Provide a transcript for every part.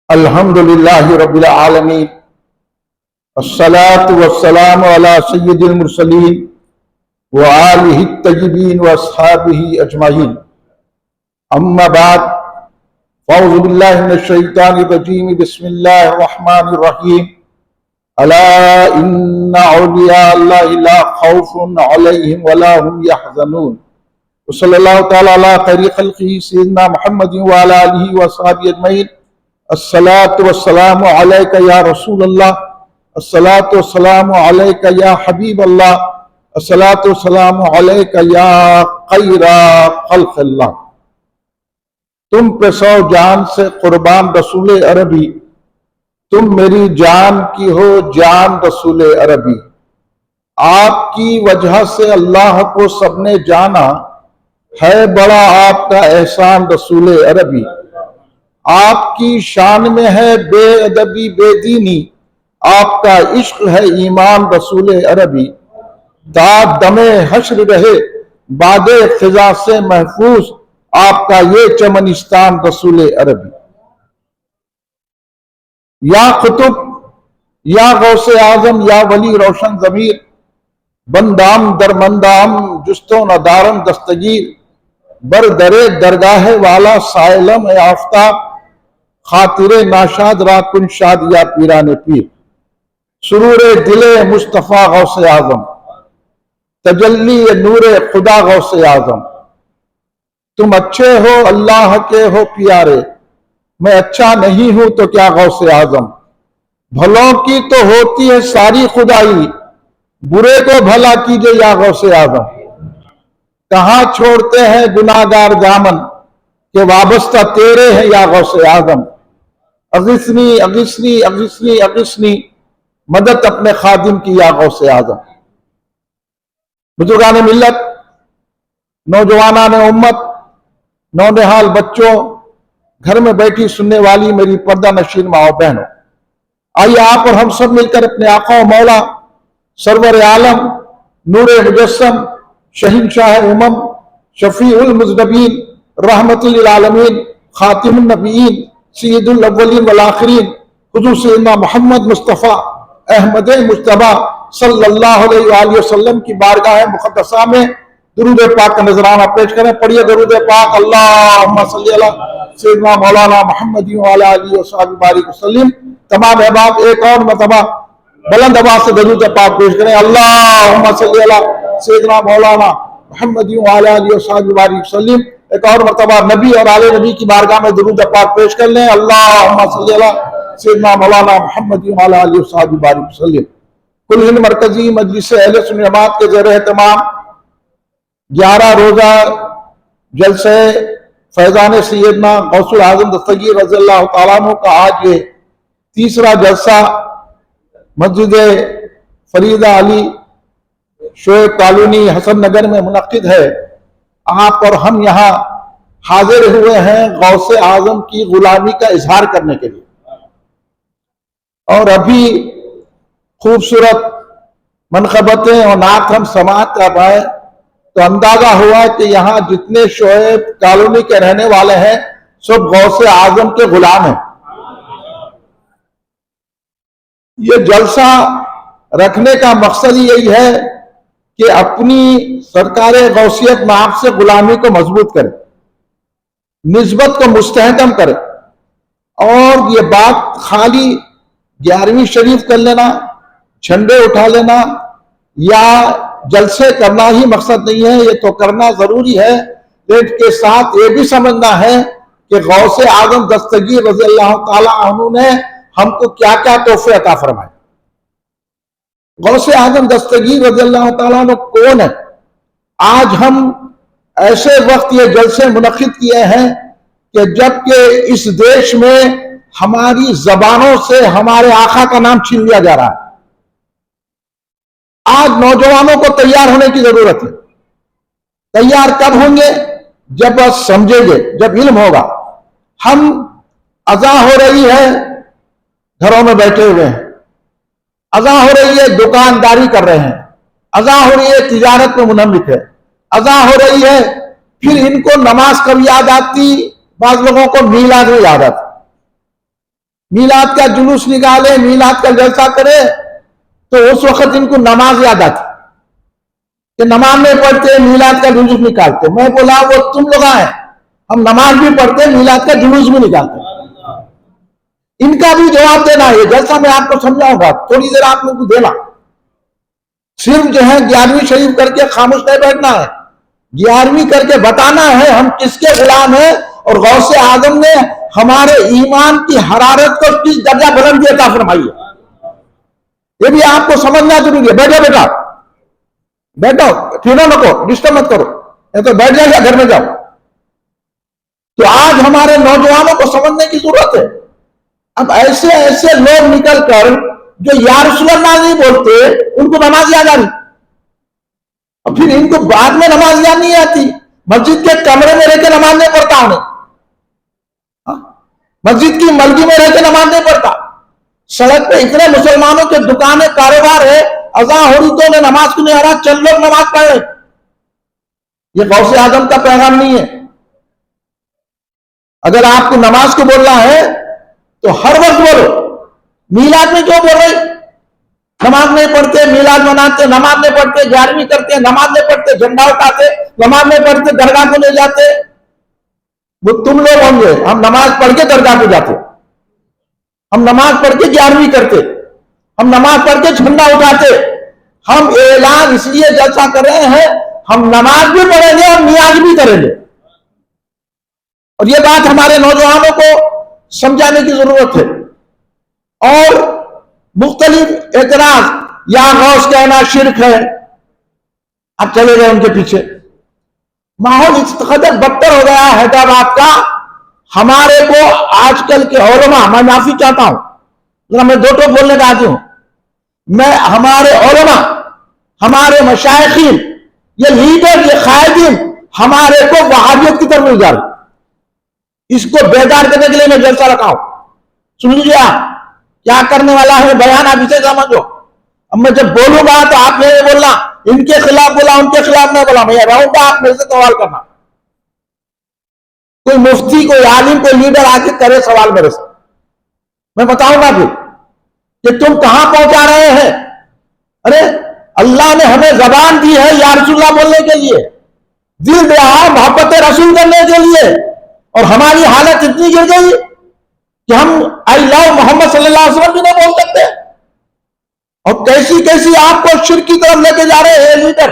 अल्हम्दुलिल्लाहि रब्बिल आलमीन अस्सलातु वस्सलामु अला सय्यिदिल मुरसलीन व आलिहि तय्यिबीन व अस्हाबिही अजमाइन। अम्मा बाद, फ़अऊज़ु बिल्लाहि मिनश शैतानिर रजीम, बिस्मिल्लाहिर रहमानिर रहीम। अला इन्ना औलिया अल्लाहि ला खौफुन अलैहिम वला हुम यहज़नून। सल्लल्लाहु तआला अला खैरि खल्क़िही सय्यिदिना मुहम्मदिन व अला आलिहि व अस्हाबिही अजमईन। अस्सलातु वस्सलामु अलैका या रसूल अल्लाह, अस्सलातु वस्सलामु अलैका या हबीब अल्लाह, अस्सलातु वस्सलामु अलैका या खैरा खल्क़िल्लाह। तुम पे सौ जान से कुर्बान रसूल अरबी, तुम मेरी जान की हो जान रसूल अरबी। आपकी वजह से अल्लाह को सबने जाना, है बड़ा आपका एहसान रसूल अरबी। आपकी शान में है बेअदबी बेदीनी, आपका इश्क है ईमान रसूल अरबी। दाद दमे हश्र रहे बादे खिजा से महफूज, आपका ये चमनिस्तान रसूल अरबी। या कुतुब या गौसे आजम या वली रोशन ज़मीर, बंदाम दरमंदाम जुस्तो नदारम दस्तगीर। बर दरे दरगाह वाला साइलम आफ्ताब, खातिरे नाशाद राकुन शाद या पीराने पीर। सुरूरे दिले मुस्तफ़ा गौसे आजम, तजल्ली नूरे खुदा गौसे आजम। तुम अच्छे हो अल्लाह के हो प्यारे, मैं अच्छा नहीं हूं तो क्या गौसे आजम। भलों की तो होती है सारी खुदाई, बुरे को भला कीजिए या गौसे आजम। कहां छोड़ते हैं गुनाहगार दामन, के वाबस्ता तेरे हैं या गौसे आजम। अगिस्नी अगिस्नी अगिस्नी अगिस्नी, मदद अपने खादिम की या गौसे आजम। बुजुर्गान मिल्लत, नौजवानान उम्मत, नौनिहाल बच्चों, घर में बैठी सुनने वाली मेरी पर्दा नशीन माओ बहनों, आइए आप और हम सब मिलकर अपने आका मौला सरवर आलम नूरे मुजस्सम शहीनशाह उमम शफीउल मुज़नबीन रहमतुल आलमीन खातिमुन नबीयीन सय्यदुल अव्वलीन वल आखिरीन हुज़ूर सय्यदना मोहम्मद मुस्तफ़ा अहमद मुज्तबा सल्लल्लाहु अलैहि वसल्लम की बारगाह मुक़द्दसा में दुरूद पाक का नजराना पेश करें। पढ़िए दुरूद पाक। अल्लाहुम्मा सल्ली अला सय्यदना मौलाना मुहम्मद व अला आलिहि व सहबिही बारिक वसल्लिम। तमाम अहबाब एक और मरतबा बुलंद आवाज से दुरूद पाक पेश करें। अल्लाहुम्मा सल्ली अला सय्यदना मौलाना मुहम्मद व अला आलिहि व सहबिही बारिक वसल्लिम। एक और मरतबा नबी और आले नबी की बारगाह में दुरूद पाक पेश कर लें। अल्लाहुम्मा सल्ली अला सय्यदना मौलाना मुहम्मद व अला आलिहि व सहबिही बारिक वसल्लिम। कुल हिंद मरकजी मजलिस अहले सुन्नत जमात के ज़ेर एहतमाम 11 रोजा जलसे फैजान सैयदना गौसुल आजम दस्तगीर रज़ियल्लाहु तआला अन्हु का आज ये तीसरा जलसा मस्जिद फरीदा अली शोएब कॉलोनी हसन नगर में मुनक्किद है। आप और हम यहाँ हाजिर हुए हैं गौसे आजम की गुलामी का इजहार करने के लिए। और अभी खूबसूरत मनक़बतें और नात हम समाअत कर रहे हैं तो अंदाजा हुआ कि यहाँ जितने शोएब कॉलोनी के रहने वाले हैं सब गौसे आजम के गुलाम हैं। ये जलसा रखने का मकसद ही यही है कि अपनी सरकार गौसियत में आपसे गुलामी को मजबूत करें, निस्बत को मुस्तहकम करें। और ये बात खाली 11वीं शरीफ कर लेना, झंडे उठा लेना या जलसे करना ही मकसद नहीं है। ये तो करना जरूरी है, लेकिन के साथ ये भी समझना है कि गौसे आजम दस्तगीर रज़ियल्लाहु ताला अन्हु ने हमको क्या क्या तोहफे अता फरमाए। गौसे आजम दस्तगीर रज़ियल्लाहु ताला अन्हु कौन है? आज हम ऐसे वक्त ये जलसे मुनक्किद किए हैं कि जबकि इस देश में हमारी जबानों से हमारे आका का नाम छीन लिया जा रहा है। आज नौजवानों को तैयार होने की जरूरत है। तैयार कब होंगे? जब बस समझेंगे, जब इल्म होगा। हम अज़ा हो रही है, घरों में बैठे हुए हैं, अज़ा हो रही है, दुकानदारी कर रहे हैं, अज़ा हो रही है, तिजारत में मुनम्मिक है, अज़ा हो रही है। फिर इनको नमाज कब याद आती? बाज लोगों को मीलाद में याद आती। मीलाद का जुलूस निकाले, मीलाद का जलसा करे, तो उस वक्त इनको नमाज याद आती कि नमाज नहीं पढ़ते, मीलाद का जुलूस निकालते। मैं बोला वो तुम लोग आए, हम नमाज भी पढ़ते, मीलाद का जुलूस भी निकालते। इनका भी जवाब देना है, जैसा मैं आपको समझाऊंगा, थोड़ी देर आप लोग को देना। सिर्फ जो है 11वीं शरीफ करके खामोश नहीं बैठना है, 11वीं करके बताना है हम किसके गुलाम हैं और गौसे आजम ने हमारे ईमान की हरारत को किस दर्जा बुलंद किया था, फरमाइए। ये भी आपको समझना जरूरी है। बैठो बेटा, बैठो, फिरो नको, डिस्टर्ब मत करो, नहीं तो बैठ जाएगा, घर में जाओ। तो आज हमारे नौजवानों को समझने की जरूरत है। अब ऐसे ऐसे लोग निकलकर जो या रसूल अल्लाह नहीं बोलते, उनको नमाज याद आ रही, और फिर इनको बाद में नमाज याद नहीं आती। मस्जिद के कमरे में रहकर नमाज नहीं पढ़ता उन्हें, मस्जिद की मलगी में रहकर नमाज नहीं पढ़ता। सड़क पे इतने मुसलमानों के दुकानें कारोबार है, अज़ान हो रही तो उन्हें नमाज क्यों नहीं आ रहा, चल लोग नमाज पढ़ रहे। ये गौसे आजम का पैगाम नहीं है। अगर आपको नमाज को बोलना है तो हर वक्त बोलो। मीलाद में क्यों बोल रहे, नमाज नहीं पढ़ते, मीलाद मनाते, नमाज नहीं पढ़ते, 11वीं करते, नमाज नहीं पढ़ते, झंडा उठाते, नमाज नहीं पढ़ते, दरगाह को नहीं जाते। वो तुम लोग होंगे, हम नमाज पढ़ के दरगाह को जाते, हम नमाज पढ़ के 11वीं करते, हम नमाज पढ़ के झंडा उठाते। हम ऐलान इसलिए जलसा कर रहे हैं, हम नमाज भी पढ़ेंगे और नियाज भी करेंगे। और ये बात हमारे नौजवानों को समझाने की जरूरत है। और मुख्तलिफ एतराज, या गौस कहना शिरक है, अब चले गए उनके पीछे। माहौल इस कदर बदतर हो गया हैदराबाद का। हमारे को आजकल के उलमा, मैं माफी चाहता हूं, मैं दो टोक बोलने का आदि हूं, मैं हमारे उलमा, हमारे मशाइखीन, ये लीडर, ये कायदीन हमारे को वहाबियत की तरफ ले जा रहे। इसको बेदार करने के लिए मैं जलसा रखा हूं। सुन लीजिए आप क्या करने वाला है, बयान आप इसे समझो। अब मैं जब बोलूंगा तो आप ये बोलना इनके खिलाफ बोला, उनके खिलाफ नहीं बोला, मैं रहूंगा, आप मेरे से सवाल करना। कोई मुफ्ती, कोई आलिम, कोई लीडर आके करे सवाल मेरे से, मैं बताऊंगा फिर कि तुम कहां पहुंचा रहे हैं। अरे अल्लाह ने हमें जबान दी है या रसूलुल्लाह बोलने के लिए, दिल दिया है मोहब्बत रसूल करने के लिए, और हमारी हालत इतनी गिर गई कि हम आई लव मोहम्मद सल्लल्लाहु अलैहि वसल्लम भी नहीं बोल सकते। और कैसी कैसी आपको शिर्क की तरफ लेके जा रहे हैं लीडर।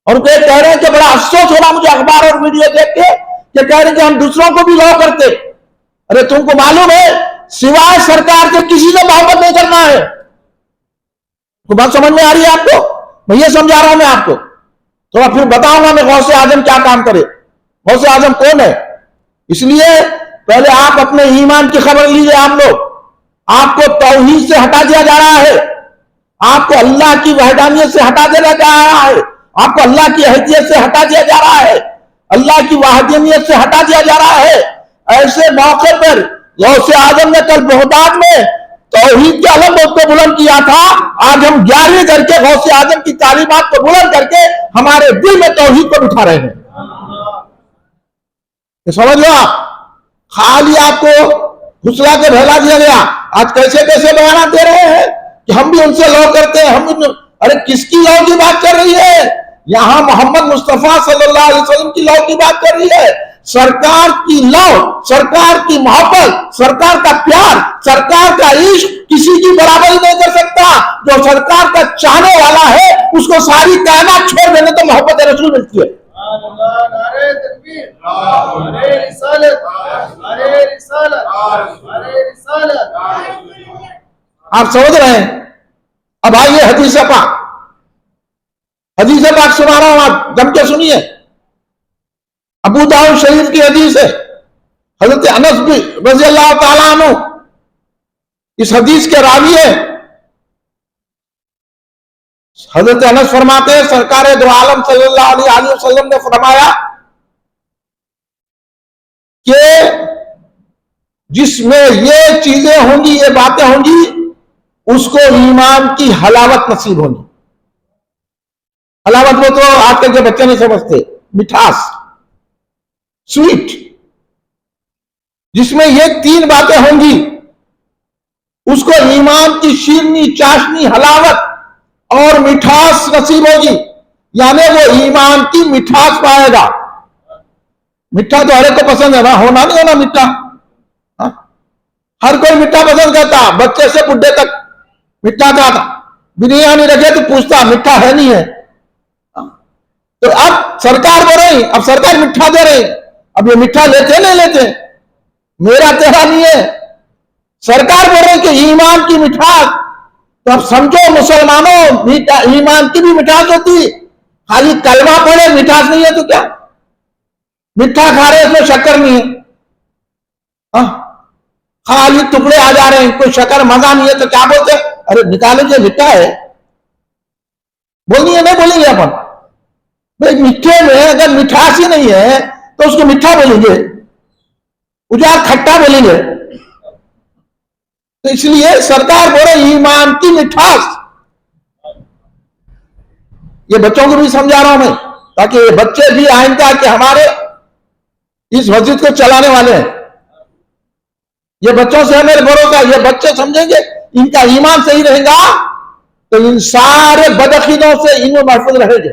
और कह रहे हैं कि बड़ा अफसोस हो रहा मुझे अखबार और वीडियो देख के, कि कह रहे हैं कि हम दूसरों को भी लॉ करते। अरे तुमको मालूम है सिवाय सरकार के किसी से मोहब्बत नहीं करना है। तो बात समझ में आ रही है आपको? मैं ये समझा रहा हूं मैं आपको। तो फिर बताऊंगा मैं गौसे आजम क्या काम करे, गौसे आजम कौन है। इसलिए पहले आप अपने ईमान की खबर लीजिए। आप लोग, आपको तौहीद से हटा दिया जा रहा है, आपको अल्लाह की वहदानियत से हटा दिया जा रहा है, आपको अल्लाह की हैसियत से हटा दिया जा रहा है, अल्लाह की वहदानियत से हटा दिया जा रहा है। ऐसे मौके पर गौसे आजम ने कल बगदाद में तौहीद के अलम को बुलंद किया था। आज हम 11वीं करके गौसे आजम की तालीमात को बुलंद करके हमारे दिल में तौहीद को बिठा रहे हैं। समझ लो आप, खाली आपको घुसला के बहला दिया गया। आज कैसे कैसे बयान दे रहे हैं कि हम भी उनसे लॉ करते हैं, हम। अरे किसकी लॉ की बात कर रही है? यहां मोहम्मद मुस्तफा सल्लल्लाहु अलैहि वसल्लम की लॉ की बात कर रही है। सरकार की लॉ, सरकार की मोहब्बत, सरकार का प्यार, सरकार का इश्क किसी की बराबरी नहीं कर सकता। जो सरकार का चाहने वाला है उसको सारी कायनात छोड़ देने तो मोहब्बत रसूल मिलती है। आप समझ रहे हैं? अब आइए हदीस पाक, हदीस पाक सुना रहा हूं, आप जम के सुनिए। अबू दाऊद शरीफ की हदीस है, हजरत अनस भी रज़ी अल्लाह ताला अन्हु इस हदीस के रावी है। हजरत अनस फरमाते हैं सरकार दो आलम सल्लल्लाहु अलैहि वसल्लम ने फरमाया कि जिसमें ये चीजें होंगी, ये बातें होंगी, उसको ईमान की हलावत नसीब होगी। हलावत वो तो आजकल के बच्चे नहीं समझते, मिठास, स्वीट। जिसमें ये 3 बातें होंगी उसको ईमान की शीरनी, चाशनी, हलावत और मिठास नसीब होगी, यानी वो ईमान की मिठास पाएगा। मिठा तो हर एक को पसंद है ना, होना नहीं होना मिठा, हर कोई मिठा पसंद करता, बच्चे से बुढ़े तक मिठा खाता। बिरयानी रखे तो पूछता मिठा है नहीं है। तो अब सरकार बोल रही, अब सरकार मिठा दे रही, अब ये मिठा लेते नहीं लेते, मेरा तेरा नहीं है, सरकार बोल रही कि ईमान की मिठास। तो अब समझो मुसलमानों, ईमान की भी मिठास होती, खाली कलमा पढ़े मिठास नहीं है तो क्या? मिठा खा रहे इसमें शक्कर नहीं है, खाली टुकड़े आ जा रहे हैं, कोई शक्कर मजा नहीं है तो क्या बोलते? अरे निकालो जो मिठा है, बोलिए नहीं बोलेंगे अपन भाई, मिठे में अगर मिठास ही नहीं है तो उसको मिठा बोलेंगे, उजार खट्टा बोलेंगे। तो इसलिए सरकार बोले ईमान की मिठास। ये बच्चों को भी समझा रहा हूं मैं, ताकि ये बच्चे भी आइंदा कि हमारे इस मस्जिद को चलाने वाले हैं, ये बच्चों से हमें भरोसा, ये बच्चे समझेंगे इनका ईमान सही रहेगा तो इन सारे बदअकीदों से इनमें महफूज रहेंगे,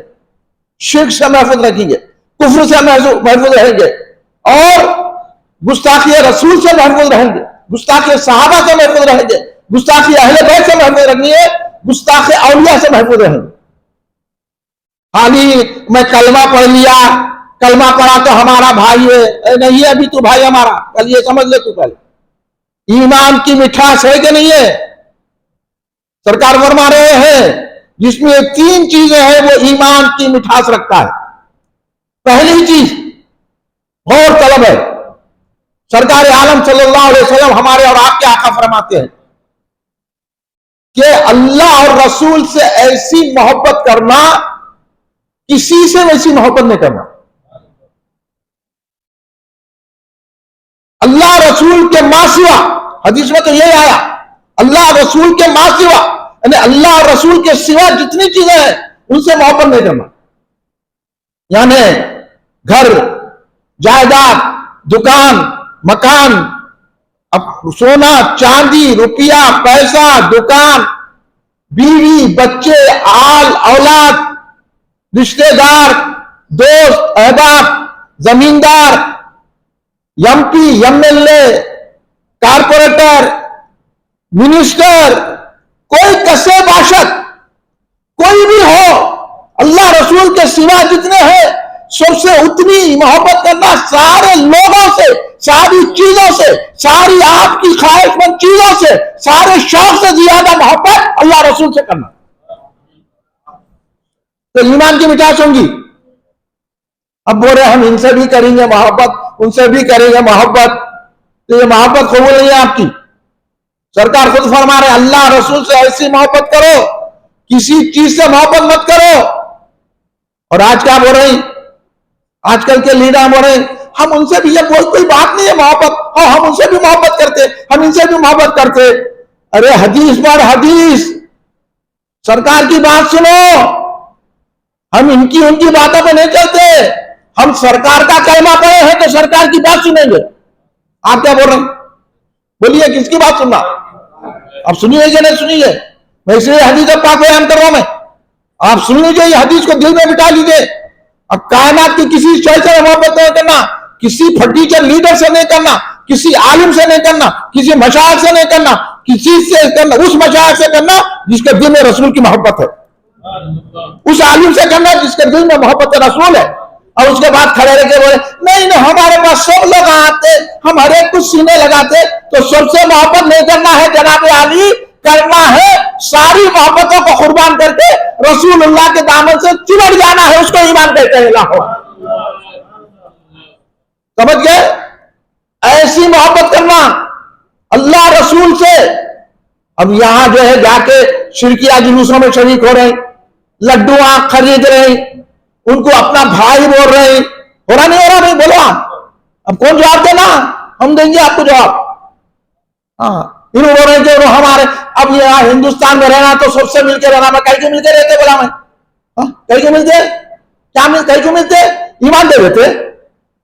शिर्क से महफूज रखेंगे, कुफ्र से महफूज रहेंगे, और गुस्ताखी रसूल से महफूज रहेंगे, गुस्ताखी सहाबा से महफूज रहेंगे, गुस्ताखी अहले बैत से महफूज रहेंगे, गुस्ताखी औलिया से महफूज रहेंगे। खाली मैं कलमा पढ़ लिया, कलमा पढ़ा तो हमारा भाई है, नहीं है अभी तू भाई हमारा, कल ये समझ ले तू, कल ईमान की मिठास है कि नहीं है? सरकार फरमा रहे हैं जिसमें 3 चीजें हैं वो ईमान की मिठास रखता है। पहली चीज गौर तलब है, सरकार आलम सल्लल्लाहु अलैहि वसल्लम हमारे और आपके आका फरमाते हैं कि अल्लाह और रसूल से ऐसी मोहब्बत करना, किसी से वैसी मोहब्बत नहीं करना। अल्लाह रसूल के मासिवा, हदीस में तो यही आया, अल्लाह रसूल के मासिवा, यानी अल्लाह रसूल के सिवा जितनी चीजें हैं उनसे मोहब्बत नहीं करना। यानी घर, जायदाद, दुकान, मकान, अब सोना, चांदी, रुपया, पैसा, दुकान, बीवी, बच्चे, आल औलाद, रिश्तेदार, दोस्त, अहबाब, जमींदार, एमपी, एमएलए, कारपोरेटर, मिनिस्टर, कोई कसे बाशक, कोई भी हो, अल्लाह रसूल के सिवा जितने हैं सबसे उतनी मोहब्बत करना, सारे लोगों से, सारी चीजों से, सारी आपकी ख्वाहिशमंद चीजों से, सारे शौक से ज्यादा मोहब्बत अल्लाह रसूल से करना, तो ईमान की मिठास होंगी। अब बोल रहे हम इनसे भी करेंगे मोहब्बत, उनसे भी करेंगे मोहब्बत, तो ये मोहब्बत कबूल नहीं है आपकी। सरकार खुद फरमा रहे अल्लाह रसूल से ऐसी मोहब्बत करो, किसी चीज से मोहब्बत मत करो। और आज क्या बोल रहे, आजकल के लीडर बोल रहे हम उनसे भी, ये कोई बात नहीं है मोहब्बत, और हम उनसे भी मोहब्बत करते, हम इनसे भी मोहब्बत करते। अरे हदीस पर हदीस, सरकार की बात सुनो, हम इनकी उनकी बातों पर नहीं चलते, हम सरकार का कलमा पढ़े हैं तो सरकार की बात सुनेंगे। आप क्या बोल रहे हैं, बोलिए किसकी बात सुनना? आप सुनिए कि नहीं सुनिए? मैं इसलिए हदीस पाक बयान कर रहा हूं, मैं आप सुन लीजिए, ये हदीस को दिल में बिठा लीजिए। अब कायनात की किसी शय से मोहब्बत नहीं करना, किसी फटीचर लीडर से नहीं करना, किसी आलिम से नहीं करना, किसी मशाइख से नहीं करना, किसी से करना, उस मशाइख से करना जिसके दिल में रसूल की मोहब्बत है, उस आलिम से करना जिसके दिल में मोहब्बत रसूल है। और उसके बाद खड़े रह के बोले नहीं नहीं हमारे पास सब लोग आते, हम हर एक कुछ सीने लगाते, तो सबसे मोहब्बत नहीं करना है जनाब आली, करना है सारी मोहब्बतों को कुर्बान करके रसूलुल्लाह के दामन से चिमट जाना है, उसको ईमान कहते हैं। समझ गए? ऐसी मोहब्बत करना अल्लाह रसूल से। अब यहां जो है जाके शिरकिया जुलूसों में शरीक हो रहे, लड्डू आंख खरीद रहे, उनको अपना भाई बोल रहे, हो रहा नहीं हो रहा? नहीं बोलो आप, अब कौन जवाब देना? हम देंगे आपको जवाब। हाँ, इन बोल रहे जो हमारे, अब यहाँ हिंदुस्तान में रहना तो सबसे मिलकर रहना, मैं कहीं को मिलकर रहते, बोला मैं कहीं को मिलते, क्या मिल कहीं को मिलते? ईमान दे देते,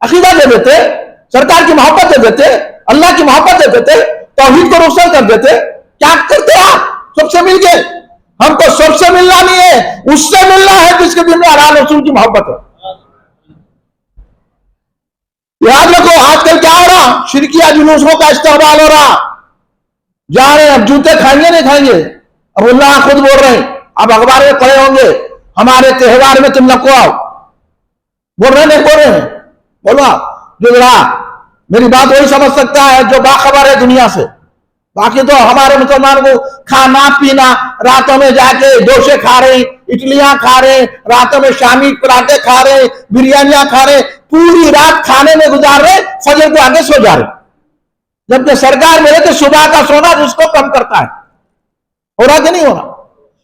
अकीदा दे देते, सरकार की मोहब्बत दे देते, अल्लाह की मोहब्बत दे देते, तौहीद को रोशन कर देते, क्या करते हो आप सबसे मिलके? हमको सबसे मिलना नहीं है, उससे मिलना है जिसके दिल में अल्लाह रसूल की मोहब्बत है। याद रखो, आजकल क्या हो रहा, शिरकिया जुलूसों का इस्तेमाल हो रहा। जा रहे हैं, अब जूते खाएंगे नहीं खाएंगे? अब अल्लाह खुद बोल रहे हैं, अब अखबार में पढ़े होंगे, हमारे त्योहार में तुम नको आओ। बोल रहे नहीं बोल रहे हैं? बोलो जो जरा मेरी बात वही समझ सकता है जो बाखबर है दुनिया से। बाकी तो हमारे मुसलमान को खाना पीना, रातों में जाके डोसे खा रहे, इडलियां खा रहे, रातों में शामी पराठे खा रहे, बिरयानियां खा रहे, पूरी रात खाने में गुजार रहे, फजर को आगे सो जा रहे। जबकि सरकार मेरे तो सुबह का सोना जिसको कम करता है। हो रहा कि नहीं हो रहा?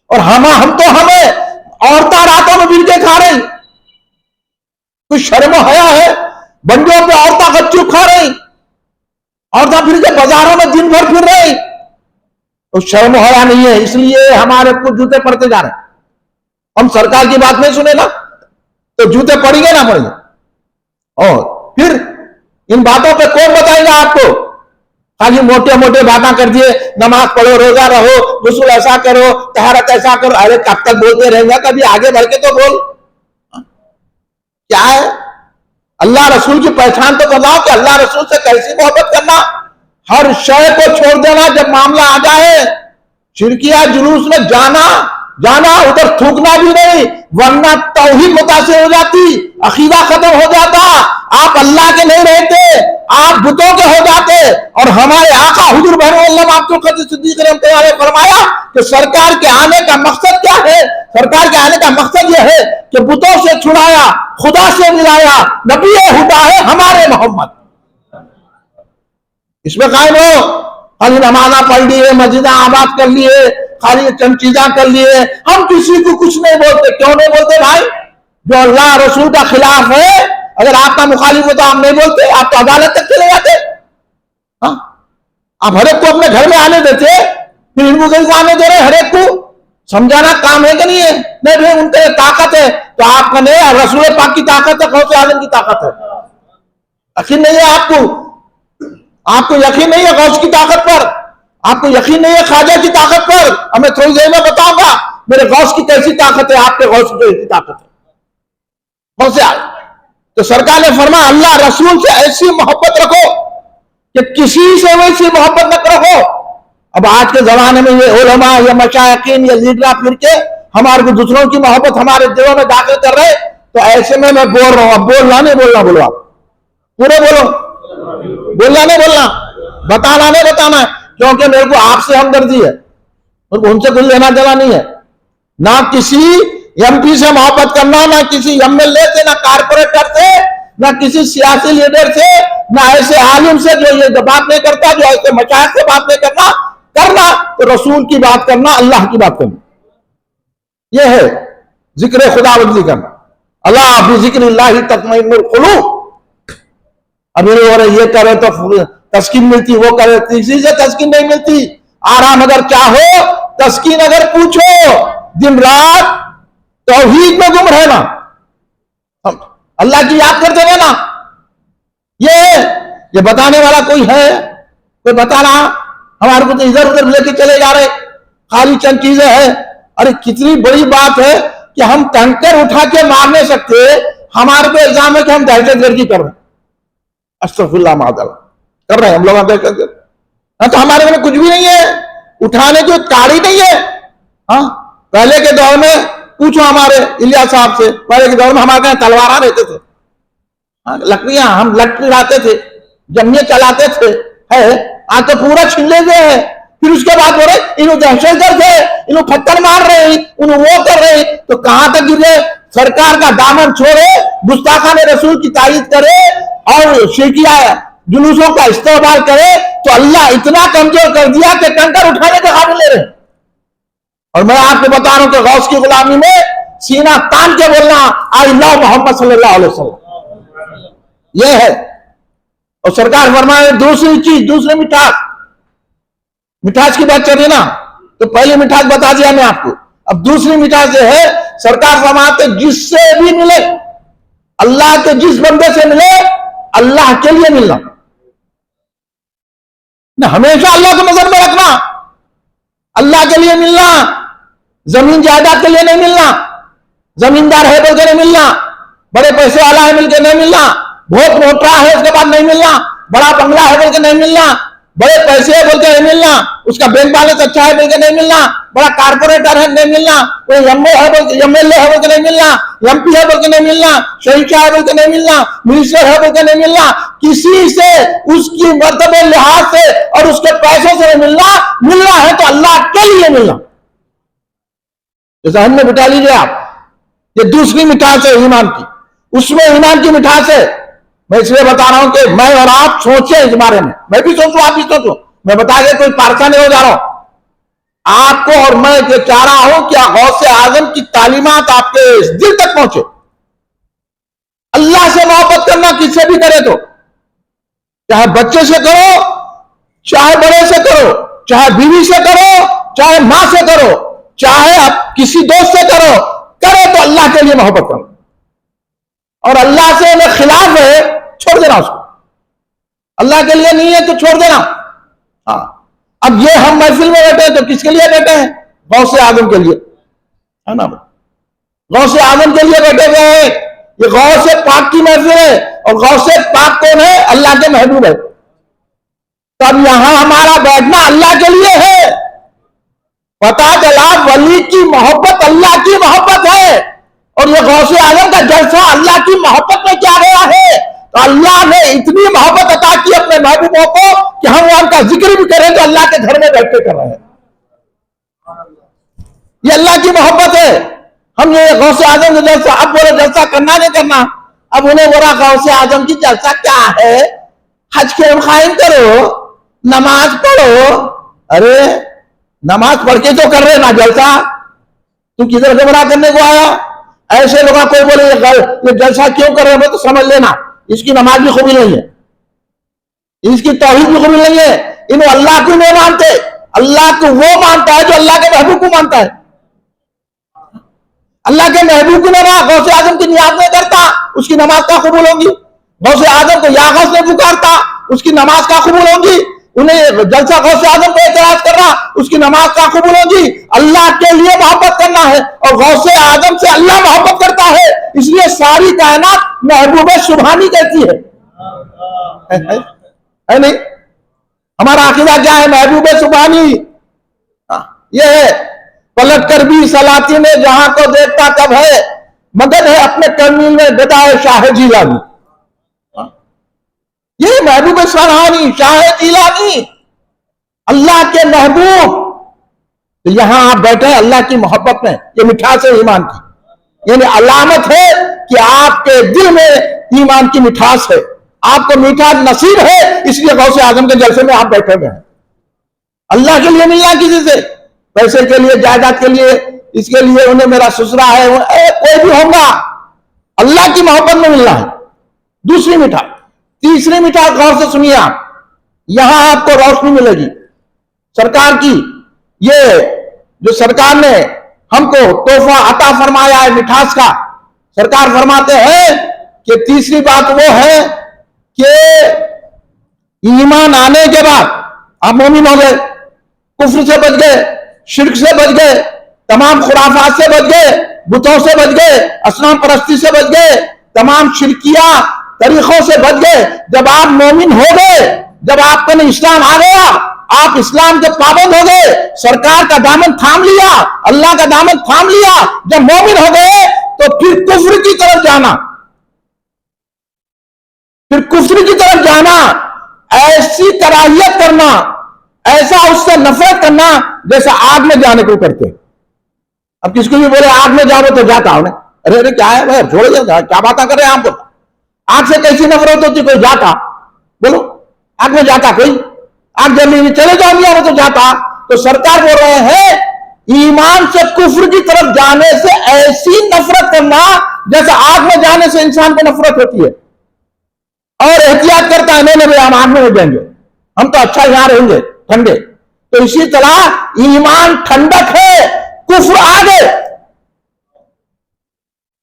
और हम तो हमें औरतें रातों में मिल के खा रही। कुछ शर्म हया है? बंदियों पे औरतें गच्चू खा रही, औरतें फिर के बाजारों में दिन भर फिर रही, तो शर्म हया नहीं है, इसलिए हमारे को जूते पड़ते जा रहे हैं। हम सरकार की बात नहीं सुने ना तो जूते पड़ेंगे ना पड़ेंगे। और फिर इन बातों पे कौन बताएगा आपको? खाली मोटे मोटे बातें कर दिए, नमाज पढ़ो, रोजा रहो, गुस्ल ऐसा करो, तहारत ऐसा करो। अरे कब तक बोलते रहेंगे? कभी आगे बढ़ के तो बोल। क्या है? अल्लाह रसूल की पहचान तो बताओ कि अल्लाह रसूल से कैसी मोहब्बत करना। हर शय को छोड़ देना जब मामला आ जाए। शिरकिया जुलूस में जाना उधर थूकना भी नहीं, वरना तौहीद मुतासिर हो जाती, अकीदा खत्म हो जाता, आप अल्लाह के नहीं रहते, आप बुतों के हो जाते। और हमारे आका हुजूर सिद्दीक़ रहमतुल्लाह अलैह फरमाया कि सरकार के आने का मकसद क्या है? सरकार के आने का मकसद यह है कि बुतों से छुड़ाया, खुदा से मिलाया, नबी हुदा है हमारे मोहम्मद। इसमें कायम हो। खाली नमाजा पढ़ लिए, मस्जिदा आबाद कर लिए, खाली चंद चीजा कर लिए, हम किसी को कुछ नहीं बोलते। क्यों नहीं बोलते भाई? जो अल्लाह रसूल का खिलाफ है, अगर आपका मुखालिफ हो तो आप नहीं बोलते, आप तो अदालत तक चले जाते। हाँ, आप हर एक को अपने घर में आने देते, फिर इनको कहीं आने दे रहे? हर एक को समझाना काम है कि नहीं है? नहीं भाई, उनके ताकत है तो आपका नहीं, रसूल पाक की ताकत है, गौसे आजम की ताकत है। यकीन नहीं है आपको यकीन नहीं है गौस की ताकत पर, आपको यकीन नहीं है ख्वाजा की ताकत पर। हमें थोड़ी देर में बताऊंगा मेरे गौस की कैसी ताकत है, आपके गौस की कैसी ताकत है। कौन से? तो सरकार ने फरमाया अल्लाह रसूल से ऐसी मोहब्बत रखो कि किसी से वैसी मोहब्बत न रखो। अब आज के जमाने में ये उलमा या मशाइखीन या लीडर फिर के हमारे को दूसरों की मोहब्बत हमारे दिलों में दाखिल कर रहे, तो ऐसे में मैं बोल रहा हूं। अब बोलना नहीं बोलना, बोलो आप पूरे बोलो, बोलना नहीं बोलना, बताना नहीं बताना, क्योंकि मेरे को आपसे हमदर्दी है, मेरे को उनसे कुछ लेना देना नहीं है। ना किसी एमपी से मोहब्बत करना, ना किसी एमएलए से, ना कारपोरेटर से, ना किसी सियासी लीडर से, ना ऐसे आलिम से जो ये बात नहीं करता, जो ऐसे मशाइख से बात नहीं करना तो रसूल की बात करना, अल्लाह की बात करना, यह है जिक्र खुदाबंदी करना। अल्लाह बिज़िक्रिल्लाहि तत्मइन्नुल कुलूब। अभी ये करे तो तस्कीन मिलती, वो करे किसी से तस्कीन नहीं मिलती। आराम अगर चाहो, तस्कीन अगर पूछो, दिन रात तौहीद में गुम रहना, अल्लाह की याद करते रहना, ये बताने वाला कोई है? कोई बता रहा? हमारे को तो इधर उधर लेके चले जा रहे, खाली चंद चीजें हैं। अरे कितनी बड़ी बात है कि हम टंकर उठा के मार नहीं सकते, हमारे पे इल्जाम है कि हम दहशतगर्दी कर रहे हैं। अस्तगफिरुल्लाह माज़अल्लाह कर रहे हैं हम लोग दहशतगर्दी। तो हमारे में कुछ भी नहीं है, उठाने की ताड़ी नहीं है। हाँ, पहले के दौर में पूछो हमारे इलियास साहब से, पहले के दौर में हमारे यहाँ तलवारा रहते थे, लकड़ियां, हम लकड़ी लाते थे, जंगे चलाते थे, है। आज तो पूरा छीन ले गए हैं। फिर उसके बाद बोले इन्हों दहशतगर्द है, इन्हों पत्थर मार रहे, इन्हों वो कर रहे, तो कहां तक गिरे? सरकार का दामन छोड़े, गुस्ताखाने रसूल की तारीफ करे और शिरकिया जुलूसों का इस्तेमाल करे, तो अल्लाह इतना कमजोर कर दिया कि कंकर उठाने के काबिल ले रहे। और मैं आपको बता रहा हूं कि गौस की गुलामी में सीना तान के बोलना आई लव मोहम्मद सल्लल्लाहु अलैहि वसल्लम, यह है। और सरकार फरमाए दूसरी चीज, दूसरी मिठास की बात चल रही ना, तो पहली मिठास बता दिया मैं आपको। अब दूसरी मिठास जो है, सरकार फरमाते जिससे भी मिले, अल्लाह के जिस बंदे से मिले, अल्लाह के लिए मिलना, हमेशा अल्लाह को नजर में रखना। अल्लाह के लिए मिलना, जमीन जायदाद के लिए नहीं मिलना, जमींदार है बोल के नहीं मिलना, बड़े पैसे वाला है मिलकर नहीं मिलना, बहुत मोटा है उसके बाद नहीं मिलना, बड़ा बंगला है बोल के नहीं मिलना, बड़े पैसे है बोल के नहीं मिलना, उसका बैंक बैलेंस अच्छा है बोल के नहीं मिलना, बड़ा कारपोरेटर है नहीं मिलना, कोई एमओ है बोल के, एमएलए है बोल के नहीं मिलना, एमपी है बोल के नहीं मिलना, शहीनशाह है बोल के नहीं मिलना, मिनिस्टर है बोल के नहीं मिलना, किसी से उसकी मर्तबे लिहाज से और उसके पैसों से नहीं मिलना, मिलना है तो अल्लाह के लिए मिलना। जहन में बिठा लीजिए आप, ये दूसरी मिठास है ईमान की, उसमें ईमान की मिठास है। मैं इसलिए बता रहा हूं कि मैं और आप सोचें इस बारे में, मैं भी सोचूं आप भी सोचो, मैं बता दे कोई पारसा नहीं हो जा रहा हूं आपको, और मैं ये चाह रहा हूं कि गौसे आजम की तालीमात आपके दिल तक पहुंचे। अल्लाह से मोहब्बत करना किससे भी करे तो, चाहे बच्चे से करो, चाहे बड़े से करो, चाहे बीवी से करो, चाहे मां से करो, चाहे आप किसी दोस्त से करो, करे तो अल्लाह के लिए मोहब्बत करो, और अल्लाह से अगर खिलाफ है छोड़ देना उसको, अल्लाह के लिए नहीं है तो छोड़ देना। हाँ, अब ये हम महफिल में बैठे हैं तो किसके लिए बैठे हैं? गौसे आजम के लिए, है ना? गौसे आजम के लिए बैठे हुए हैं। ये गौसे पाक की महफिल है, और गौसे पाक कौन है? अल्लाह के महबूब है। तब यहां हमारा बैठना अल्लाह के लिए है। पता चला वली की मोहब्बत अल्लाह की मोहब्बत है, और ये गौसे आजम का जलसा अल्लाह की मोहब्बत में क्या गया है? तो अल्लाह ने इतनी मोहब्बत अता की अपने महबूबों को कि हम उनका जिक्र भी करें तो अल्लाह के घर में बैठ के कर रहे हैं। ये अल्लाह की मोहब्बत है। हम ये गौसे आजम का जलसा, अब बोले जलसा करना नहीं करना, अब उन्हें बोला गौसे आजम की जलसा क्या है? हज के कायम करो, नमाज पढ़ो। अरे नमाज पढ़ के तो कर रहे ना जलसा, तू किधर गुमराह करने को आया? ऐसे लोग कोई बोले ये जलसा क्यों कर रहे हैं तो समझ लेना इसकी नमाज भी कबूल नहीं है, इसकी तौहीद भी कबूल नहीं है। इन अल्लाह को नहीं मानते, अल्लाह को वो मानता है जो अल्लाह के महबूब को मानता है। अल्लाह के महबूब को ना गौसे आजम की नियाज नहीं करता, उसकी नमाज का कबूल होगी। गौसे आजम को या गौस नहीं पुकारता, उसकी नमाज का कबूल होगी। उन्हें जलसा गौसे आजम को एतराज कर रहा, उसकी नमाज का कबूल होगी। अल्लाह के लिए मोहब्बत करना है, और गौसे आजम से अल्लाह मोहब्बत करता है, इसलिए सारी कायनात महबूब सुभानी कहती है नहीं? हमारा अकीदा क्या है? महबूब सुभानी ये है। पलट कर भी सलाती में जहां को देखता कब है, मगन है अपने कर्मी में गदाए शाह जीलानी। ये महबूब सुभानी शाह जीलानी, अल्लाह के महबूब। तो यहां आप बैठे अल्लाह की मोहब्बत में, ये मिठास है ईमान की, यानी अलामत है कि आपके दिल में ईमान की मिठास है, आपको मीठा नसीब है, इसलिए गौसे आजम के जलसे में आप बैठे हुए हैं। अल्लाह के लिए मिलना किसी से, पैसे के लिए, जायदाद के लिए, इसके लिए उन्हें मेरा ससुरा है, कोई भी होगा, अल्लाह की मोहब्बत में मिलना है। दूसरी मिठास। तीसरी मिठास गौर से सुनिए आप, यहां आपको रोशनी मिलेगी सरकार की। ये जो सरकार ने हमको तोहफा अता फरमाया है मिठास का, सरकार फरमाते हैं कि तीसरी बात वो है कि ईमान आने के बाद आप मोमिन हो गए, कुफ्र से बच गए, शिर्क से बच गए, तमाम खुराफात से बच गए, बुतों से बच गए, असनाम परस्ती से बच गए, तमाम शिरकिया तरीकों से बच गए। जब आप मोमिन हो गए, जब आपको में इस्लाम आ गया, आप इस्लाम के पाबंद हो गए, सरकार का दामन थाम लिया, अल्लाह का दामन थाम लिया, जब मोमिन हो गए तो फिर कुफ्र की तरफ जाना, फिर कुफ्र की तरफ जाना, ऐसी कराहियत करना, ऐसा उससे नफरत करना जैसा आग में जाने को करते हैं। अब किसको भी बोले आग में जाओ तो जाता हूं, अरे अरे क्या है भाई, छोड़ जाओ, क्या बात कर रहे हैं आप? आग से कैसी नफरत होती? कोई जाता, बोलो आग में जाता कोई? आग जलने में चले जाओ मियां तो जाता। तो सरकार बोल रहे हैं ईमान से कुफ्र की तरफ जाने से ऐसी नफरत करना जैसे आग में जाने से इंसान को नफरत होती है, और एहतियात करता है नहीं नहीं हम आग में हो जाएंगे, हम तो अच्छा यहां रहेंगे ठंडे। तो इसी तरह ईमान ठंडक है, कुफ्र आगे।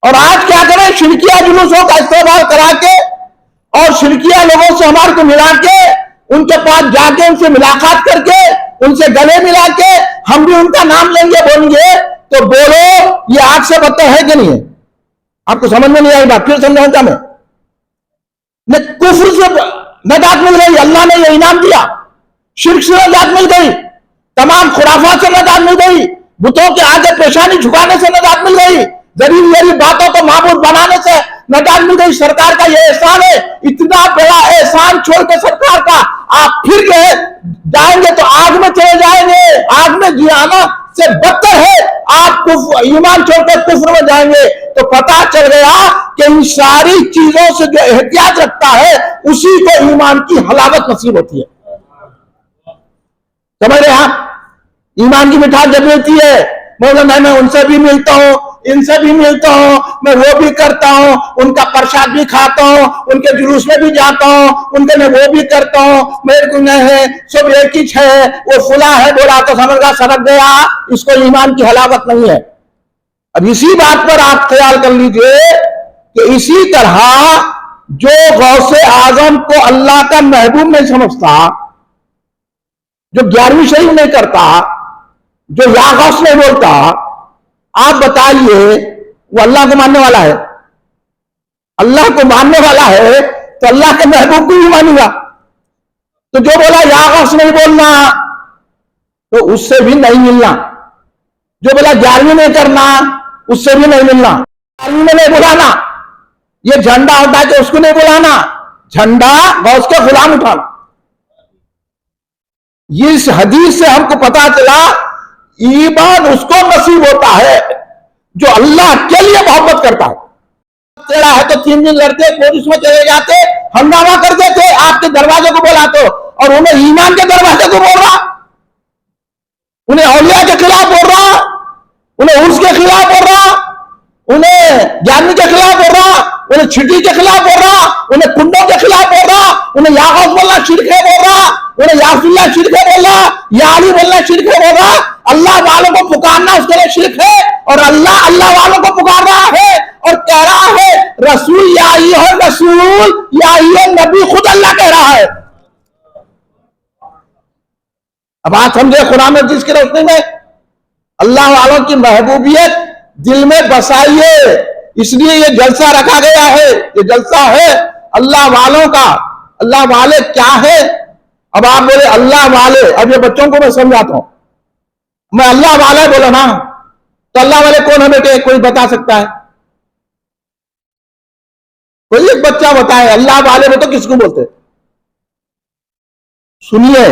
और आज क्या करें? शिरकिया जुलूसों का इस्तेमाल करा के और शिरकिया लोगों से हमारे को मिला के, उनके पास जाके उनसे मुलाकात करके, उनसे गले मिला के हम भी उनका नाम लेंगे, बोलेंगे, तो बोलो ये आग से बदतर है कि नहीं है? आपको समझ में नहीं आई बात? फिर समझाऊंगा मैं। कुफ्र से नजात मिल गई, अल्लाह ने ये इनाम दिया। शिर्क से नजात मिल गई, तमाम खुराफात से नजात मिल गई, बुतों के आगे पेशानी झुकाने से नजात मिल गई, जरीब जरीब बातों को माबूद बनाने से नजात मिल गई। सरकार का ये एहसान है, इतना बड़ा एहसान छोड़ के सरकार का आप फिर गए जाएंगे तो आग में चले जाएंगे। आग में जियाना से बदतर है आप ईमान छोड़कर कुफ्र में जाएंगे। तो पता चल गया कि इन सारी चीजों से जो एहतियात रखता है उसी को ईमान की हलावत नसीब होती है। समझ रहे आप? ईमान की मिठास जब मिलती है, बोलो मैं उनसे भी मिलता हूं, इनसे भी मिलता हूं, मैं वो भी करता हूं, उनका प्रसाद भी खाता हूं, उनके जुलूस में भी जाता हूं, उनके मैं वो भी करता हूं, मेरे को नहीं है, सब एक ही है, वो फुला है बोला तो समझ गया सरक गया, इसको ईमान की हलावत नहीं है। अब इसी बात पर आप ख्याल कर लीजिए कि इसी तरह जो गौसे आजम को अल्लाह का महबूब नहीं समझता, जो 11वीं शरीफ नहीं करता, जो या गौस नहीं बोलता, आप बताइए वो अल्लाह को मानने वाला है? अल्लाह को मानने वाला है तो अल्लाह के महबूब को भी मानेगा। तो जो बोला या गौस नहीं बोलना तो उससे भी नहीं मिलना, जो बोला 11वीं नहीं करना उससे भी नहीं मिलना, 11वीं में नहीं बुलाना, ये झंडा होता है कि उसको नहीं बुलाना, झंडा गौस के गुलाम उठाना। इस हदीस से हमको पता चला ईमान उसको नसीब होता है जो अल्लाह के लिए मोहब्बत करता है। तेरा है तो 3 दिन लड़ते, पुलिस में चले जाते, हंगामा कर देते, आपके दरवाजे को बुलाते, और उन्हें ईमान के दरवाजे को बोल रहा, उन्हें औलिया के खिलाफ बोल रहा, उन्हें उर्स के खिलाफ बोल रहा, उन्हें ज्ञानी के खिलाफ बोल रहा, उन्हें छिटी के खिलाफ बोल रहा, उन्हें कुंडों के खिलाफ बोल रहा, उन्हें यागौस बोलना शिर्क है बोल रहा, उन्हें यासुल्लाह शिर्क है बोल रहा, या अली बोलना शिर्क है बोल रहा। अल्लाह वालों को पुकारना उसके लिए शिर्क है, और अल्लाह अल्लाह वालों को पुकार रहा है और कह रहा है रसूल या रसूल या नबी, खुद अल्लाह कह रहा है। अब आप समझे कुरान हदीस की रोशनी में अल्लाह वालों की महबूबियत दिल में बसाइए, इसलिए ये जलसा रखा गया है। ये जलसा है अल्लाह वालों का। अल्लाह वाले क्या है? अब आप बोले अल्लाह वाले, अब ये बच्चों को मैं समझाता हूं, मैं अल्लाह वाले बोला ना, तो अल्लाह वाले कौन है बेटे? कोई बता सकता है? कोई एक बच्चा बताए अल्लाह वाले में तो किसको बोलते? सुनिए,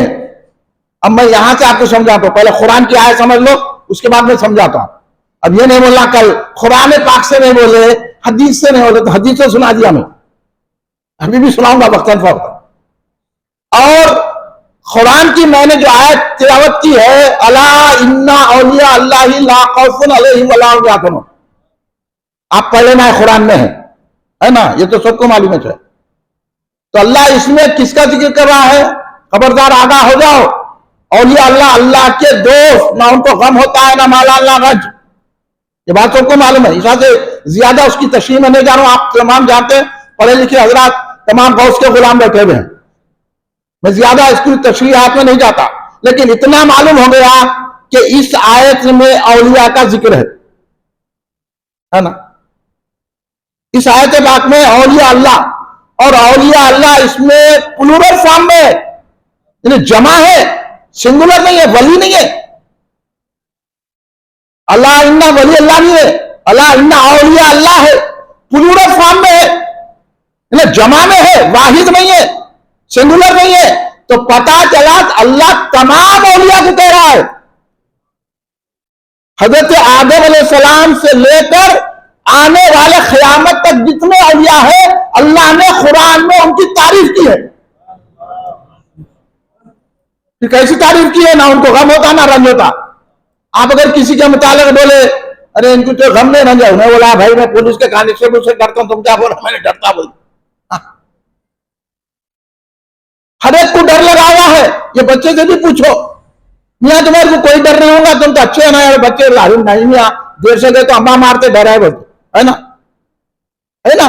अब मैं यहां से आपको समझाता हूं। पहले कुरान की आयत समझ लो, उसके बाद मैं समझाता हूं। अब ये नहीं बोलना कल कुरान पाक से नहीं बोले, हदीस से नहीं बोले, तो हदीस से सुना दिया मैं, अभी भी सुनाऊंगा वक्तन फवक्तन। और कुरान की मैंने जो आयत तिलावत की है, अला इन्ना औलिया अल्लाहि ला खौफुन अलैहिम वला हुम यहज़नून, आप पढ़ लेना है, कुरान में है ना, ये तो सबको मालूम है। तो अल्लाह इसमें किसका जिक्र कर रहा है? खबरदार आगाह हो जाओ, औलिया अल्लाह, अल्लाह के दोस्त, ना उनको गम होता है ना माला अल्लाह गज, ये बात सबको मालूम है। इस से ज्यादा उसकी तशरीह में नहीं जा रहा हूं, आप तमाम जानते हैं, पढ़े लिखे हजरात तमाम गौस के गुलाम बैठे हुए हैं, मैं ज्यादा इसकी तशरीहात में नहीं जाता, लेकिन इतना मालूम हो गया कि इस आयत में औलिया का जिक्र है ना। इस आयत पाक में औलिया अल्लाह, और औलिया अल्लाह इसमें प्लूरल फॉर्म में जमा है, सिंगुलर नहीं है, वली नहीं है। अल्लाह इन्ना वली अल्लाह नहीं है, अल्लाह इन्ना औलिया अल्लाह है, प्लूरल फॉर्म में है, जमा में है, वाहिद नहीं है, सिंगुलर नहीं है। तो पता चला अल्लाह तमाम औलिया को कह रहा है। हजरत आदम अलैहिस्सलाम से लेकर आने वाले क़यामत तक जितने औलिया है, अल्लाह ने कुरान में उनकी तारीफ की है। फिर कैसी तारीफ की है? ना उनको गम होता ना रंज होता। आप अगर किसी के मुतालिक बोले अरे इनको तो गम नहीं रंजा, उन्हें बोला भाई मैं पुलिस के कानिस्टेबल से डरता हूं, तुम क्या बोला? मैंने डरता बोल। हर एक को डर लगा हुआ है, ये बच्चे से भी पूछो, मियाँ तुम्हारे को कोई डर नहीं होगा, तुम तो अच्छे है ना यार। बच्चे नहीं मियाँ, देर से गए तो अम्मा मारते, डर है बोलते, है ना, है ना।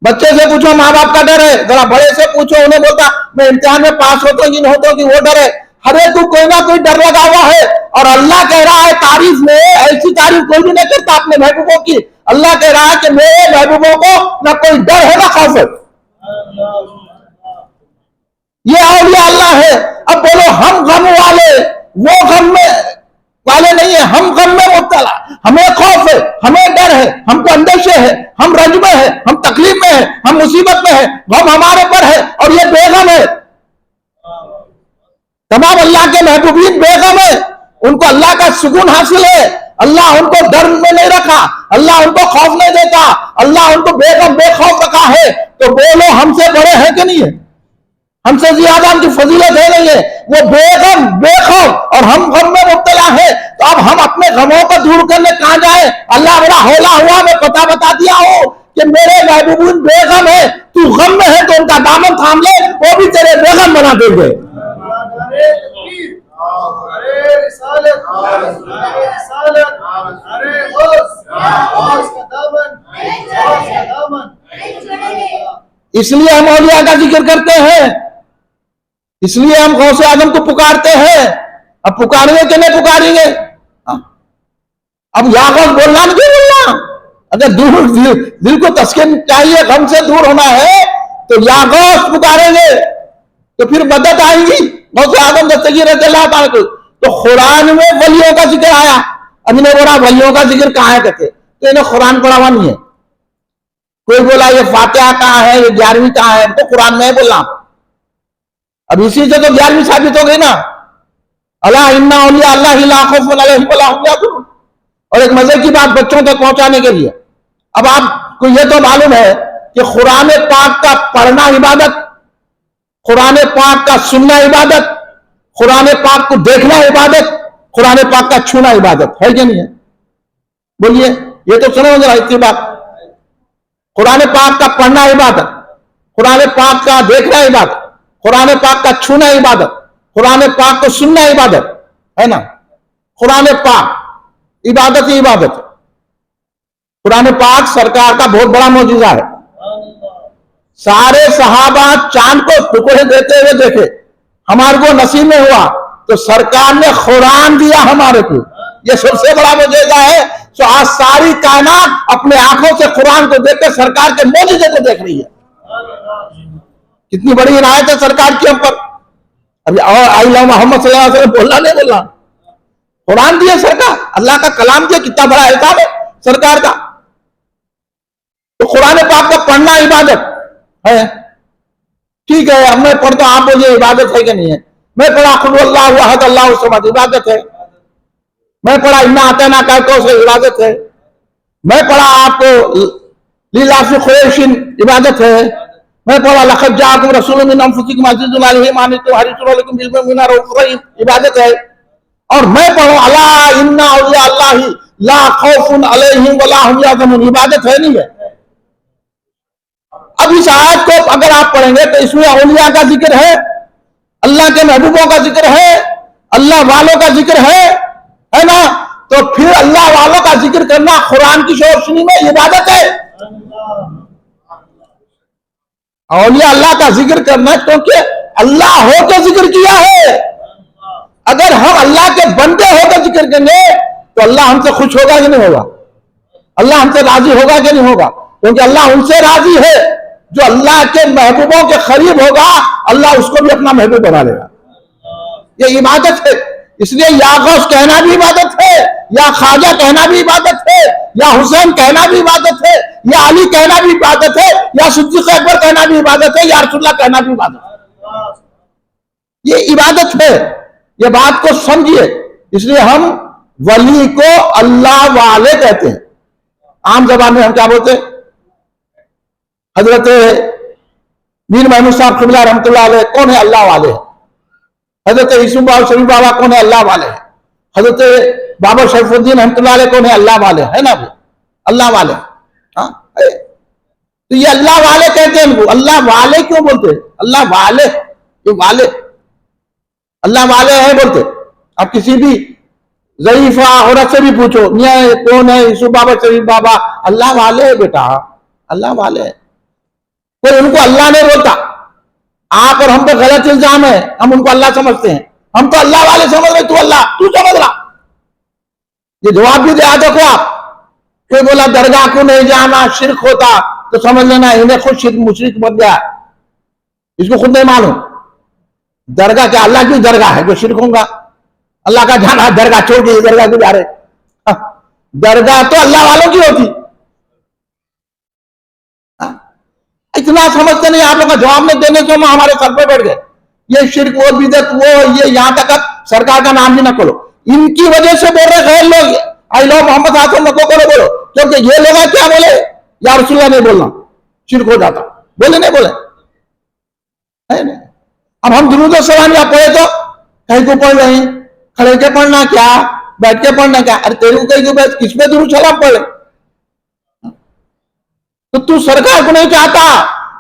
बच्चे से पूछो माँ बाप का डर है, जरा बड़े से पूछो, उन्हें बोलता मैं इम्तिहान में पास होता हूँ कि नहीं होता हूँ कि वो डर है। हर एक को कोई ना कोई डर लगा हुआ है, और अल्लाह कह रहा है तारीफ में, ऐसी तारीफ कोई भी नहीं करता अपने महबूबों की। अल्लाह कह रहा है कि मेरे महबूबों को ना कोई डर है ना खौफ है। ये औलिया अल्लाह है। अब बोलो हम गम वाले, वो गम में वाले नहीं है, हम गम में मुब्तला, हमें खौफ है, हमें डर है, हमको अंदेशे है, हम रंज में है, हम तकलीफ में है, हम मुसीबत में है, गम हमारे पर है और ये बेगम है। तमाम अल्लाह के महबूबीन बेगम है, उनको अल्लाह का सुकून हासिल है। अल्लाह उनको डर में नहीं रखा, अल्लाह उनको खौफ नहीं देता, अल्लाह उनको बेगम बेखौफ रखा है। तो बोलो हमसे बड़े हैं कि नहीं है? हमसे ज्यादा उनकी फजीलत है नहीं है? वो बेगम बेखौफ और हम गम में मुब्तला है। तो अब हम अपने गमों को दूर करने कहां जाए? अल्लाह बड़ा हौला हुआ, मैं पता बता दिया हो कि मेरे महबूबून बेगम है, तू गम में है तो उनका दामन थाम ले, वो भी तेरे बेगम बना देंगे। इसलिए हम औलिया का जिक्र करते हैं, इसलिए हम गौसे आजम को पुकारते हैं। अब पुकारेंगे कि नहीं पुकारेंगे? अब या गौस बोलना नहीं बोलना। अगर दूर दिल को तस्कीन चाहिए, गम से दूर होना है तो या गौस पुकारेंगे तो फिर मदद आएगी। गौसे आजम दस्तगीर रज़ियल्लाहु ताला को तो कुरान में वलियों का जिक्र आया। अब इन्हें बोला वलियों का जिक्र कहां है कहते, तो इन्हें कुरान पढ़ा हुआ नहीं है। कोई बोला ये फातिहा कहां है, ये 11वीं कहां है, तो कुरान में बोला। अब इसी से तो 11वीं साबित हो गई ना, अला इन्ना औलिया अल्लाह ला खौफुन अलैहिम वला हुम यहज़नुन। और एक मजे की बात बच्चों तक पहुंचाने के लिए, अब आपको यह तो मालूम है कि कुरान पाक का पढ़ना इबादत, कुरान पाक का सुनना इबादत, कुरान पाक को देखना इबादत, कुरान पाक का छूना इबादत है कि नहीं है? बोलिए, ये तो सुनो जरा इतनी बात। कुरान पाक का पढ़ना इबादत, कुरान पाक का देखना इबादत, कुरान पाक का छूना इबादत, कुरान पाक को सुनना इबादत है ना। कुरान पाक इबादत ही इबादत है। कुरान पाक सरकार का बहुत बड़ा मौजूदा है। सारे सहाबा चांद को टुकड़े देते हुए देखे, हमारे को नसीब में हुआ तो सरकार ने कुरान दिया हमारे को, यह सबसे बड़ा मौजूदा है। तो आज सारी कायनात अपने आंखों से कुरान को देखकर सरकार के मौजूदे को देख रही है। कितनी बड़ी इनायत है सरकार के ऊपर। अभी और आई मोहम्मद सल्लल्लाहु अलैहि वसल्लम बोलना नहीं बोलना, कुरान दिया सरकार, अल्लाह का कलाम दिया, कितना बड़ा एहसान है सरकार का। तो कुरान पाक का पढ़ना इबादत है। ठीक है, अब मैं पढ़ता, आप बोलिए इबादत है कि नहीं है? मैं पढ़ा खुद अल्लाहु अहद अल्लाहु समद, इबादत है। मैं पढ़ा इन्ना आतना का से इबादत है। मैं पढ़ा आपको लीलाफी खुरैशिन, इबादत है। मैं पढ़ा लक़द जाअकुम रसूलुम मिन अनफुसिकुम अज़ीज़ुन अलैहि मा अनित्तुम हरीसुन अलैकुम बिल मुमिनीना रऊफ़ुर रहीम, इबादत है। और मैं पढ़ूं अला इन्ना औलिया अल्लाहि ला खौफुन अलैहिम वला हुम यहज़नुन, इबादत है नहीं है? अब इस आयत को अगर आप पढ़ेंगे तो इसमें औलिया का जिक्र है, अल्लाह के महबूबों का जिक्र है, अल्लाह वालों का जिक्र है ना। तो फिर अल्लाह वालों का जिक्र करना कुरान की रोशनी में इबादत है। औलिया अल्लाह का जिक्र करना क्योंकि अल्लाह होकर जिक्र किया है। अगर हम अल्लाह के बंदे होकर जिक्र करेंगे तो अल्लाह हमसे खुश होगा कि नहीं होगा? अल्लाह हमसे राजी होगा कि नहीं होगा? क्योंकि अल्लाह उनसे राजी है जो अल्लाह के महबूबों के करीब होगा, अल्लाह उसको भी अपना महबूब बना लेगा। ये इबादत है। इसलिए या गौस कहना भी इबादत है, या ख्वाजा कहना भी इबादत है, या हुसैन कहना भी इबादत है, या अली कहना भी इबादत है, या सिद्दीक़ अकबर कहना भी इबादत है, या रसूलुल्लाह कहना भी इबादत है। ये इबादत है, ये बात को समझिए। इसलिए हम वली को अल्लाह वाले कहते हैं। आम जबान में हम क्या बोलते हैं? हजरत मीर महमूद साहब क़िबला रहमतुल्लाह अलैह कौन है? अल्लाह वाले। हजरत यूसुफ बाबा शरीफ बाबा कौन है? अल्लाह वाले। हजरत बाबा शरीफुद्दीन रहमतुल्लाह अलैह कौन है? अल्लाह वाले, है ना? अल्लाह वाले। हाँ, तो ये अल्लाह वाले कहते हैं। अल्लाह वाले क्यों बोलते हैं? अल्लाह वाले, ये वाले अल्लाह वाले हैं बोलते। आप किसी भी ज़ईफ़ा औरत से भी पूछो, मियां कौन है? यूसुफ बाबा शरीफ बाबा, अल्लाह वाले है बेटा, अल्लाह वाले है। कोई उनको अल्लाह नहीं बोलता। आप और हम पे गलत इल्जाम है, हम उनको अल्लाह समझते हैं। हम तो अल्लाह वाले समझ रहे, तू अल्लाह, तू समझ रहा, ये जवाब भी दिया। देखो आप, कोई बोला दरगाह को नहीं जाना शिर्क होता, तो समझ लेना इन्हें खुद शिर्क मुशरिक बन गया, इसको खुद नहीं मालूम। दरगाह क्या अल्लाह की दरगाह है, जो शिर्क होगा? अल्लाह का जाना, दरगाह छोड़ के दरगाह को जा रहे। दरगाह तो अल्लाह वालों की होती। इतना समझते नहीं आप लोग का जवाब नहीं देने से हमारे सर पे बैठ गए। ये शिर्क, वो बिदत, वो ये, यहां तक अब सरकार का नाम भी ना खोलो। इनकी वजह से बोल रहे गैर लोग आई लो मोहम्मद हासन नको करो बोलो, क्योंकि ये लोग क्या बोले, या रसूलुल्लाह नहीं बोलना शिर्क हो जाता, बोले नहीं बोले है नहीं। अब हम दुरूद सलाम या पढ़े तो कहीं को पढ़ रहे, खड़े के पढ़ना क्या, बैठ के पढ़ना क्या? अरे तेरे को कहीं को बैठ किस पे दुरूद सलाम पढ़े? तो तू सरकार को नहीं चाहता,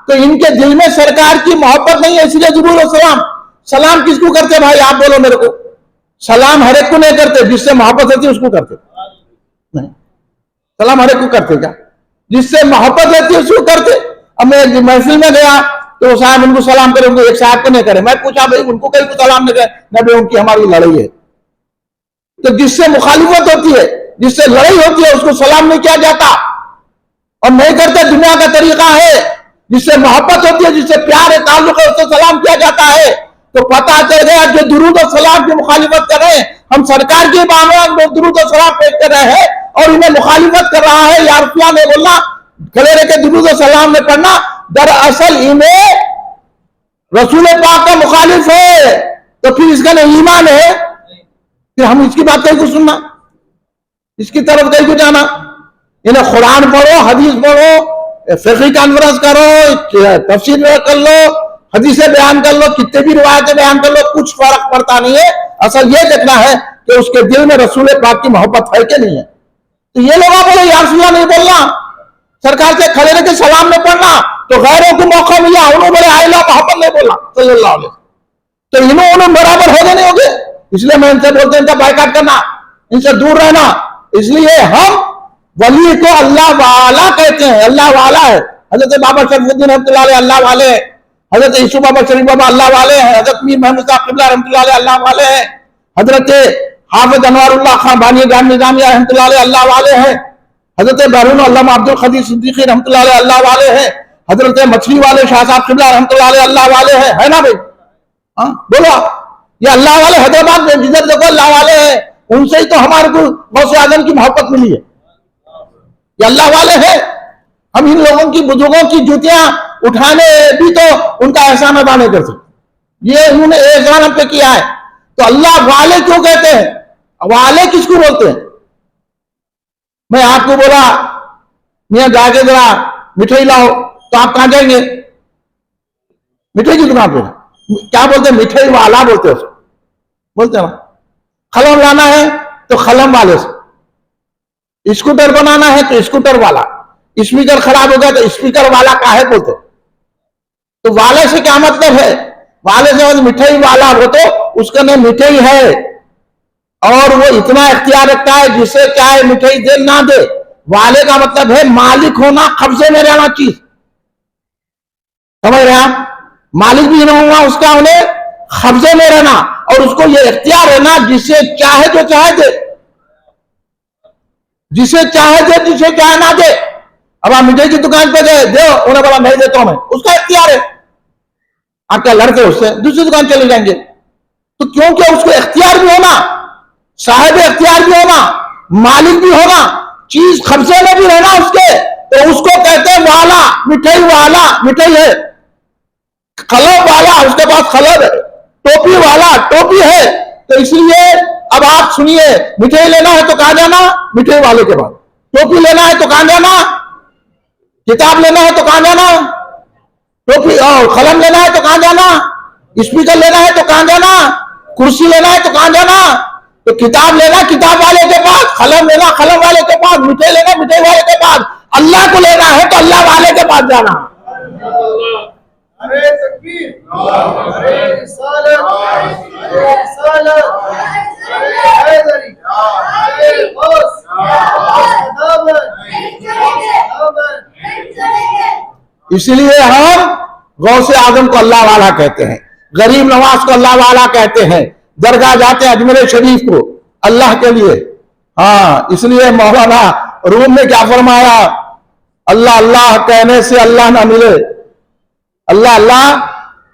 तो इनके दिल में सरकार की मोहब्बत नहीं है, इसलिए दुरूद सलाम। सलाम किसको करते भाई आप बोलो मेरे को? सलाम हर एक को नहीं करते, जिससे मोहब्बत रहती है उसको करते नहीं। सलाम हर एक को करते क्या? जिससे मोहब्बत रहती है उसको करते। अब मैं महफिल में गया तो साहब उनको सलाम करे, उनको एक साहब को नहीं करे। मैं पूछा भाई उनको कहीं को सलाम नहीं करे, ना भाई उनकी हमारी लड़ाई है। तो जिससे मुखालिफत होती है, जिससे लड़ाई होती है, उसको सलाम नहीं किया जाता और नहीं करते। दुनिया का तरीका है, जिससे मोहब्बत होती है, जिससे प्यार है, ताल्लुक है, उससे सलाम किया जाता है। तो पता चल गया जो दुरूद और सलाम की मुखालिफत कर रहे हैं, हम सरकार के बामान में दुरूद और सलाम पेश कर रहे हैं और इन्हें मुखालिफत कर रहा है। यार रसूलुल्लाह ने बोलना, खड़े रह के दुरूद और सलाम में पढ़ना, दरअसल इन्हें रसूल पाक का मुखालिफ है। तो फिर इसका नहीं ईमान है, फिर हम इसकी बात कहीं को सुनना, इसकी तरफ कहीं को जाना? इन्हें कुरान पढ़ो, हदीस पढ़ो, फिक़ही कॉन्फ्रेंस करो, तफसीर कर लो, हदीसें बयान कर लो, कितने भी रिवायतें बयान कर लो, कुछ फर्क पड़ता नहीं है। असल ये देखना है कि उसके दिल में रसूल पाक की मोहब्बत है कि नहीं है। तो ये लोग बोले या रसूलुल्लाह नहीं बोलना, सरकार से खड़े रह के सलाम में पढ़ना, तो गैरों को मौका मिला, उन्होंने बोले आइला मोहब्बत नहीं बोलना सल्लल्लाहु अलैहि वसल्लम, तो इन्होंने बराबर हो गए नहीं हो गए। इसलिए मैं इनसे बोलते हैं इनका बायकाट करना, इनसे दूर रहना। इसलिए हम वली को अल्लाह वाला कहते हैं, अल्लाह वाला है। हजरत बाबा शरीफुद्दीन रहमतुल्लाह अलैह अल्लाह वाले हैं, हजरत यूसुफ बाबा शरीफ बाबा अल्लाह वाले हैं, हजरत मीर मोहम्मद साहब क़िबला रहमतुल्लाह अलैह अल्लाह वाले हैं, हजरत हाफिज अनवारुल्लाह खान बानी जामिया रहमतुल्लाह अलैह अल्लाह वाले हैं, हजरत बरून अल्लामा अब्दुल कदीर सिद्दीकी रहमतुल्लाह अलैह अल्लाह वाले हैं, हजरत मछली वाले शाह साहब क़िबला रहमतुल्लाह अलैह अल्लाह वाले हैं, है ना भाई? हाँ बोलो, ये अल्लाह वाले हैदराबाद में जिधर देखो अल्लाह वाले हैं, उनसे ही तो हमारे को गौसे आज़म की मोहब्बत मिली है। ये अल्लाह वाले हैं। हम इन लोगों की, बुजुर्गों की जूतियां उठाने भी तो उनका एहसान अदा नहीं कर सकते। ये उन्होंने एहसान हम पे किया है, तो अल्लाह वाले क्यों कहते हैं? वाले किसको बोलते हैं? मैं आपको बोला मियां जाके जरा मिठाई लाओ, तो आप कहां जाएंगे? मिठाई की दुकान पे। क्या बोलते हैं? मिठाई वाला बोलते हैं उसको, बोलते हैं ना। खलम लाना है तो खलम वाले से, स्कूटर बनाना है तो स्कूटर वाला, स्पीकर खराब हो गया तो स्पीकर वाला काहे बोलते? तो वाले से क्या मतलब है? वाले से मिठाई वाला हो तो उसका नाम मिठाई है, और वो इतना इख्तियार रखता है जिसे चाहे मिठाई दे ना दे। वाले का मतलब है मालिक होना, कब्जे में रहना चीज, समझ रहे आप? मालिक भी ना होगा उसका, उन्हें कब्जे में रहना, और उसको ये इख्तियार रहना जिसे चाहे जो चाहे दे, जिसे चाहे दे, जिसे चाहे ना दे। अब आप मिठाई की दुकान पे गए, दो, उन्हें बोला नहीं देता हूं मैं, उसका इख्तियार है। आप क्या लड़के उससे दूसरी दुकान चले जाएंगे? तो क्योंकि उसको इख्तियार भी होना, साहिब इख्तियार भी होना, मालिक भी होना, चीज कब्जे में भी रहना उसके, तो उसको कहते हैं वाला। मिठाई वाला मिठाई है, खलब वाला उसके पास खलब है, टोपी वाला टोपी है। तो इसलिए अब आप सुनिए, मिठाई लेना है तो कहां जाना? मिठाई वाले के पास। टोपी लेना है तो कहां जाना? किताब लेना है तो कहां जाना? टोपी और कलम लेना है तो कहां जाना? स्पीकर लेना है तो कहां जाना? कुर्सी लेना है तो कहां जाना? तो किताब लेना किताब वाले के पास, कलम लेना कलम वाले के पास, मिठाई लेना मिठाई वाले के पास। अल्लाह को लेना है तो अल्लाह वाले के पास जाना। अरे तकबीर, अरे रिसालत, अरे रिसालत, अरे हैदरी, अरे बस, इसलिए हम गौसे आजम को अल्लाह वाला कहते हैं, गरीब नवाज को अल्लाह वाला कहते हैं, दरगाह जाते हैं अजमेर शरीफ को अल्लाह के लिए, हाँ, इसलिए मौलाना रूम ने क्या फरमाया, अल्लाह अल्लाह कहने से अल्लाह ना मिले, अल्लाह अल्लाह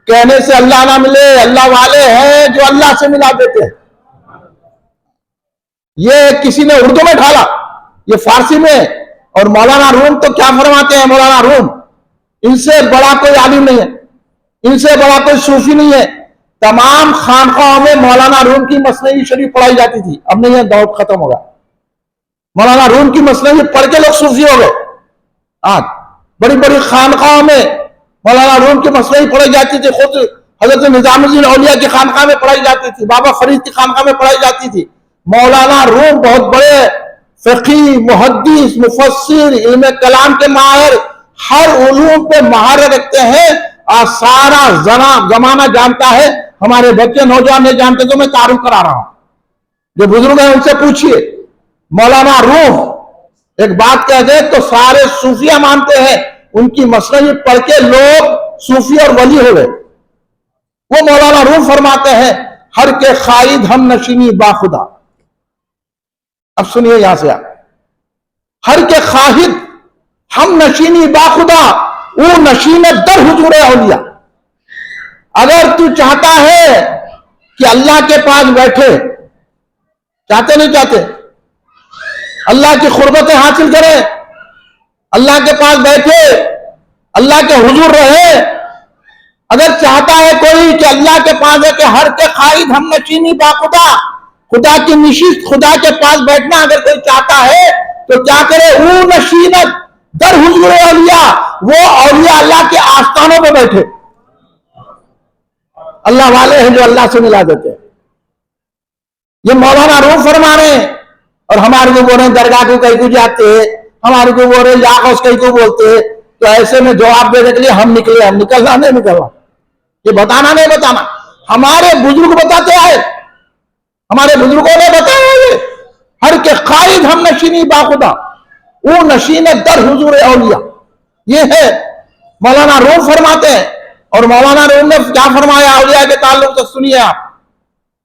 कहने से अल्लाह ना मिले, अल्लाह वाले हैं जो अल्लाह से मिला देते हैं। ये किसी ने उर्दू में ढाला, ये फारसी में। और मौलाना रूम तो क्या फरमाते हैं, मौलाना रूम, इनसे बड़ा कोई आलिम नहीं है, इनसे बड़ा कोई सूफी नहीं है। तमाम खानकाहों में मौलाना रूम की मसनई शरीफ पढ़ाई जाती थी, अब नहीं है, दौर खत्म होगा। मौलाना रूम की मसनई पढ़ के लोग सूफी हो गए। आज बड़ी बड़ी खानकाहों में मौलाना रूम की मसनई पढ़ाई जाती थी, खुद हजरत निजामुद्दीन औलिया की खानकाह में पढ़ाई जाती थी, बाबा फरीद की खानकाह में पढ़ाई जाती थी। मौलाना रूम बहुत बड़े फ़क़ी, मुहद्दिस, मुफस्सिर, इल्म कलाम के माहिर, हर उलूम पे महारत रखते हैं और सारा जमाना जानता है। हमारे बच्चे नौजवान नहीं जानते तो मैं तारुफ करा रहा हूं, जो बुजुर्ग हैं उनसे पूछिए। मौलाना रूम एक बात कह दे तो सारे सूफिया मानते हैं, उनकी मसनई पढ़ के लोग सूफी और वली हो गए। वो मौलाना रूम फरमाते हैं, हर के खाइद हम नशीनी बाखुदा। अब सुनिए यहां से आप, हर के खाहिद हम नशीनी बाखुदा, वो नशीन दर हुजूर औलिया। अगर तू चाहता है कि अल्लाह के पास बैठे, चाहते नहीं चाहते, अल्लाह की खुर्बतें हासिल करे, अल्लाह के पास बैठे, अल्लाह के हुजूर रहे, अगर चाहता है कोई कि अल्लाह के पास है कि हर के खाइद हम नशीनी बाखुदा, खुदा की निशिस्त, खुदा के पास बैठना अगर कोई चाहता है तो क्या करे, वो नशीनत दर हुजूर औलिया, वो औलिया अल्लाह के आस्थानों पर बैठे। अल्लाह वाले हैं जो अल्लाह से मिला देते हैं। ये मौलाना रूम फरमा रहे हैं। और हमारे को बोल रहे दरगाह को कहीं को जाते हैं, हमारे को बोल रहे याकौस कहीं को बोलते हैं। तो ऐसे में जवाब देने के लिए हम निकले, हम निकलना नहीं निकलना, ये बताना नहीं बताना, हमारे बुजुर्ग बताते आए, हमारे बुजुर्गों ने बताया ये, हर के खाइद हम नशीनी बाखुदा, वो नशीन दर हुजूर औलिया। ये है मौलाना रूम फरमाते हैं। और मौलाना रूम ने क्या फरमाया औलिया के ताल्लुक से, सुनिए आप।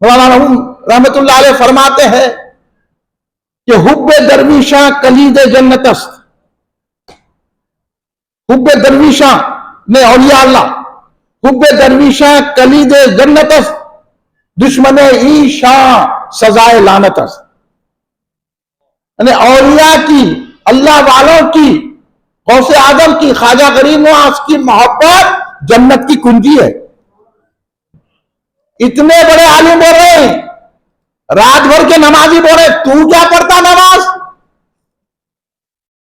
मौलाना रूम रहमतुल्लाह अलैह फरमाते हैं कि हुब्बे दरवीशा कलीदे जन्नतस्त, हुब्बे दरवीशा ने औलिया अल्लाह, हुब्बे दरवीशा कलीदे जन्नतस्त, दुश्मने ईशा सजाए लानतस्त। औलिया की, अल्लाह वालों की, गौसे आजम की, ख्वाजा गरीब नवाज की मोहब्बत जन्नत की कुंजी है। इतने बड़े आलिम बोल रहे हैं, रात भर के नमाजी बोल रहे, तू क्या पढ़ता नमाज?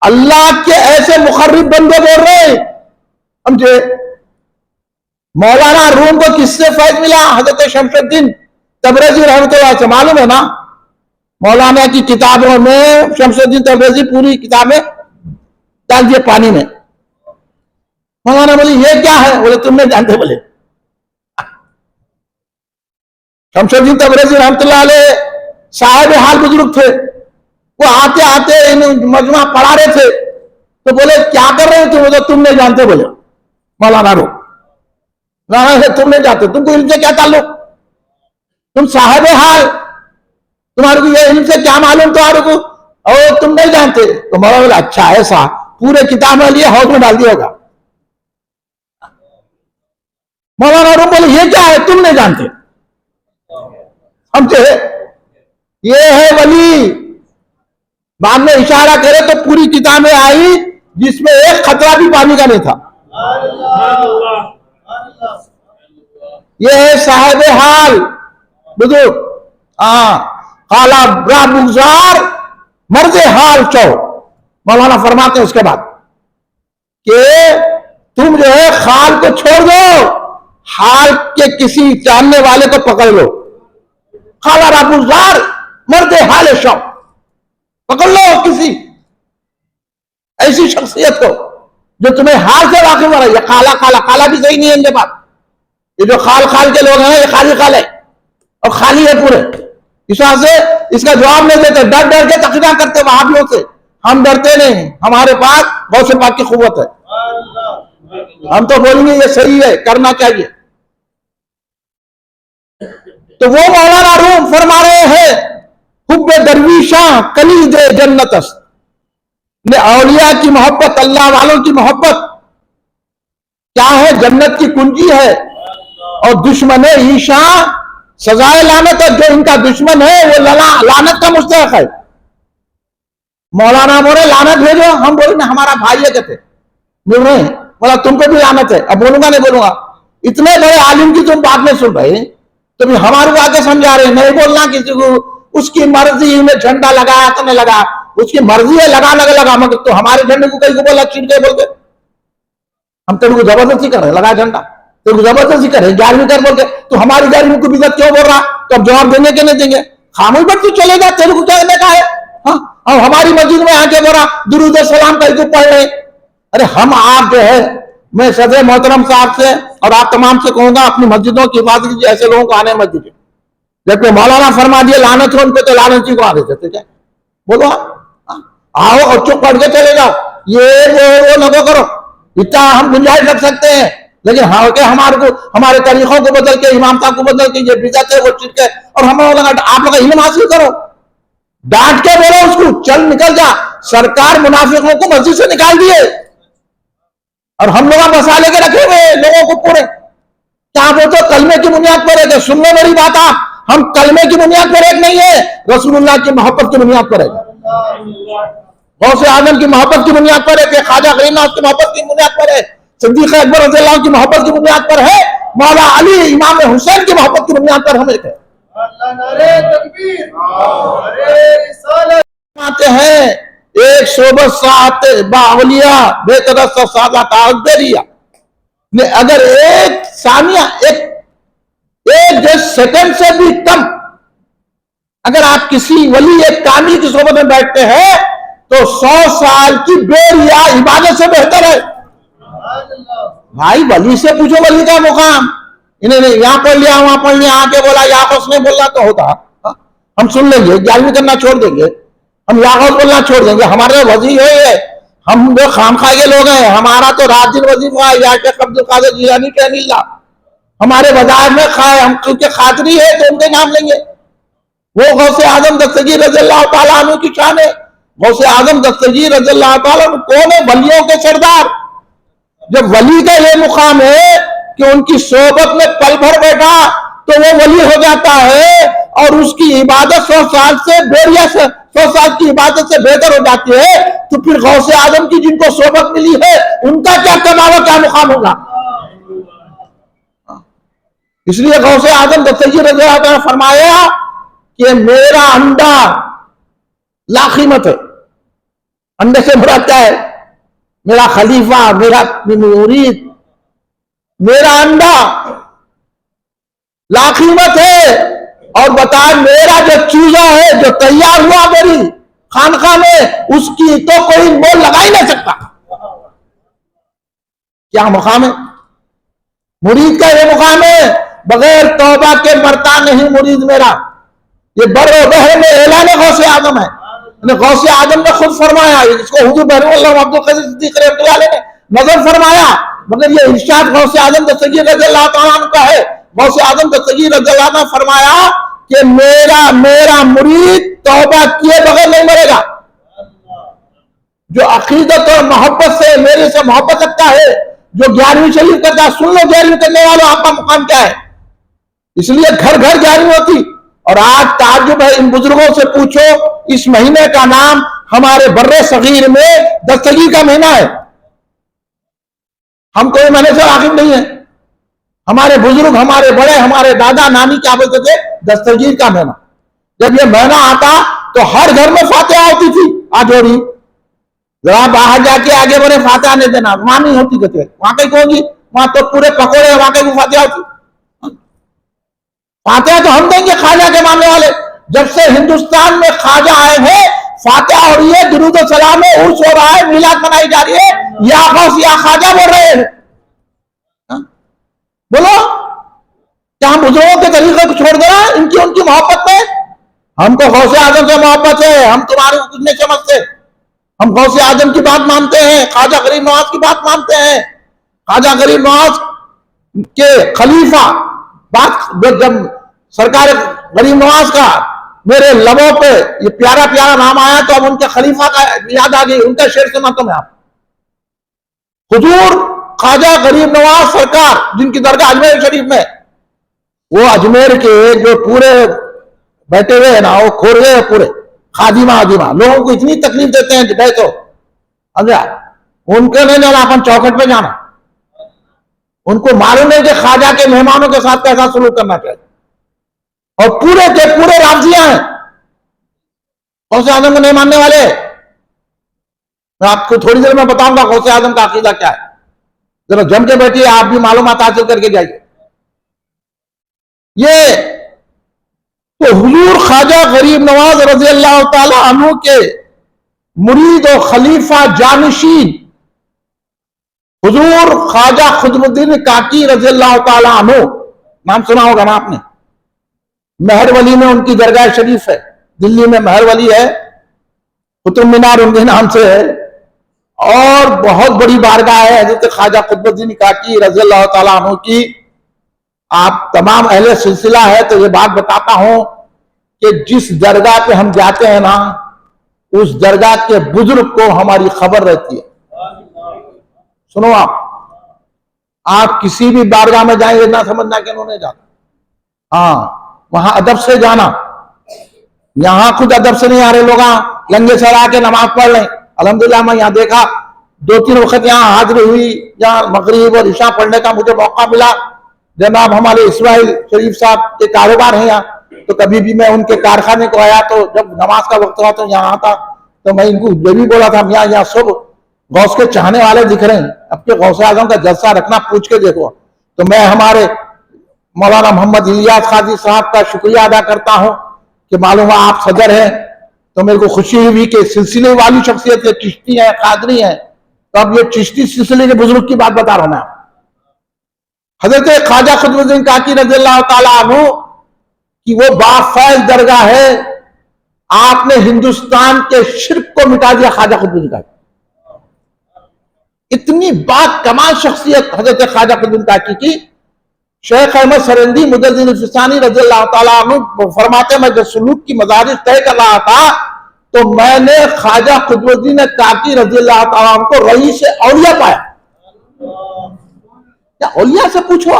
अल्लाह के ऐसे मुखर्रिब बंदे बोल रहे, समझे। मौलाना रूम को किससे फैज मिला? हजरत शमसुद्दीन तबरेजी रहमतुल्लाह से, मालूम है ना। मौलाना की किताबों में शमसुद्दीन तबरेजी पूरी किताबें डाल दिए पानी में। मौलाना बोले ये क्या है? बोले तुम नहीं जानते। बोले शमसुद्दीन तबरेजी रहमतुल्लाह अलैह साहिब हाल बुजुर्ग थे, वो आते आते इन मजमा पढ़ा रहे थे, तो बोले क्या कर रहे थे? बोले तुम नहीं जानते। बोले मौलाना रो, तुम नहीं जानते, तुमको इनसे क्या ताल्लुक, तुम साहिब हाल, तुम्हारे को ये इल्म से क्या मालूम तुम्हारे को, और तुम नहीं जानते। तो मौलाना बोला अच्छा ऐसा, पूरे किताब में लिए हाउस में डाल दिया होगा। मौलाना रूम बोले ये क्या है, तुम नहीं जानते। समझे, ये है वली। बाद में इशारा करे तो पूरी किताब में आई जिसमें एक खतरा भी पानी का नहीं था। ये है साहिब हाल बुजुर्ग, काला बुगजार मर्द हाल चौ। मौलाना फरमाते हैं उसके बाद कि तुम जो है खाल को छोड़ दो, हाल के किसी जानने वाले को पकड़ लो। काला बुगजार मर्द हाल शौ, पकड़ लो किसी ऐसी शख्सियत को जो तुम्हें हाल से वाकिफ हो रही है। काला काला काला भी सही नहीं है इनके पास। ये जो खाल खाल के लोग हैं ये खाली खाल है और खाली है पूरे। इस वजह से इसका जवाब नहीं देते, डर डर के तकरीर करते वहाबियों से। हम डरते नहीं, हमारे पास बहुत से पाक की कुव्वत है। हम तो बोलेंगे ये सही है, करना चाहिए। तो वो मौलाना रूम फरमा रहे हैं हुब्बे दरवीशा कलीदे जन्नतस, ने औलिया की मोहब्बत, अल्लाह वालों की मोहब्बत क्या है? जन्नत की कुंजी है। और दुश्मन ईशा सजाए लानत है। जो इनका दुश्मन है वो लानत का मुस्तहक है। मौलाना बोले लानत भेजो, हम बोले ना हमारा भाई है, कहते मिल रहे हैं, बोला तुमको भी लानत है। अब बोलूंगा नहीं बोलूंगा, इतने बड़े आलिम की तुम बात नहीं सुन रहे, तो भी हमारे को आके समझा रहे, नहीं बोलना किसी को, उसकी मर्जी में झंडा लगाया तो नहीं लगा, उसकी मर्जी है लगा लगा, मगर तो हमारे झंडे को कहीं को बोला छीट के बोल के, हम तेरे को जबरदस्ती कर रहे लगा झंडा, तेरे को जबरदस्ती कर रहे 11वीं कर बोल के, तो हमारी 11वीं को बिदत क्यों बोल रहा? तो अब जवाब देंगे कि नहीं देंगे? खामोश पर तू चले जा, तेरे को क्या करने का है? और हमारी मस्जिद में आके बोला दुरूद सलाम करके पढ़ रहे। अरे हम आप जो है, मैं सदर मोहतरम साहब से और आप तमाम से कहूंगा अपनी मस्जिदों की हिफाजत कीजिए, ऐसे लोगों को आने मस्जिद में। जबकि मौलाना फरमा दिए लानत हो उनको, तो लानत को आने देते क्या? बोलो आओ और चुप पढ़ के चले जाओ, ये वो लगो करो, इतना हम गुंजाइश रख सकते हैं। लेकिन हाँ के हमारे को, हमारे तरीकों को बदल के, इमाम साहब को बदल के, ये बिदअत है वो छिड़के, और हम लोग आप लोग इल्म हासिल करो, डांट के बोलो उसको, चल निकल जा। सरकार मुनाफिकों को मस्जिद से निकाल दिए और हम लोग बसा लेके रखे हुए लोगों को पूरे। क्या बोलते कलमे की बुनियाद पर है? सुन लो मेरी बात, आप हम कलमे की बुनियाद पर एक नहीं है, रसूलुल्लाह की मोहब्बत की बुनियाद पर है, गौसे आजम की मोहब्बत की बुनियाद पर है, ख्वाजा गरीबनाथ की मोहब्बत की बुनियाद पर है, सिद्दीक अकबर रज़ियल्लाहु अन्हु की मोहब्बत की बुनियाद पर है, मौला अली इमाम हुसैन की मोहब्बत की बुनियाद पर हम एक है। आते हैं एक सोबत सात बावलिया बेतरस सादा ताजरिया ने, अगर एक सानिया एक सेकंड से भी कम अगर आप किसी वली एक कामी की सोबत में बैठते हैं तो 100 साल की बेरिया इबादत से बेहतर है। भाई वली से पूछो, वली का मुकाम, इन्हें यहां पढ़ लिया वहां पढ़ लिया, आके बोला याकूस ने बोला तो होता, हम सुन लेंगे, 11वीं करना छोड़ देंगे, हम याकूस बोलना छोड़ देंगे, हमारे वजीफ है, हम जो खामखा के लोग हैं, हमारा तो रात दिन वजीफा है, या शेख अब्दुल कादिर जिलानी के अनिल्ला हमारे बाजार में खाए, हम क्योंकि खातरी है तो उनके नाम लेंगे। वो गौसे आजम दस्तगीर रज़ियल्लाहु ताला अन्हु की शान है। गौसे आजम दस्तगीर रज़ियल्लाहु ताला अन्हु कौन है? वलियों के सरदार। जब वली का ये मुकाम है कि उनकी सोबत में पल भर बैठा तो वो वली हो जाता है, और उसकी इबादत 100 साल से बेरिया से 100 साल की इबादत से बेहतर हो जाती है, तो फिर गौसे आजम की जिनको सोबत मिली है उनका क्या कमावा, क्या मुकाम होगा? इसलिए गौसे आजम दस्तगीर रज़ियल्लाहु ताला फरमाया कि मेरा अंडा लाखीमत है। अंडे से मुराद क्या है? मेरा खलीफा, मेरा मुरीद, मेरा अंडा लाखीमत है। और बता मेरा जो चूजा है जो तैयार हुआ मेरी खानका में, उसकी तो कोई मोल लगा ही नहीं सकता। क्या मुकाम है मुरीद का? ये मुकाम है बगैर तौबा के मरता नहीं मुरीद मेरा। ये बड़े बहर में ऐलान गौसे आजम है, गौसे आजम ने खुद फरमाया, इसको हुजूर बहरुल्लाह अब्दुल कादिर सिद्दीक़ रहमतुल्लाह अलैह ने नजर फरमाया, मगर ये इरशाद गौसे आजम दस्तगीर रज़ियल्लाहु ताला अन्हु का है। गौसे आजम दस्तगीर रज़ियल्लाहु अन्हु ने फरमाया कि मेरा मुरीद तौबा किए बगैर नहीं मरेगा। जो अकीदत और मोहब्बत से मेरे से मोहब्बत रखता है, जो 11वीं शरीफ करता है, सुन लो 11वीं करने वालों आपका मुकाम क्या है। इसलिए घर घर 11वीं होती। और आज ताज्जुब है, इन बुजुर्गों से पूछो, इस महीने का नाम हमारे बर्रे सगीर में दस्तगीर का महीना है। हम कोई महीने से वाकिफ नहीं है। हमारे बुजुर्ग, हमारे बड़े, हमारे दादा नानी क्या बोलते थे? दस्तगीर का महीना। जब ये महीना आता तो हर घर में फातिहा होती थी। आज हो रही, जरा बाहर जाके आगे बढ़े, फातिहा नहीं देना, वहां नहीं होती, कहते वहां कहीं होगी, वहां तो पूरे पकोड़े, वहां कहीं फातिहा होती। फातिहा तो हम देंगे ख्वाजा के मानने वाले। जब से हिंदुस्तान में ख्वाजा आए हैं, फातिहा हो रही है, दुरूद सलाम है, उर्स हो रहा है, मिलाद मनाई जा रही है, या गौस या ख्वाजा बोल रहे हैं। बोलो क्या हम बुजुर्गों के तरीके को छोड़ देना इनकी उनकी मोहब्बत में? हमको गौसे आजम से मोहब्बत है, हम तुम्हारे को कुछ नहीं समझते। हम गौसे आजम की बात मानते हैं, ख्वाजा गरीब नवाज की बात मानते हैं। ख्वाजा गरीब नवाज के खलीफा बात, जब सरकार गरीब नवाज का मेरे लबों पे ये प्यारा प्यारा नाम आया तो अब उनके खलीफा का याद आ गई। उनका शेर सुना तो मैं आप, हुजूर ख्वाजा गरीब नवाज सरकार जिनकी दरगाह अजमेर शरीफ में, वो अजमेर के जो पूरे बैठे हुए हैं ना, वो खोर गए पूरे खादिमा आदिमा, लोगों को इतनी तकलीफ देते हैं बैठो। अच्छा, उनको नहीं जाना अपन चौखट पे जाना, उनको मालूम है कि ख्वाजा के मेहमानों के साथ कैसा सलूक करना चाहिए। और पूरे के पूरे रामजिया हैं, गौसे आजम को नहीं मानने वाले। मैं आपको थोड़ी देर में बताऊंगा गौसे आजम का अकीदा क्या है, जरा जम के बैठिए, आप भी मालूमात हासिल करके जाइए। ये तो हुजूर ख्वाजा गरीब नवाज रजी अल्लाह ताला अन्हु के मुरीद और खलीफा जानशीन हुजूर ख्वाजा खुतबुद्दीन काकी रजी अल्लाह ताला अन्हु, नाम सुना होगा ना आपने। मेहरवली में उनकी दरगाह शरीफ है, दिल्ली में मेहरवली है, कुतुब मीनार उनके नाम से है, और बहुत बड़ी बारगाह है हजरत ख्वाजा खुतबुद्दीन काकी रजी अल्लाह ताला अन्हु की। आप तमाम अहले सिलसिला है तो ये बात बताता हूं कि जिस दरगाह पे हम जाते हैं ना, उस दरगाह के बुजुर्ग को हमारी खबर रहती है। सुनो, आप किसी भी बारगाह में जाएंगे ना समझना कि उन्होंने जाना, हाँ वहां अदब से जाना। यहां खुद अदब से नहीं आ रहे लोग, लंगे सर आके नमाज पढ़ लें। अल्हम्दुलिल्लाह मैं यहाँ देखा 2-3 वक्त यहाँ हाजिरी हुई, यहाँ मगरिब और इशा पढ़ने का मुझे मौका मिला। जनाब हमारे इस्माइल शरीफ साहब के कारोबार है यहाँ, तो कभी भी मैं उनके कारखाने को आया तो जब नमाज का वक्त हुआ तो यहाँ आता, तो मैं इनको ये भी बोला था, यहाँ सब गौस के चाहने वाले दिख रहे हैं, अब के गौसे आजम का जलसा रखना, पूछ के देखो। तो मैं हमारे मौलाना मोहम्मद इलियास काजी साहब का शुक्रिया अदा करता हूं कि मालूम आप सदर हैं, तो मेरे को खुशी हुई कि सिलसिले वाली शख्सियत है, चिश्ती है, कादरी है। तो अब ये चिश्ती सिलसिले के बुजुर्ग की बात बता रहा हूं मैं। हजरत ख्वाजा खुतबुद्दीन काकी रज़ी अल्लाह ताला अन्हु की वो बाफैज़ दरगाह है, आपने हिंदुस्तान के शिर्क को मिटा दिया ख्वाजा खुतबुद्दीन काकी। इतनी बात कमाल शख्सियत हजरत ख्वाजा खुतबुद्दीन काकी की। शेख अहमद सरंदी मुजद्दिद फिसानी रज़ी अल्लाह ताला अन्हु फरमाते, मैं जब सुलूक की मदारिज तय कर रहा था तो मैंने ख्वाजा खुतबुद्दीन काकी रज़ी अल्लाह ताला अन्हु को रईस औलिया पाया। क्या औलिया से पूछो,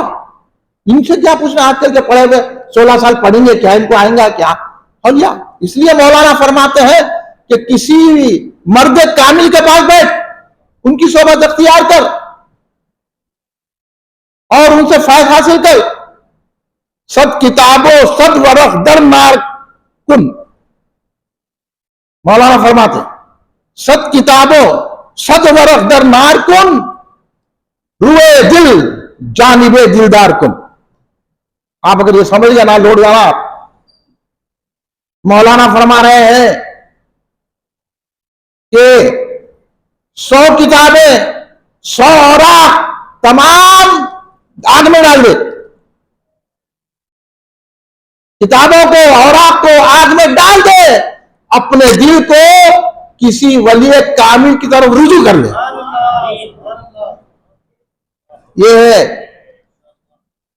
इनसे क्या पूछना, आजकल के पढ़े हुए 16 साल पढ़ेंगे क्या, इनको आएंगा क्या औलिया। इसलिए मौलाना फरमाते हैं कि किसी मर्द कामिल के पास बैठ, उनकी सोबत अख्तियार कर और उनसे फैज हासिल कर। सद किताबों सद वरख दर नार कुन, मौलाना फरमाते सद किताबों सद वरख दर नार कुन, रुए दिल जानिबे दिलदार कुन। आप अगर ये समझ गए ना, लौट जाना आप। मौलाना फरमा रहे हैं कि 100 किताबें 100 औराक तमाम आग में डाल दे, किताबों को औराक को आग में डाल दे, अपने दिल को किसी वली कामिल की तरफ रुजू कर ले। ये है,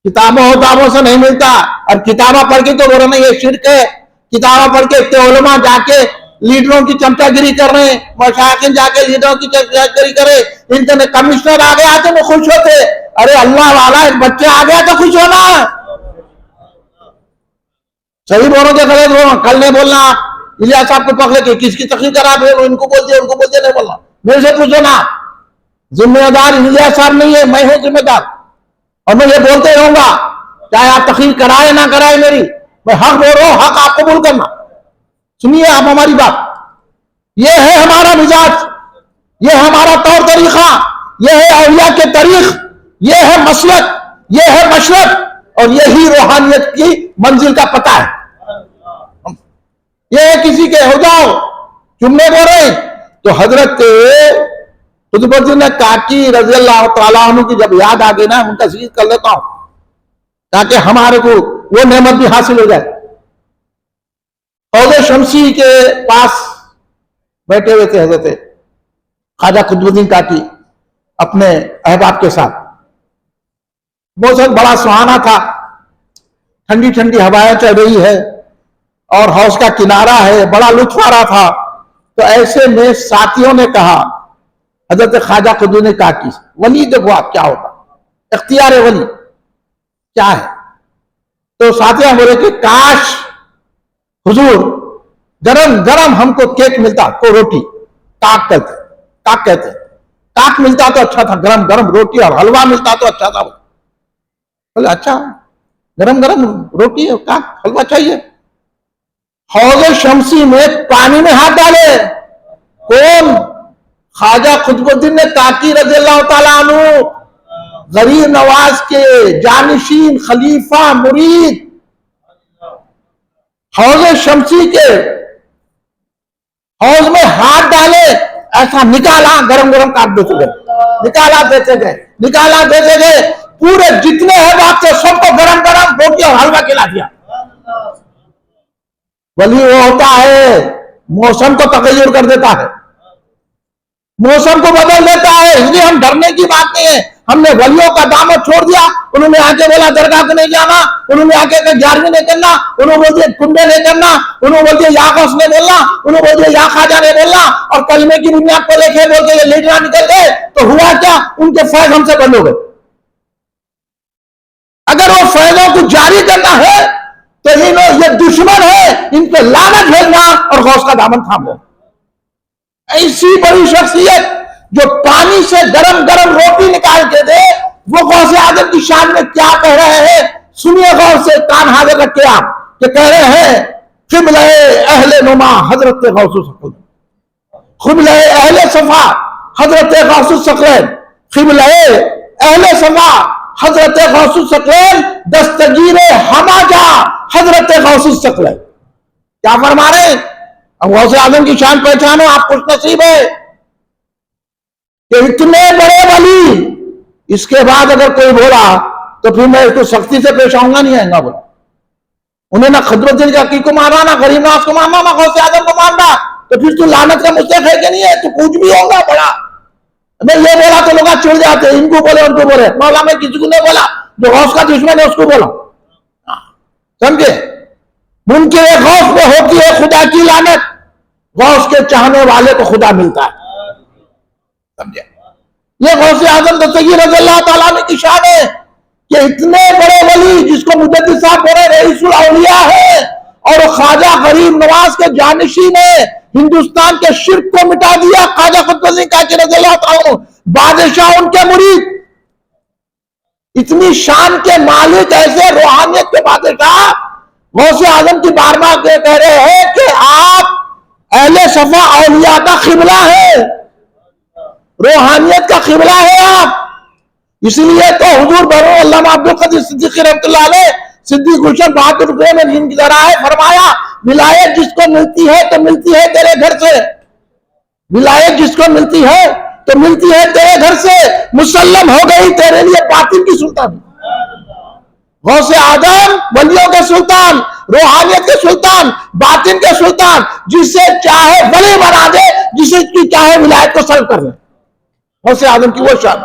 किताबों से नहीं मिलता। और किताबा पढ़ के तो बोलो ना ये शिर्क है, किताबा पढ़ के इतने उलमा जाके लीडरों की चमचागिरी कर रहे हैं, मशाइखिन जाके लीडरों की चमचागिरी करे। इनके कमिश्नर आ गया तो वो खुश होते, अरे अल्लाह वाला एक बच्चा आ गया तो खुश होना। सही बोलो के गलत बोलो, कल नहीं बोलना इलियास साहब को पकड़े के किसकी तकलीफ करा दे, इनको बोल दिया उनको बोल दिया, नहीं बोलना। मेरे से पूछो ना, जिम्मेदार इलियास साहब नहीं है, मैं हूं जिम्मेदार, और मैं ये बोलते रहूंगा चाहे आप तकलीफ कराए ना कराए मेरी। मैं हक बोल रहा हूं, हक आप कबूल करना। सुनिए आप हमारी बात, ये है हमारा मिजाज, ये है हमारा तौर तरीका, ये है औलिया के तरीक, ये है मसलक, ये है मशरक, और यही रूहानियत की मंजिल का पता है। ये किसी के हो जाओ चुम्मे बोल रहे तो हजरत खुतबुद्दीन काकी रज़ी अल्लाह ताला अन्हु की जब याद आ गई ना, उनका जिक्र कर लेता हूं ताकि हमारे को वो नेमत भी हासिल हो जाए। हौज़े शमसी के पास बैठे हुए थे हजरत ख्वाजा खुतबुद्दीन काकी अपने अहबाब के साथ। मौसम बड़ा सुहाना था, ठंडी ठंडी हवाएं चल रही है और हौज का किनारा है, बड़ा लुत्फ आ रहा था। तो ऐसे में साथियों ने कहा, हजरत ख्वाजा खुद ने कहा कि वली देखो आप क्या होता, इख्तियार वली क्या है। तो साथियों बोले कि काश हुजूर गरम गरम हमको केक मिलता, को रोटी, काक कहते, काक मिलता तो अच्छा था, गरम गरम रोटी और हलवा मिलता तो अच्छा था। बोले अच्छा, गरम गरम रोटी और काक हलवा चाहिए। हौज शमसी में पानी में हाथ डाले कौन? ख्वाजा कुतुबुद्दीन ने ताकी रज़ियल्लाहु ताला अन्हु, गरीब नवाज के जानिशीन, खलीफा, मुरीद, हौज शमसी के हौज में हाथ डाले, ऐसा निकाला, गरम गरम काट देते गए, निकाला देते गए, निकाला देते गए, पूरे जितने हैं बाप से सबको गरम गरम रोटी और हलवा खिला दिया। वली वो होता है मौसम को तगय्युर कर देता है, मौसम को बदल देता है। इसलिए हम डरने की बात नहीं है। हमने वलियों का दामन छोड़ दिया, उन्होंने आके बोला दरगाह को नहीं जाना, उन्होंने आके ग्यारहवीं नहीं करना, उन्होंने बोल दिया कुंडे नहीं करना, उन्होंने बोल दिया या गौस नहीं बोलना, उन्होंने बोल दिया या ख्वाजा नहीं बोलना, और कलमे की बुनियाद पर लेके बोल के लीडर निकल गए। तो हुआ क्या? उनके फैज हमसे बंद हो गए। अगर वो फैजों को जारी करना है तो ये दुश्मन है, इन पे लानत भेजना और गौस का दामन थाम लो। ऐसी बड़ी शख्सियत जो पानी से गरम गरम रोटी निकाल के दे, वो गौसे आजम की शान में क्या कह रहे हैं, सुनिए गौर से, कान हाजिर रखे आप, कि कह रहे हैं क़िबला अहले नुमा हजरत गौसुस सकलैन, क़िबला अहले सफा हजरत गौसुस सकलैन, क़िबला अहले सफा हजरत गौसुस सकलैन, दस्तगीर हमाजा हजरत गौसुस सकलैन। क्या फरमा रहे हैं? अब गौसे आजम की शान पहचानो, आप खुश नसीब है कि इतने बड़े वली। इसके बाद अगर कोई बोला तो फिर मैं इसको सख्ती से पेश आऊंगा, नहीं आएगा बोला। उन्हें ना खदरुद्दीन का को मारा, ना गरीब नवाज को मारना, ना गौसे आजम को मारना, तो फिर तू लानत का मुस्तहिक है कि नहीं है? तू कुछ भी होगा बड़ा। मैं ये बोला तो लोग चिढ़ जाते, इनको बोले उनको बोले। मौला मैं किसी को नहीं बोला, जो गौस का दुश्मन है उसको बोला, समझे? मुमकिन है गौस में होती है खुदा की लानत, गौस के चाहने वाले को खुदा मिलता है, समझे? ये गौसे आजम दस्तगीर रज़ियल्लाहु ताला अन्हु की शान है कि इतने बड़े वली, जिसको मुजद्दिद साहब बोले रईसुल औलिया है, और ख्वाजा गरीब नवाज के जानिशीन है, हिंदुस्तान के शिर्क को मिटा दिया। ख्वाजा कुतुबुद्दीन काकी रज़ियल्लाहु ताला अन्हु, बादशाह उनके मुरीद, इतनी शान के मालिक, ऐसे रूहानियत के बादशाह गौसे आजम की बार बार कह रहे हैं कि आप अहले सफा औलिया का क़िबला है, रूहानियत का क़िबला है आप। इसलिए तो हुजूर बरो अल्लामा अब्दुल क़ादिर सिद्दीक़ी रहमतुल्लाह अलैह, सिद्दीक़ गुलशन बहादुर ने जिनकी तरह है, फरमाया विलायत जिसको मिलती है तो मिलती है तेरे घर से, विलायत जिसको मिलती है तो मिलती है तेरे घर से, मुसल्लम हो गई तेरे लिए बातिन की सुल्तान। गौसे आजम वलियों के सुल्तान, रूहानियत के सुल्तान, बातिन के सुल्तान, जिसे चाहे वली बना दे, जिसे की चाहे विलायत को सर्व कर ले। गौसे आजम की वो शान,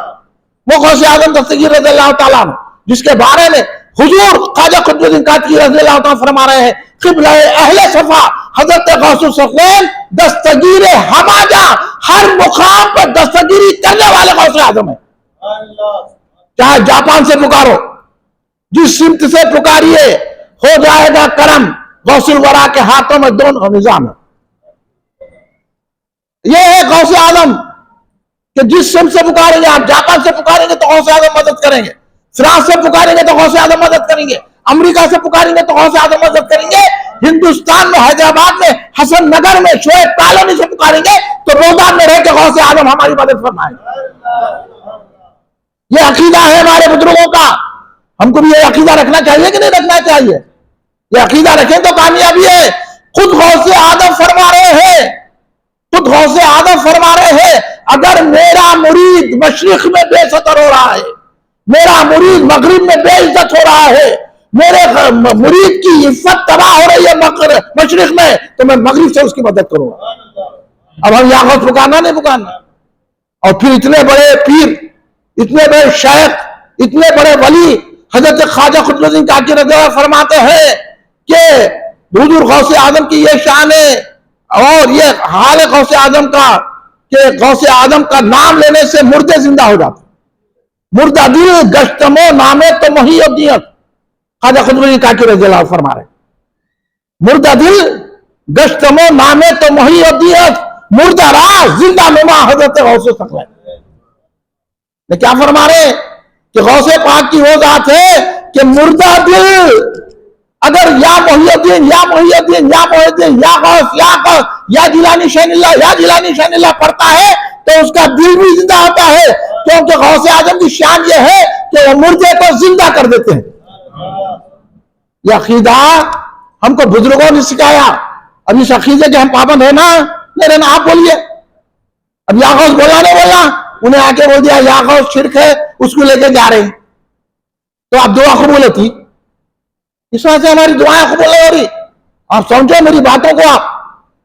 वो गौसे आजम दस्तगीर रज़ियल्लाहु ताला अन्हु, जिसके बारे में हुजूर ख्वाजा कुतुबुद्दीन काकी रज़ियल्लाहु ताला फरमा रहे हैं, क़िबला अहले सफा हजरत गौसुस सकलैन, दस्तगीर हमाजा, हर मुकाम पर दस्तगीरी करने वाले गौसे आजम है। चाहे जापान से पुकारो, जिस सिमत से पुकारिए हो जाएगा करम, गौसुल वरा के हाथों में दोनों निजाम है। यह है गौसे आजम कि जिस सिमत से पुकारेंगे आप, जापान से पुकारेंगे तो गौसे आजम मदद करेंगे, फ्रांस से पुकारेंगे तो गौसे आजम मदद करेंगे, अमेरिका से पुकारेंगे तो गौसे आजम मदद करेंगे, हिंदुस्तान में हैदराबाद में हसन नगर में शोएब कॉलोनी से पुकारेंगे तो रोजान में रह के गौसे आजम हमारी मदद फरमाएंगे। यह अकीदा है हमारे बुजुर्गों का। हमको भी यह अकीदा रखना चाहिए कि नहीं रखना चाहिए? यह अकीदा रखें तो कामयाबी है। खुद गौसे आजम फरमा रहे हैं, खुद गौसे आजम फरमा रहे हैं, अगर मेरा मुरीद मशरिक में बेसतर हो रहा है, मेरा मुरीद मगरिब में बेइज्जत हो रहा है, मेरे मुरीद की इज्जत तबाह हो रही है मशरिक में, तो मैं मगरिब से उसकी मदद करूंगा। अब हम यहाँ पुकारना नहीं पुकारना। और फिर इतने बड़े पीर, इतने बड़े शेख, इतने बड़े वली हजरत ख्वाजा कुतुबुद्दीन काकी रज़ियल्लाहु फरमाते हैं कि हुजूर गौसे आजम की ये शान है और ये हाल है गौसे आजम का कि गौसे आजम का नाम लेने से मुर्दे जिंदा हो जाते। मुर्दा दिल गश्तमो नामे तो मोहियत ख्वाजा खुदबी काकी रज़ियल्लाहु फरमा रहे, मुर्दा दिल गश्तमो नामे तो मोहियत मुर्दा राज जिंदा नुमा हजरत गौसे सकल। क्या फरमा रहे कि गौसे पाक की वो जात है कि मुर्दा दिल अगर या मोहियुद्दीन या मोहियुद्दीन या मोहियुद्दीन या जिलानी शैनिल्लाह पढ़ता है तो उसका दिल भी जिंदा होता है, क्योंकि गौसे आजम की शान ये है कि वो मुर्दे को जिंदा कर देते हैं। यह अकीदा हमको बुजुर्गों ने सिखाया। अब इस अकीदे के हम पाबंद है ना, नहीं रहना। आप बोलिए, अब या गौस बोला नहीं बोला, उन्हें आके बोल दिया या गौस शिरक है, उसको लेके जा रहे हैं, तो आप दुआ कबूल होती। इस वजह से हमारी दुआएं कबूल नहीं हो रही। आप समझो मेरी बातों को। आप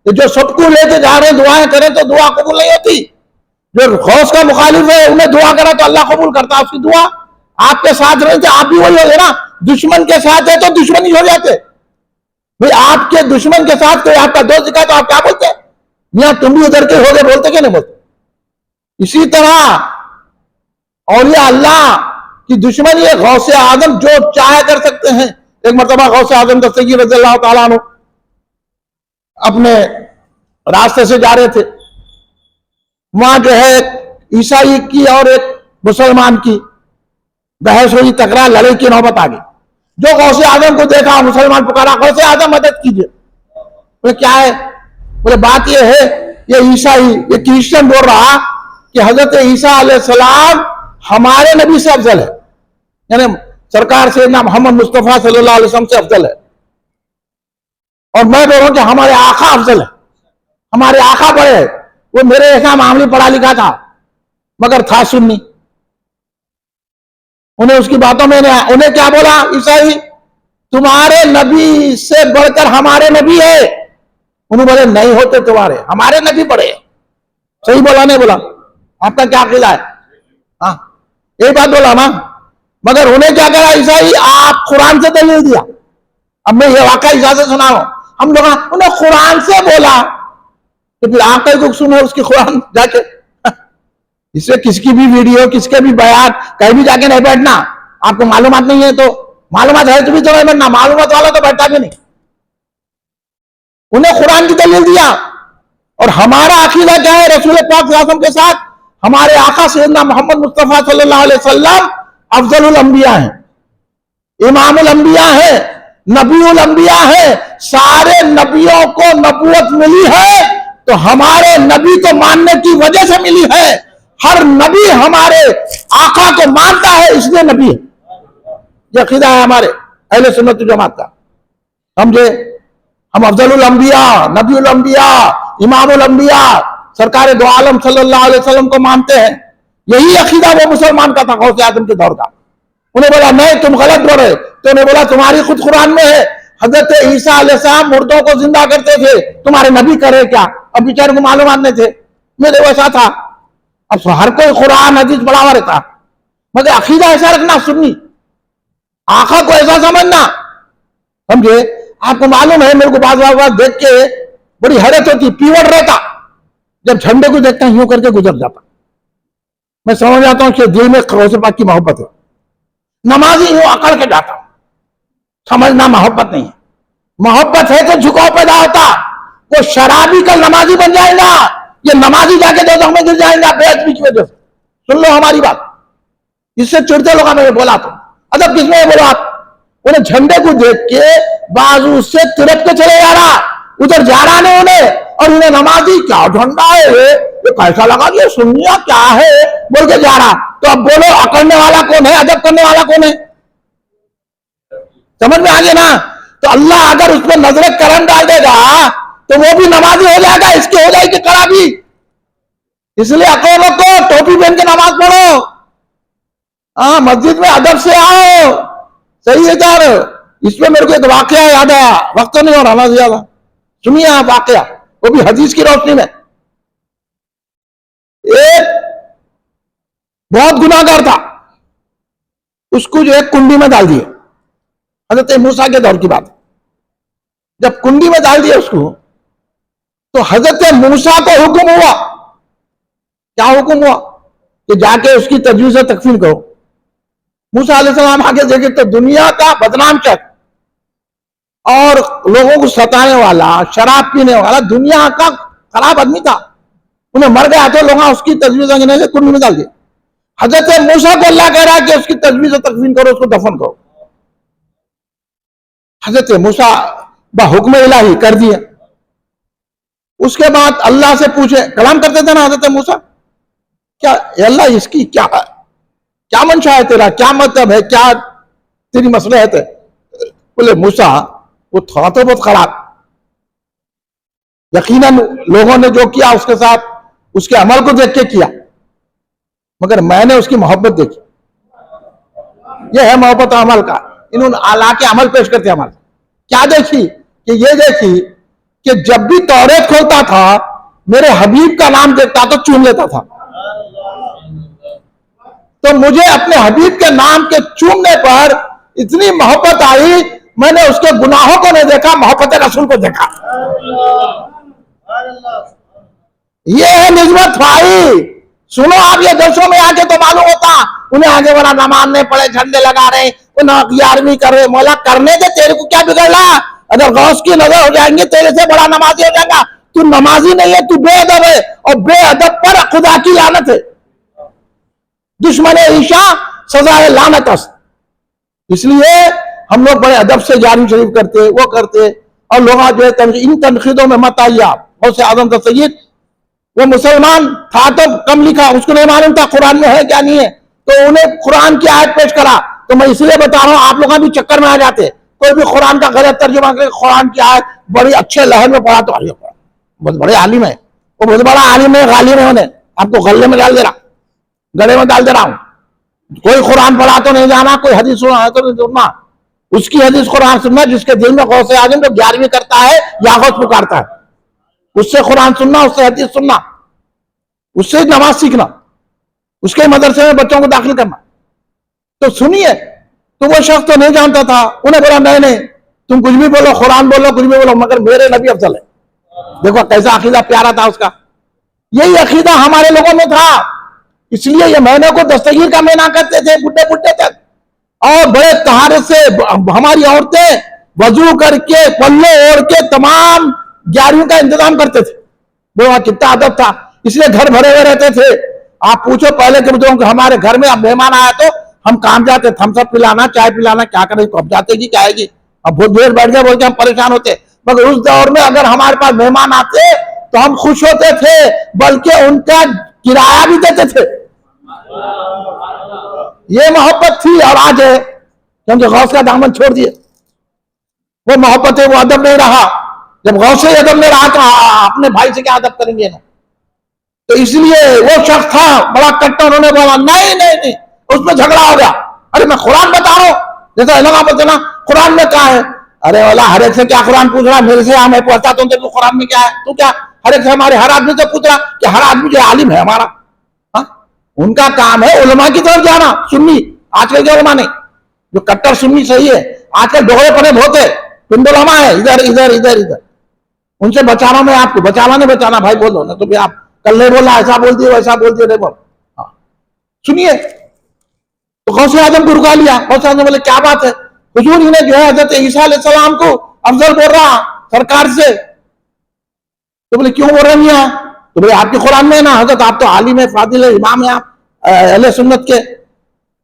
जो सबको लेके जा रहे हैं दुआएं करें तो दुआ कबूल नहीं होती। जो गौस का मुखालिफ है उन्हें दुआ करा तो अल्लाह कबूल करता है उसकी दुआ। आपके साथ रहे थे आप भी वही हो गए ना। दुश्मन के साथ है तो दुश्मनी हो जाते भाई। आपके दुश्मन के साथ कोई आपका दोस्त दिखा तो आप क्या बोलते? यहाँ तुम भी उधर के हो गए, बोलते क्या नहीं बोलते? इसी तरह और ये अल्लाह की दुश्मनी है। गौसे आजम जो चाहे कर सकते हैं। एक मरतबा गौसे आजम दस्तगीर रज़ियल्लाहु ताला अन्हु अपने रास्ते से जा रहे थे। वहां जो है ईसाई की और एक मुसलमान की बहस हुई, तकरार, लड़ाई की नौबत आ गई। जो गौसे आजम को देखा मुसलमान पुकारा, गौसे आजम मदद कीजिए। बोले क्या है? बोले बात यह है, ये ईसाई ये क्रिश्चियन बोल रहा कि हजरत ईसा अलैहिस्सलाम हमारे नबी से अफजल है, यानी सरकार से ना मोहम्मद मुस्तफा सल्लल्लाहु अलैहि वसल्लम से अफजल है। और मैं बोल रहा हूं कि हमारे आका अफजल है, हमारे आका बड़े है। वो मेरे ऐसा मामले पढ़ा लिखा था मगर था सुन्नी। उन्हें उसकी बातों में उन्हें क्या बोला ईसाई, तुम्हारे नबी से बढ़कर हमारे नबी है। उन्होंने बोले नहीं होते तुम्हारे, हमारे नबी बड़े हैं। सही बोला नहीं बोला? आपका क्या अकीदा है? हाँ यही बात बोला ना। मगर उन्हें क्या करा ईसाई, आप कुरान से दलील दिया। अब मैं ये वाकई ईसा से सुना हूं। हम लोग उन्हें कुरान से बोला तो फिर आप को सुनो उसकी कुरान जाके। इससे किसकी भी वीडियो किसके भी बयान कहीं भी जाके नहीं बैठना। आपको मालूमात नहीं है तो मालूमात है तो भी तो नहीं बैठना, मालूमात वाला तो बैठा भी नहीं। उन्हें कुरान की दलील दिया। और हमारा अकीदा क्या है रसूल पाक सल्लल्लाहु अलैहि वसल्लम के साथ? हमारे आका सैयदना मोहम्मद मुस्तफा सल्लल्लाहु अलैहि वसल्लम अफजलुल अंबिया है, इमामुल अंबिया है, नबीउल अंबिया है। सारे नबियों को नबूवत मिली है तो हमारे नबी को मानने की वजह से मिली है। हर नबी हमारे आका को मानता है इसलिए नबी है। यह अकीदा है हमारे अहले सुन्नत वल जमात का। समझे? हम अफजलुल अंबिया, नबीउल अंबिया, इमामुल अंबिया, सरकार दो आलम सल्लल्लाहु अलैहि वसल्लम को मानते हैं। यही अकीदा वो मुसलमान का था गौसे आजम के दौर का। उन्हें बोला नहीं तुम गलत बोल रहे, तो उन्हें बोला तुम्हारी खुद कुरान में है हजरत ईसा अलैहिस्सलाम मुर्दों को जिंदा करते थे, तुम्हारे नबी करे क्या? अब बेचारे को मालूमात नहीं थे, मेरे वैसा था। अब हर कोई कुरान हदीस बढ़ावा रहता, मगर अकीदा ऐसा रखना सुन्नी, आका को ऐसा समझना। समझे? आपको मालूम है मेरे को बात देख के बड़ी हैरत होती, पीवट रहता जब झंडे को देखता यूं करके गुजर जाता। मैं समझ जाता हूं कि दिल में गौसे पाक की मोहब्बत है। नमाजी यूं अकड़ के जाता, समझना मोहब्बत नहीं है। मोहब्बत है तो झुकाव पैदा होता। वो शराबी कल नमाजी बन जाएगा, ये नमाजी जाके दो में गिर जाएगा बेअदबी की वजह से। सुन लो हमारी बात, इससे चिड़ते लोग हमें बोला तो अदब किसमें बोला आप? उन्हें झंडे को देख के बाजू से तिरप के चले जा रहा, उधर जा रहा नहीं उन्हें, और उन्हें नमाजी क्या झंडा है ये कैसा लगा, ये सुनिया क्या है बोल के जा रहा। तो अब बोलो अकड़ने वाला कौन है, अदब करने वाला कौन है? समझ में आ गया ना? तो अल्लाह अगर उसमें नजर करम डाल देगा तो वो भी नमाजी हो जाएगा, इसकी हो जाएगी खराबी। इसलिए अकल को टोपी पहन के नमाज पढ़ो, हाँ मस्जिद में अदब से आओ। सही है यार। इसमें मेरे को एक वाकया याद आया, वक्त नहीं हो रहा ना ज्यादा, सुनिए आप वाकया, वो भी हदीस की रोशनी में। एक बहुत गुनाहगार था, उसको जो है कुंडी में डाल दिए। हजरत मूसा के दौर की बात। जब कुंडी में डाल दिया उसको, तो हजरत मूसा को हुक्म हुआ, क्या हुक्म हुआ कि जाके उसकी तजवीज से तकफीन करो। मूसा अलैहिस्सलाम आगे देखे तो दुनिया का बदनाम शख्स और लोगों को सताने वाला, शराब पीने वाला, दुनिया का खराब आदमी था, उन्हें मर गया तो लोग उसकी तजवीज अंगने से कुंड में डाल दिया। हजरत मूसा को अल्लाह कह रहा है कि उसकी तजवीज तकफीन करो, उसको दफन करो। हजरत मूसा हुक्म इलाही कर दिया। उसके बाद अल्लाह से पूछे, कलाम करते थे ना हजरत मूसा, क्या अल्लाह इसकी क्या मंशा है तेरा, क्या मतलब है, क्या तेरी मसलहत है? बोले मूसा वो था तो बहुत खराब, यकीनन लोगों ने जो किया उसके साथ उसके अमल को देख के किया, मगर मैंने उसकी मोहब्बत देखी। यह है मोहब्बत अमल का। इन्होंने आला के अमल पेश करते अमल क्या देखी कि ये देखी कि जब भी तौरेत खोलता था मेरे हबीब का नाम देखता तो चूम लेता था। तो मुझे अपने हबीब के नाम के चूमने पर इतनी मोहब्बत आई, मैंने उसके गुनाहों को नहीं देखा, मोहब्बत रसूल को देखा। ये है निस्बत भाई। सुनो आप, ये देशों में आके तो मालूम होता, उन्हें आगे वाला नमाज नहीं पड़े, झंडे लगा रहे, उन्हें 11वीं कर रहे। मौला करने दे, तेरे को क्या बिगड़ला? अगर गौस की नजर हो जाएंगे तेरे से बड़ा नमाजी हो जाएगा। तू नमाजी नहीं है, तू बेअदब है, और बेअदब पर खुदा की लानत है। दुश्मन ईशा सजाए लानत। इसलिए हम लोग बड़े अदब से 11वीं शरीफ करते, वो करते, और लोग जो है इन तनकीदों में मत आइए आप। गौसे आजम का सैयद वो मुसलमान था तो कम लिखा, उसको नहीं मालूम था कुरान में है क्या नहीं है, तो उन्हें कुरान की आयत पेश करा। तो मैं इसलिए बता रहा हूं, आप लोग भी चक्कर में आ जाते, कोई भी कुरान का गलत तर्जुमा करके कुरान की आयत बड़ी अच्छे लहर में पढ़ा तो बहुत बड़े आलिम है, वो बहुत बड़ा आलिम है, गालिब है, उन्हें आपको गले में डाल दे रहा, गले में डाल दे रहा हूं। कोई कुरान पढ़ा तो नहीं जाना, कोई हदीस सुना है तो नहीं सुनना, उसकी हदीस कुरान सुनना जिसके दिल में गौसे आजम जो 11वीं करता है या गौस पुकारता है, उससे कुरान सुनना, उससे हदीस सुनना, उससे नमाज सीखना, उसके मदरसे में बच्चों को दाखिल करना। तो सुनिए, तो वो शख्स तो नहीं जानता था, उन्हें बोला नहीं नहीं तुम कुछ भी बोलो, कुरान बोलो, कुछ भी बोलो, मगर मेरे नबी अफजल है। देखो कैसा अकीदा प्यारा था उसका। यही अकीदा हमारे लोगों में था, इसलिए ये महीने को दस्तगीर का महीना करते थे बुढ़े बुढ़े तक, और बड़े तहारे से हमारी औरतें वजू करके पल्ले ओढ़ के तमाम 11वीं का इंतजाम करते थे। वो कितना अदब था, इसलिए घर भरे हुए रहते थे। आप पूछो पहले के बुजुर्गों को, हमारे घर में अब मेहमान आया तो हम काम जाते, थम्सअप पिलाना, चाय पिलाना, क्या करें, अब जाते जी क्या आएगी, अब बहुत देर बैठ गए बोल के हम परेशान होते। मगर उस दौर में अगर हमारे पास मेहमान आते तो हम खुश होते थे, बल्कि उनका किराया भी देते थे। ये मोहब्बत थी, और आज है क्योंकि गौस का दामन छोड़ दिए, वो मोहब्बत है, वो अदब नहीं रहा। जब गौस से अदब नहीं रहा तो अपने भाई से क्या अदब करेंगे ना। तो इसलिए वो शख्स था बड़ा कट्टर, उन्होंने बोला नहीं नहीं नहीं, उसमें झगड़ा हो गया। अरे मैं कुरान बता रहा हूं, जैसा लगा बताना कुरान में क्या है। अरे वाला हर एक से क्या कुरान पूछ रहा, मेरे से मैं पढ़ता हूं तो कुरान में क्या है, तू क्या हर एक से, हमारे हर आदमी से पूछ रहा कि हर आदमी जो आलिम है हमारा। हा? उनका काम है उलमा की तरफ जाना, सुन्नी। आजकल के उलमा नहीं, जो कट्टर सुन्नी सही है, आजकल दोहरे पड़े बहुत है, पिंडोलमा है, इधर इधर इधर इधर। उनसे बचाना, मैं आपको बचाना नहीं बचाना भाई बोलो ना, तो भी आप कल नहीं बोला, ऐसा बोल दिए वैसा बोल दिए, नहीं बोल। हाँ सुनिए, तो गौसे आजम को रुका लिया। गौसे आजम बोले क्या बात है, हुजूर इन्हें जो है हजरत ईसा अलैहिस्सलाम को अफजल बोल रहा सरकार से। तो बोले क्यों बोल रही हैं? तो बोले आपके कुरान में है ना हजरत, आप तो आलिम है, फादिल है, इमाम है आप अहले सुन्नत के,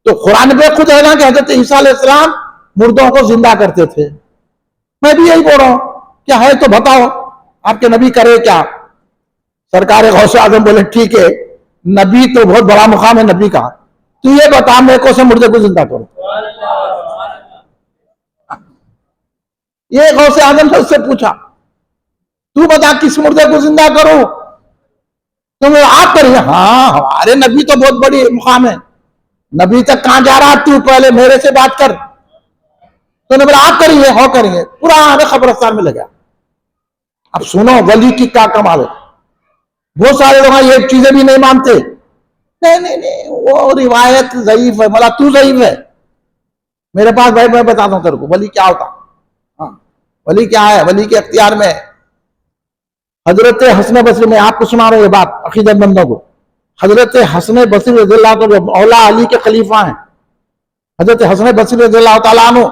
तो कुरान पे खुद है ना कि हजरत ईसा अलैहिस्सलाम मुर्दों को जिंदा करते थे। मैं भी यही बोल रहा हूं, क्या है तो बताओ, आपके नबी करे क्या? सरकार गौसे आजम बोले ठीक है, नबी तो बहुत बड़ा मुकाम है नबी का, तू ये बता मेरे को से मुर्दे को जिंदा करो। ये गौसे आजम से उससे पूछा, तू बता किस मुर्दे को जिंदा करो? तो आप करिए। हाँ हमारे नबी तो बहुत बड़ी मुकाम है, नबी तक कहां जा रहा, तू पहले मेरे से बात कर। तो ने बोला आप करिए, हो करेंगे। पुराने खबरस्तान में लगा। अब सुनो वली की क्या कमाल है, बहुत सारे लोग ये चीजें भी नहीं मानते, नहीं नहीं नहीं वो रिवायत ज़ईफ है। बोला तू ज़ईफ है, मेरे पास भाई मैं बताता हूं तेरे को वली क्या होता। हाँ वली क्या है? वली के अख्तियार में है। हजरत हसन बसरी, में आपको सुना रहा हूं ये बात अकीदत बंदों को, हजरत हसन बसरी रज़ियल्लाहु अन्हु जो मौला अली के खलीफा हैं, हजरत हसन बसरी रज़ियल्लाहु ताला अन्हु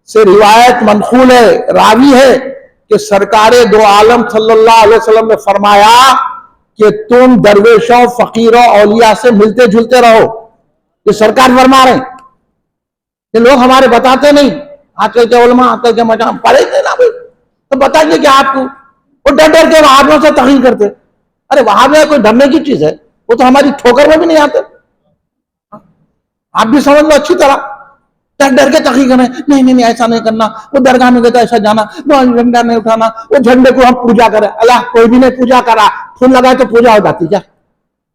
से रिवायत मनखूल है, रावी है कि सरकारे दो आलम सल्लल्लाहु अलैहि वसल्लम ने फरमाया कि तुम दरवेशों, फकीरों, औलिया से मिलते जुलते रहो। ये सरकार फरमा रहे हैं। ये लोग हमारे बताते नहीं, आजकल के उलमा, आजकल के मजाम पढ़े थे ना भाई, तो बताएंगे क्या आपको? वो डर डर के वहाबियों से तकलीफ करते। अरे वहाबिया कोई डरने की चीज है? वो तो हमारी ठोकर में भी नहीं आते। आप भी समझ लो अच्छी तरह, डर डर के तकलीफ करें, नहीं नहीं नहीं ऐसा नहीं करना, वो दरगाह में गए तो ऐसा जाना, वो झंडा नहीं उठाना, वो झंडे को हम पूजा करें। अल्लाह कोई भी नहीं पूजा करा, फूल लगाए तो पूजा हो जाती क्या?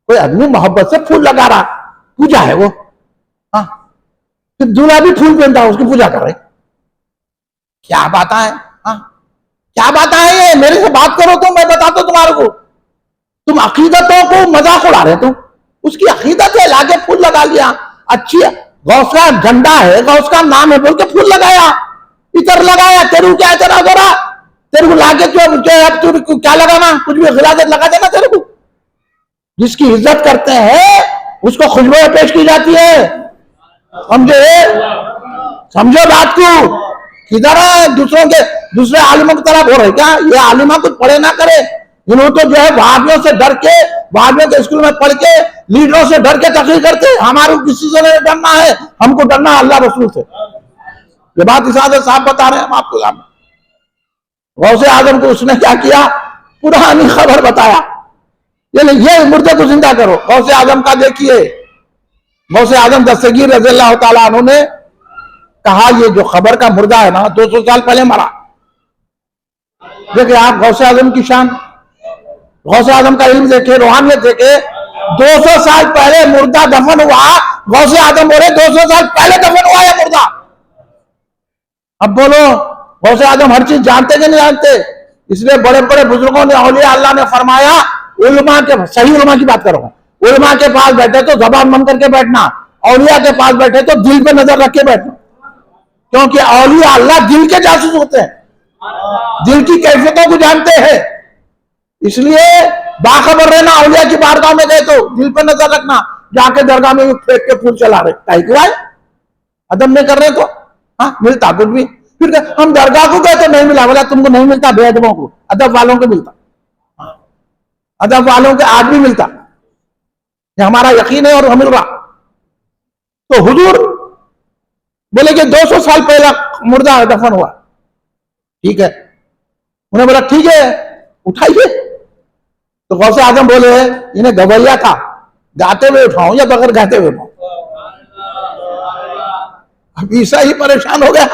कोई आदमी मोहब्बत से फूल लगा रहा, पूजा है वो? हाँ, फिर दूल्हा भी फूल पहनता है, उसकी पूजा कर रहे। क्या बात है? हाँ, क्या बात है ये? मेरे से बात करो तो मैं बताता हूं तुम्हारे को। तुम अकीदतों को मजाक उड़ा रहे, तुम उसकी अकीदत है, लाके फूल लगा लिया। अच्छी है, गौस का झंडा है, गौस का नाम है बोल के फूल लगाया, इतर लगाया। तेरे को क्या इतना करा? तेरे को लाके अब तू क्या लगाना? कुछ भी गिलादत लगा देना तेरे को। जिसकी इज्जत करते हैं उसको खुशबू पेश की जाती है। समझे? समझो बात को। किधर है दूसरे आलिमों की तरफ हो रहे क्या? ये आलिमा कुछ पढ़े ना करे, इन्होंने तो जो है वहाबियों से डर के, वहाबियों के स्कूल में पढ़ के, लीडरों से डर के तकलीफ करते। हमारे किसी से नहीं डरना है, हमको डरना है अल्लाह रसूल से। ये बात इसाद साहब बता रहे हैं हम आपको। गौसे आजम को उसने क्या किया? पुरानी खबर बताया, ये मुर्दे को जिंदा करो। गौसे आजम का देखिए, गौसे आजम दस्तगीर रज़ियल्लाहु ताला अन्हु ने कहा, ये जो खबर का मुर्दा है ना 200 साल पहले मरा। देखिए आप गौसे आजम की शान, गौसे आजम का इल्म देखे, रूहानियत देखे। 200 साल पहले मुर्दा दफन हुआ, गौसे आजम बोले 200 साल पहले दफन हुआ है मुर्दा। अब बोलो गौसे आजम हर चीज जानते कि नहीं जानते? इसलिए बड़े बड़े बुजुर्गों ने, औलिया अल्लाह ने फरमाया, उलमा के, सही उलमा की बात करो, उलमा के पास बैठे तो जबान बंद करके बैठना, औलिया के पास बैठे तो दिल पे नजर रख के बैठना। क्योंकि औलिया अल्लाह दिल के जासूस होते हैं, दिल की कैफियतों को जानते हैं। इसलिए बाखबर रहना, औलिया की बारगाह में गए तो दिल पे नजर रखना, जाके दरगाह में फेंक के फूल चला रहे, क्या है? अदब नहीं कर रहे तो हाँ मिलता कुछ भी। फिर हम दरगाह को गए तो नहीं मिला, बोला तुमको नहीं मिलता, बेअदबों को, अदब वालों को मिलता, अदब वालों के आज भी मिलता। ये हमारा यकीन है और हम मिल रहा। तो हुजूर बोले कि 200 साल पहले मुर्दा दफन हुआ, ठीक है। उन्हें बोला ठीक है उठाइए। तो गौसे आजम बोले, इन्हें गवैया था, गाते हुए उठाऊं या बगैर गाते हुए उठाऊं? अब ईसा ही परेशान हो गया,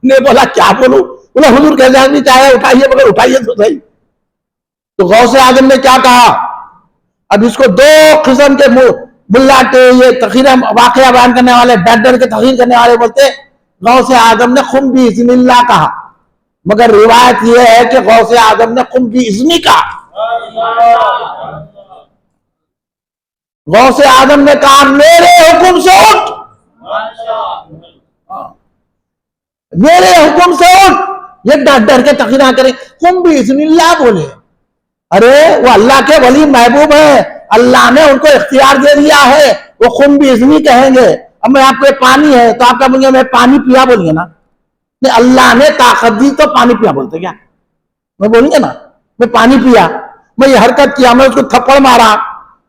ने बोला क्या बोलूं? बोला हुजूर कहते आदमी चाहे उठाइए, मगर उठाइए तो सही। तो गौसे आजम ने क्या कहा? अब इसको दो किस्म के मुल्लाटे, ये तखीर वाकया बयान करने वाले, डर डर के तखीर करने वाले बोलते गौसे आजम ने खुम भी इज़्निल्लाह कहा, मगर रिवायत यह है कि गौसे आजम ने खुम भी इज़्नी कहा। गौसे आजम ने कहा मेरे हुक्म से उठ, मेरे हुक्म से उठ। ये डर डर के तखीर ना करें, खुम भी इज़्निल्लाह बोले। अरे वो अल्लाह के वली महबूब है, अल्लाह ने उनको इख्तियार दे दिया है, वो खुम भी इज़्नी कहेंगे। अब मैं आपको पानी है तो आप क्या बोलेंगे? मैं पानी पिया बोलिए ना। नहीं, अल्लाह ने ताकत दी तो पानी पिया बोलते क्या? मैं बोलेंगे ना मैं पानी पिया, मैं ये हरकत किया, मैं उसको थप्पड़ मारा,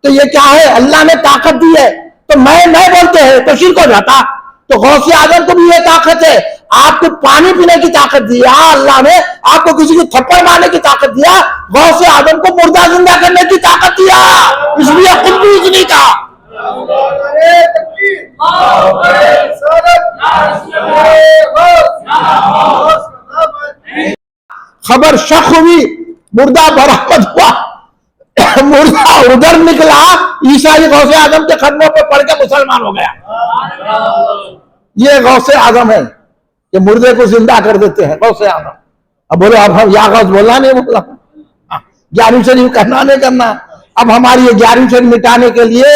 तो ये क्या है? अल्लाह ने ताकत दी है, तो मैं नहीं बोलते हैं तो शिर्क हो जाता। तो गौसे आजम को भी ये ताकत है, आपको पानी पीने की ताकत दिया अल्लाह ने, आपको किसी को थप्पड़ मारने की ताकत दिया, गौसे आजम को मुर्दा जिंदा करने की ताकत दिया, इसलिए खुद भी इज़्नी कहा। खबर शक हुई, मुर्दा बरामद हुआ, मुर्दा उधर निकला, ईसाई गौसे आजम के खत्मों पे पढ़ के मुसलमान हो गया। ये गौसे आजम है कि मुर्दे को जिंदा कर देते हैं, गौसे आजम। अब बोलो अब हम या गौस बोलना नहीं बोला, 11वीं शरीफ करना नहीं करना। अब हमारी ये 11वीं शरीफ मिटाने के लिए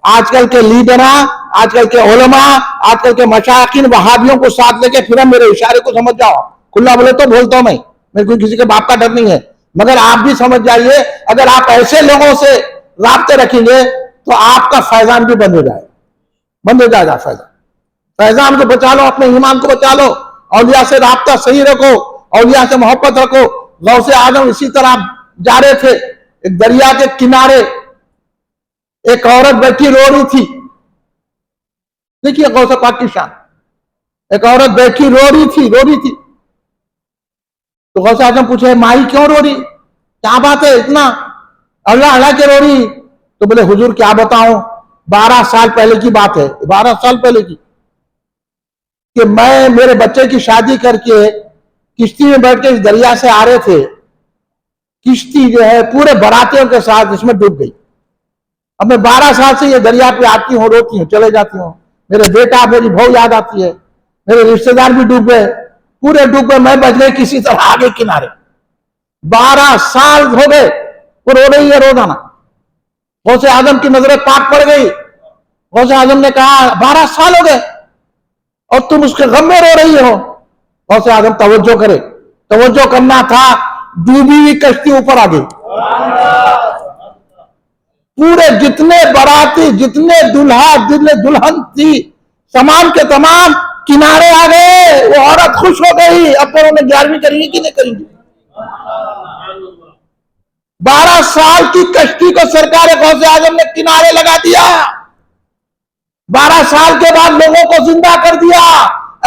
आजकल के लीडरा, आजकल के उलमा, आजकल के मशाइखीन वहाबियों को साथ लेके, फिर हम मेरे इशारे को समझ जाओ, खुला बोले तो बोलता हूं मैं, मेरे को किसी के बाप का डर नहीं है। मगर आप भी समझ जाइए, अगर आप ऐसे लोगों से राब्ते रखेंगे तो आपका फैजान भी बंद हो जाएगा, बंद हो जाएगा फैजान। फैजान को बचा लो, अपने ईमान को बचा लो, औलिया से राब्ता सही रखो, औलिया से मोहब्बत रखो। गौसे आजम इसी तरह जा रहे थे, एक दरिया के किनारे एक औरत बैठी रो रही थी। देखिए गौसे पाक की शान, एक औरत बैठी रो रही थी। तो गौसे आजम पूछे, माई क्यों रो रही, क्या बात है इतना अल्लाह अल्लाह के रो रही? तो बोले हुजूर क्या बताऊं, 12 साल पहले की बात है, 12 साल पहले की, कि मैं मेरे बच्चे की शादी करके किश्ती में बैठ के इस दरिया से आ रहे थे। किश्ती जो है पूरे बारातियों के साथ इसमें डूब गई। अब मैं 12 साल से ये दरिया पे आती हूँ, रोती हूँ, चले जाती हूँ, मेरे बेटा मेरी बहू याद आती है, मेरे रिश्तेदार भी डूब गए, पूरे डूब गए, मैं बच गई किसी तरह आगे किनारे। 12 साल हो गए, वो रो रही है रोजाना। गौसे आजम की नजरें पाक पड़ गई। गौसे आजम ने कहा 12 साल हो गए और तुम उसके गम में रो रही हो। गौसे आजम तवज्जो करे, तवज्जो करना था, डूबी हुई कश्ती ऊपर आ गई। पूरे जितने बाराती, जितने दुल्हा, जितने दुल्हन थी, तमाम के तमाम किनारे आ गए। वो औरत खुश हो गई, अब पर उन्हें 11वीं करेंगी कि नहीं करेंगी। 12 साल की कश्ती को सरकार गौसे आजम ने किनारे लगा दिया। 12 साल के बाद लोगों को जिंदा कर दिया।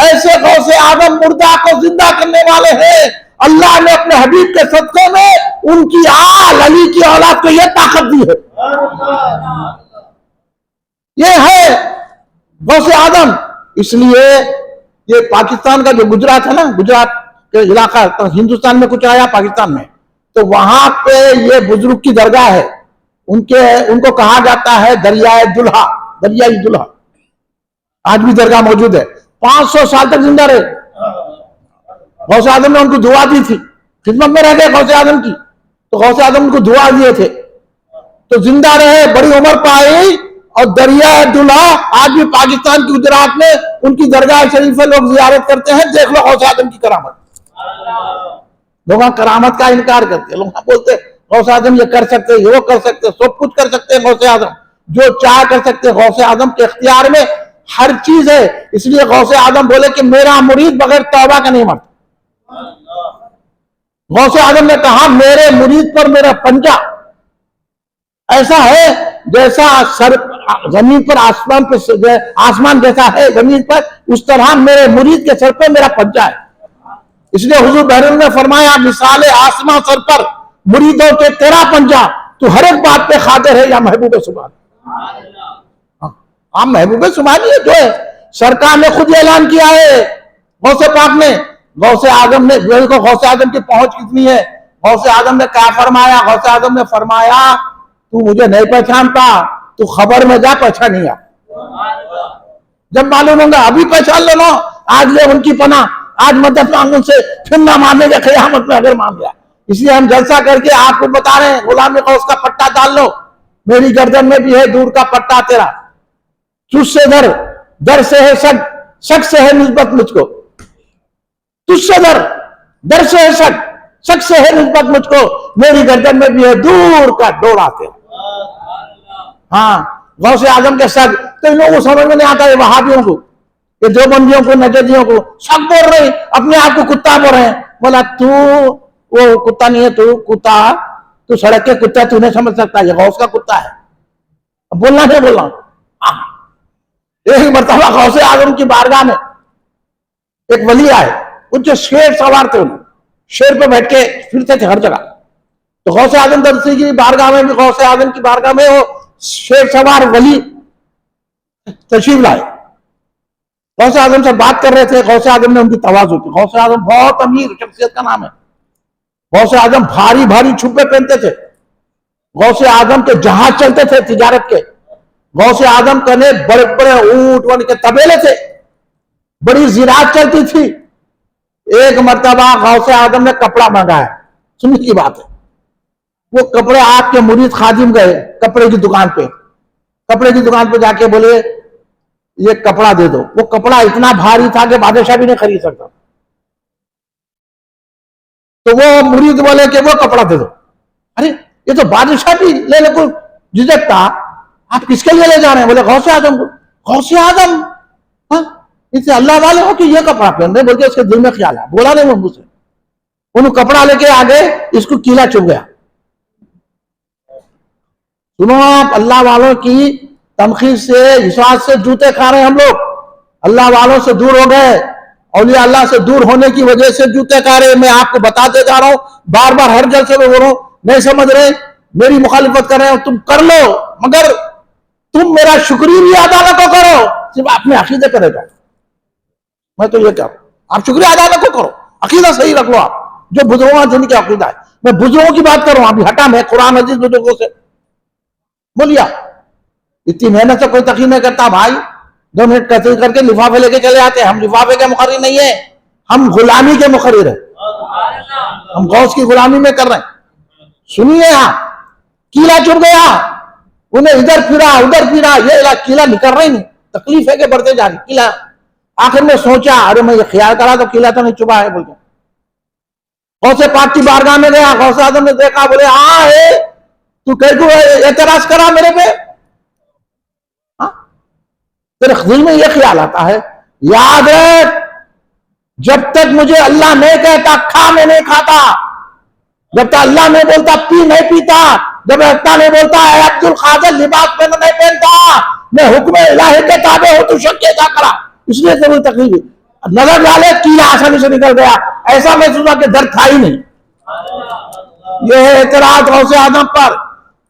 ऐसे गौसे आजम मुर्दा को जिंदा करने वाले हैं। अल्लाह ने अपने हबीब के सदक़े में उनकी आल अली की औलाद को यह ताकत दी है। ये है गौसे आजम। इसलिए ये पाकिस्तान का जो गुजरात है ना, गुजरात के इलाका, तो हिंदुस्तान में कुछ आया पाकिस्तान में, तो वहां पे ये बुजुर्ग की दरगाह है, उनको कहा जाता है दरियाए दुल्हा, दरियाई दुल्हा। आज भी दरगाह मौजूद है, 500 साल तक जिंदा रहे। गौसे आजम ने उनको दुआ दी थी, खिदमत में रह गए गौसे आजम की, तो गौसे आजम उनको दुआ दिए थे, तो जिंदा रहे, बड़ी उम्र पाई। और दरिया दुल्हा आज भी पाकिस्तान की गुजरात में उनकी दरगाह शरीफ लोग जियारत करते हैं। देख लो गौसे आजम की करामत। लोग करामत का इनकार करते हैं, लोग बोलते हैं गौसे आजम ये कर सकते, वो कर सकते, सब कुछ कर सकते हैं गौसे आजम, जो चाह कर सकते हैं। गौसे आजम के इख्तियार में हर चीज है। इसलिए गौसे आजम बोले कि मेरा मुरीद बगैर तौबा का नहीं मरता। गौसे आजम ने कहा मेरे मुरीद पर मेरा पंजा ऐसा है जैसा सर जमीन पर आसमान पे, आसमान जैसा है जमीन पर, उस तरह मेरे मुरीद के सर पर मेरा पंजा है। इसलिए हुजूर बहरौन ने फरमाया मिसाले आसमान सर पर मुरीदों के तेरा पंजा, तू हर एक बात पे खातिर है या महबूब सुभान। आप महबूब सुभानी है जो है, सरकार ने खुद ऐलान किया है गौसे पाक ने। गौसे आजम ने, गौसे आजम की पहुंच कितनी है। गौसे आजम ने क्या फरमाया, गौसे आजम ने फरमाया तू मुझे नहीं पहचानता, तू खबर में जा, पहचानिया जब मालूम होगा, अभी पहचान लो ना। आज ले उनकी पना, आज मदद मांगने से फिर ना मानेगा क़यामत में अगर मांग गया। इसलिए हम जलसा करके आपको बता रहे हैं, गुलाम गौस का पट्टा डाल लो, मेरी गर्दन में भी है दूर का पट्टा तेरा। तुझसे दर, दर से है शक, शक से है निस्बत मुझको। तुझसे दर से है शक, शक से है निस्बत मुझको, मेरी गर्दन में भी है दूर का डोरा तेरा। हाँ, गौसे आजम के शक तो इन लोगों को समझ में नहीं आता है, वहाबियों को, ये देवबंदियों को, नजदियों को शक बोल रहे, अपने आप को कुत्ता बोल रहे हैं। बोला तू वो कुत्ता नहीं है, तू कुत्ता, तू सड़क के कुत्ता, तू नहीं समझ सकता, ये गौस का कुत्ता है। अब बोलना नहीं बोलना। एक मरतबा गौसे आजम की बारगाह में एक वली आए, कुछ शेर सवार थे, उन्हें शेर पे बैठ के फिरते थे हर जगह। तो गौसे आजम दरसी की बारगाह में भी, गौसे आजम की बारगाह में वो शेर सवार वली तशरीफ लाए, गौसे आजम से बात कर रहे थे। गौसे आजम ने उनकी तवाज़ु की। गौसे आजम बहुत अमीर शख्सियत का नाम है। गौसे आजम भारी भारी छुपे पहनते थे। गौसे आजम के जहाज चलते थे तिजारत के। गौसे आजम के बड़े बड़े ऊंट वन के तबेले थे, बड़ी जिरात चलती थी। एक मरतबा गौसे आजम ने कपड़ा मंगाया, सुनने की बात है, वो कपड़े आपके मुरीद खादिम गए कपड़े की दुकान पे, कपड़े की दुकान पे जाके बोले ये कपड़ा दे दो। वो कपड़ा इतना भारी था कि बादशाह भी नहीं खरीद सकता। तो वो मुरीद बोले कि वो कपड़ा दे दो। अरे ये तो बादशाह भी लेने को झिझकता, आप किसके लिए ले जा रहे हैं? बोले गौसे आजम को। गौसे आजम, हाँ, इसे अल्लाह वाले हो कि ये कपड़ा पहन रहे? बोलते उसके दिल में ख्याल है, बोला नहीं वो मुझसे। उन्होंने कपड़ा लेके आगे इसको कीला चुभ गया। सुनो आप, अल्लाह वालों की तमखीर से, विश्वास से जूते खा रहे हैं हम लोग। अल्लाह वालों से दूर हो गए, औलिया अल्लाह से दूर होने की वजह से जूते खा रहे हैं। मैं आपको बताते जा रहा हूं, बार बार हर जलसे में बोल रहा हूं, नहीं समझ रहे, मेरी मुखालिफत कर रहे हो, तुम कर लो, मगर तुम मेरा शुक्रिया भी अदा न को करो, सिर्फ अपने अकीदे करे जाओ। मैं तो ये क्या, आप शुक्रिया अदा न को करो, अकीदा सही रख लो आप, जो बुजुर्गों जिनकी अकीदा है। मैं बुजुर्गों की बात कर रहा हूं, अभी हटा मैं कुरान हदीस बुजुर्गों से बोलिया। इतनी मेहनत से कोई तकीद नहीं करता भाई, 2 मिनट कतई करके लिफाफे लेके चले आते हैं। हम लिफाफे के मुखर्रिर नहीं है, हम गुलामी के मुखर्रिर है, हम गौस की गुलामी में कर रहे हैं। सुनिए, यहां कीला चुभ गया, उन्हें इधर फिरा उधर फिरा, ये कीला निकल रही नहीं, तकलीफ है कि बढ़ते जा रही कीला। आखिर में सोचा, अरे मैं ये ख्याल करा तो कीला तो नहीं चुभा है, बोल के गौसे पाक की बारगाह में गया। गौसे आजम ने देखा, बोले हाँ है, तू कह को एतराज करा मेरे पे? हाँ, तेरे दिल में यह ख्याल आता है, याद रख, जब तक मुझे अल्लाह नहीं कहता खा मैं नहीं खाता, जब तक अल्लाह नहीं बोलता पी नहीं पीता, जब अल्लाह नहीं बोलता है अब्दुल कादिर लिबास पहनना नहीं पहनता, मैं हुक्म इलाही के ताबे हो, तू शक्के क्या करा। इसलिए जरूर तकलीफ नजर डाले, कीला आसानी से निकल गया, ऐसा महसूस हुआ कि दर्द था ही नहीं। यह है एतराज गौसे आजम पर।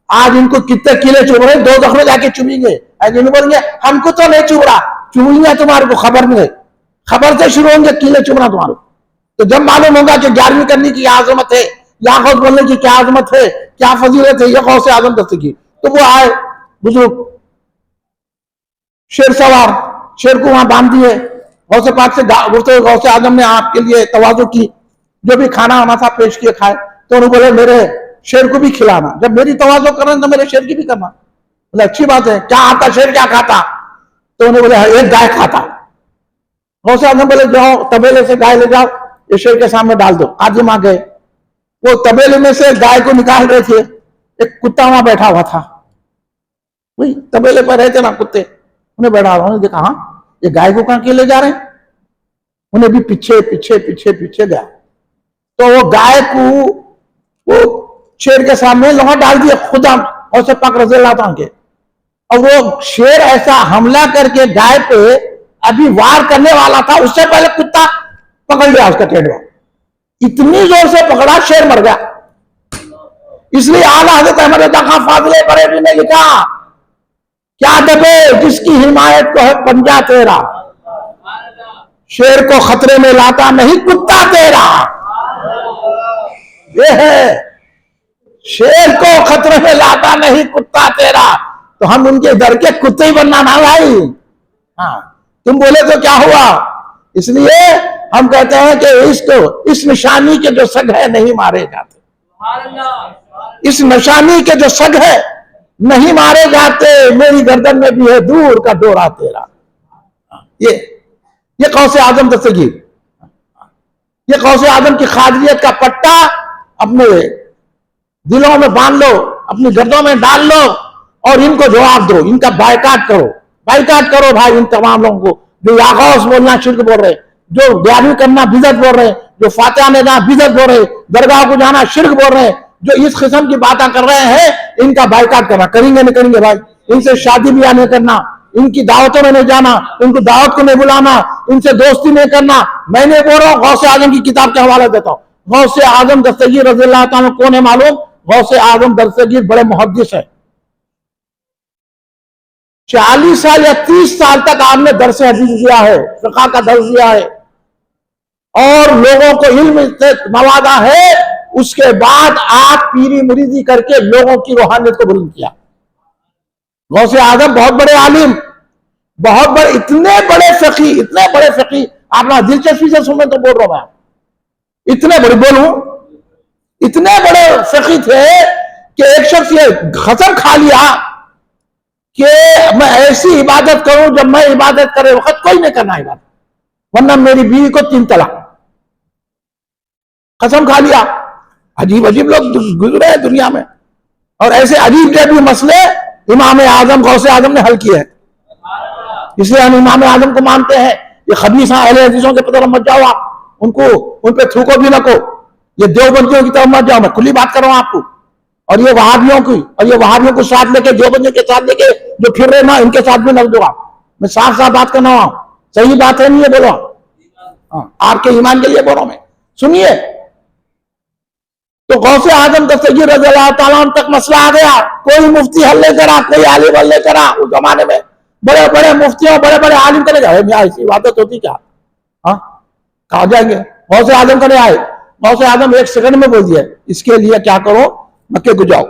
आज इनको कितने कीले चुभ रहे, 2 दफे जाके चुभेंगे, ऐसे नहीं बोलेंगे हमको तो नहीं चुभ रहा, चुभेंगे तुम्हारे को खबर नहीं है, खबर से शुरू होंगे कीले चुभना तुम्हारे। तो जब मालूम होगा कि 11वीं करने की आजमत है, या गौस बोलने की क्या आजमत है, क्या फजीलत है, यह गौसे आजम दस्तगी, तो वो आए बुजुर्ग शेर सवार, शेर को वहां बांध दिए। गौसे पाक से गौसे आजम ने आपके लिए तवाज़ु की, जो भी खाना आना था पेश किए, खाए। तो उन्होंने बोले मेरे शेर को भी खिलाना, जब मेरी तवाज़ु कर रहे हैं तो मेरे शेर की भी करना। बोले अच्छी बात है, क्या आता शेर, क्या खाता? तो उन्होंने बोले एक गाय खाता। गौसे आजम बोले जाओ तबेले से गाय ले जाओ, ये शेर के सामने डाल दो। काजिम आ गए, वो तबेले में से गाय को निकाल रहे थे, एक कुत्ता वहां बैठा हुआ था, वही तबेले पर रहते ना कुत्ते, उन्हें बैठा हुआ। उन्होंने देखा, हाँ ये गाय को कहां के ले जा रहे हैं? उन्हें भी पीछे पीछे पीछे पीछे गया, तो वो गाय को वो शेर के सामने लोहा डाल दिया, खुदा और से पाक रज़ी अल्लाह तआला के। और वो शेर ऐसा हमला करके गाय पे अभी वार करने वाला था, उससे पहले कुत्ता पकड़ लिया उसका टेढ़वा, इतनी जोर से पकड़ा शेर मर गया। इसलिए आला हज़रत अहमद रज़ा खां फाज़िले बरेलवी ने लिखा, क्या दबे जिसकी हिमायत को है पंजा तेरा, शेर को खतरे में लाता नहीं कुत्ता तेरा। ये है, शेर को खतरे में लाता नहीं कुत्ता तेरा, तो हम उनके डर के कुत्ते ही बनना ना भाई। हाँ, तुम बोले तो क्या हुआ? इसलिए हम कहते हैं कि इसको, इस निशानी के जो सग है नहीं मारे जाते, इस निशानी के जो सग है नहीं मारे जाते, मेरी गर्दन में भी है दूर का डोरा तेरा। ये गौसे आजम दस्तगीर, ये गौसे आजम की खादियत का पट्टा अपने दिलों में बांध लो, अपनी गर्दों में डाल लो, और इनको जवाब दो, इनका बायकाट करो, बायकाट करो भाई इन तमाम लोगों को जो या गौस बोलना शिर्क बोल रहे, जो 11वीं करना बिदअत बोल रहे, जो फातिहा में जाना बिदअत बोल रहे, दरगाह को जाना शिर्क बोल रहे, जो इस किस्म की बातें कर रहे हैं, इनका बायकाट करना। करेंगे नहीं करेंगे भाई, इनसे शादी ब्याह नहीं करना, इनकी दावतों में नहीं जाना, इनको दावत को नहीं बुलाना, इनसे दोस्ती नहीं करना। मैंने बोल रहा हूं, गौसे आजम की किताब के हवाले देता हूं। गौसे आजम दस्तगीर रज़ी अल्लाह तआला कौन है मालूम? गौसे आजम दस्तगीर बड़े मुहद्दिस है। 40 साल या 30 साल तक आपने दर्स हदीस दिया है, फ़िक़ह का दर्स दिया है, और लोगों को इल्म से नवाजा है। उसके बाद आप पीरी मुरीदी करके लोगों की रूहानियत को बुलंद किया। गौसे आजम बहुत बड़े आलिम, बहुत बड़े, इतने बड़े फ़क़ी, आप ना दिलचस्पी से सुने तो बोल रहा हूं मैं, इतने बड़े बोलूं, इतने बड़े फ़क़ी थे कि एक शख्स ये कसम खा लिया कि मैं ऐसी इबादत करूं जब मैं इबादत करे वक्त कोई नहीं करना इबादत, वरना मेरी बीवी को 3 तलाक। कसम खा लिया। अजीब अजीब लोग गुजरे हैं दुनिया में, और ऐसे अजीब टाइप मसले इमाम आजम गौसे आजम ने हल किए हैं। इसलिए हम इमाम आजम को मानते हैं। ये खबीसा अहले हदीसों के तरफ मत जाओ आप, उनको उन पे थूको भी न को। ये देवबंदियों की तरफ मत जाओ, मैं खुली बात कर रहा हूं आपको। और ये वहाबियों की, और ये वहाबियों को साथ लेके, देवबंदियों के साथ लेके जो फिर रहे ना, इनके साथ भी न दो आप। मैं साफ साफ बात करना हूं, सही बात है नहीं है बोलो। आपके ईमान के लिए बोलो। मैं सुनिए, तो गौसे आजम दस्तगीर रज़ी अल्लाह ताला अन्हु तक मसला आ गया। कोई मुफ्ती हल नहीं करा, कोई आलिम हल नहीं करा। उस जमाने में बड़े बड़े मुफ्तियों, बड़े बड़े आलिम करे जाए, ऐसी इबादत होती क्या? हाँ, कहा जाएंगे गौसे आजम करे आए। गौसे आजम 1 सेकंड में बोल दिया, इसके लिए क्या करो, मक्के को जाओ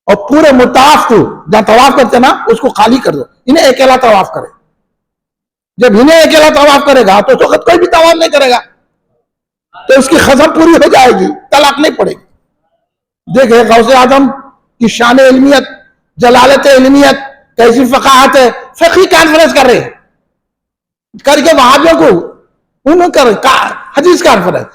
और पूरे मुताफ को जहां तवाफ करते ना, उसको खाली कर दो, इन्हें अकेला तवाफ करे। जब इन्हें अकेला तवाफ करेगा तो वक्त कोई भी तवाफ नहीं करेगा, तो इसकी खसम पूरी हो जाएगी, तलाक नहीं पड़ेगी। देखिए गौसे आजम की शान इल्मियत, जलालत इल्मियत, कैसी फकाहत है। फकी कॉन्फ्रेंस कर रहे हैं, करके वहाबियों को उन्होंने हदीस कॉन्फ्रेंस,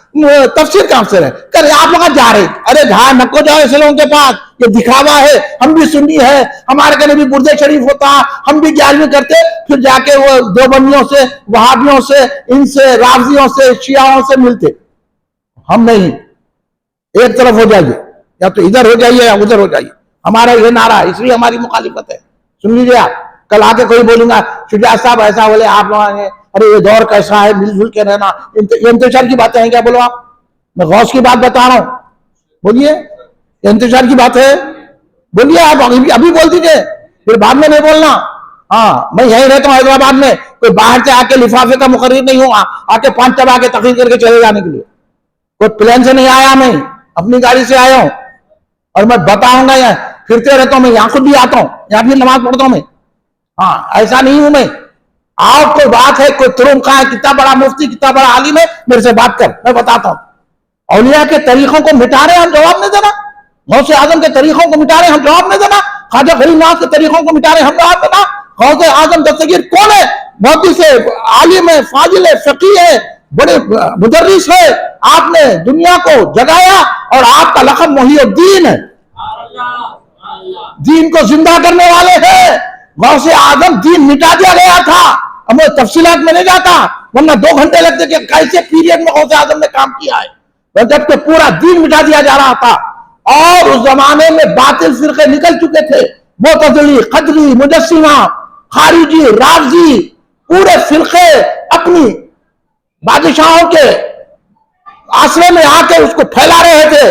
तफसीर कॉन्फ्रेंस करे। आप लोग जा रहे, अरे जहां नको जाओ ऐसे लोगों के पास, ये दिखावा है। हम भी सुन्नी है, हमारे घर भी बुर्दे शरीफ होता, हम भी 11वीं करते, फिर जाके वो देवबंदियों से, वहाबियों से, इनसे, राफजियों से, शियाओं से मिलते। हम नहीं, एक तरफ हो जाइए, या तो इधर हो जाइए या उधर हो जाइए। हमारा ये नारा है, इसलिए हमारी मुखालिफत है। सुन लीजिए आप, कल आके कोई बोलूंगा शुजा साहब ऐसा बोले, आप लोगों ने, अरे ये दौर कैसा है, मिलजुल के रहना, इंतजार की बातें हैं क्या? बोलो आप, मैं गौस की बात बता रहा हूं, बोलिए। इंतजार की बात है, बोलिए आप, अभी बोल दीजिए, फिर बाद में नहीं बोलना। हाँ, मैं यही रहता हूँ हैदराबाद में, कोई बाहर से आके लिफाफे का मुकर्रिर नहीं हुआ, आके 5 टब आके तकरीर करके चले जाने के लिए। कोई प्लेन से नहीं आया, मैं अपनी गाड़ी से आया हूं, और मैं बताऊंगा, यहाँ फिरते रहता हूं, मैं यहाँ खुद भी आता हूं, यहाँ भी नमाज पढ़ता हूं मैं। हाँ, ऐसा नहीं हूं मैं। आप कोई बात है, कोई तुरुम का है, कितना बड़ा मुफ्ती, कितना बड़ा आलिम है, मेरे से बात कर, मैं बताता हूं। औलिया के तरीकों को मिटा रहे, हम जवाब नहीं देना। गौसे आजम के तरीकों को मिटा रहे, हम जवाब नहीं देना। ख्वाजा गरीबनाथ के तरीकों को मिटा रहे, हम जवाब देना। गौसे आजम दस्तगीर कौन है? बहुत से आलिम है, फाजिल है, फकीह है, बड़े मुदर्रिस है। आपने दुनिया को जगाया, और आपका लक़ब मुहिउद्दीन है, दीन को जिंदा करने वाले हैं। गौसे आजम दीन मिटा दिया गया था, अब मैं तफसीलात में नहीं जाता, वरना 2 घंटे लगते कि कैसे पीरियड में गौसे आजम ने काम किया है, जबकि पूरा दीन मिटा दिया जा रहा था। और उस जमाने में बातिल फिरके निकल चुके थे, मुतज़िली, क़दरी, मुजस्सिमा, खारिजी, राफ़ज़ी, पूरे फिरके अपनी बादशाहों के आश्रय में आके उसको फैला रहे थे।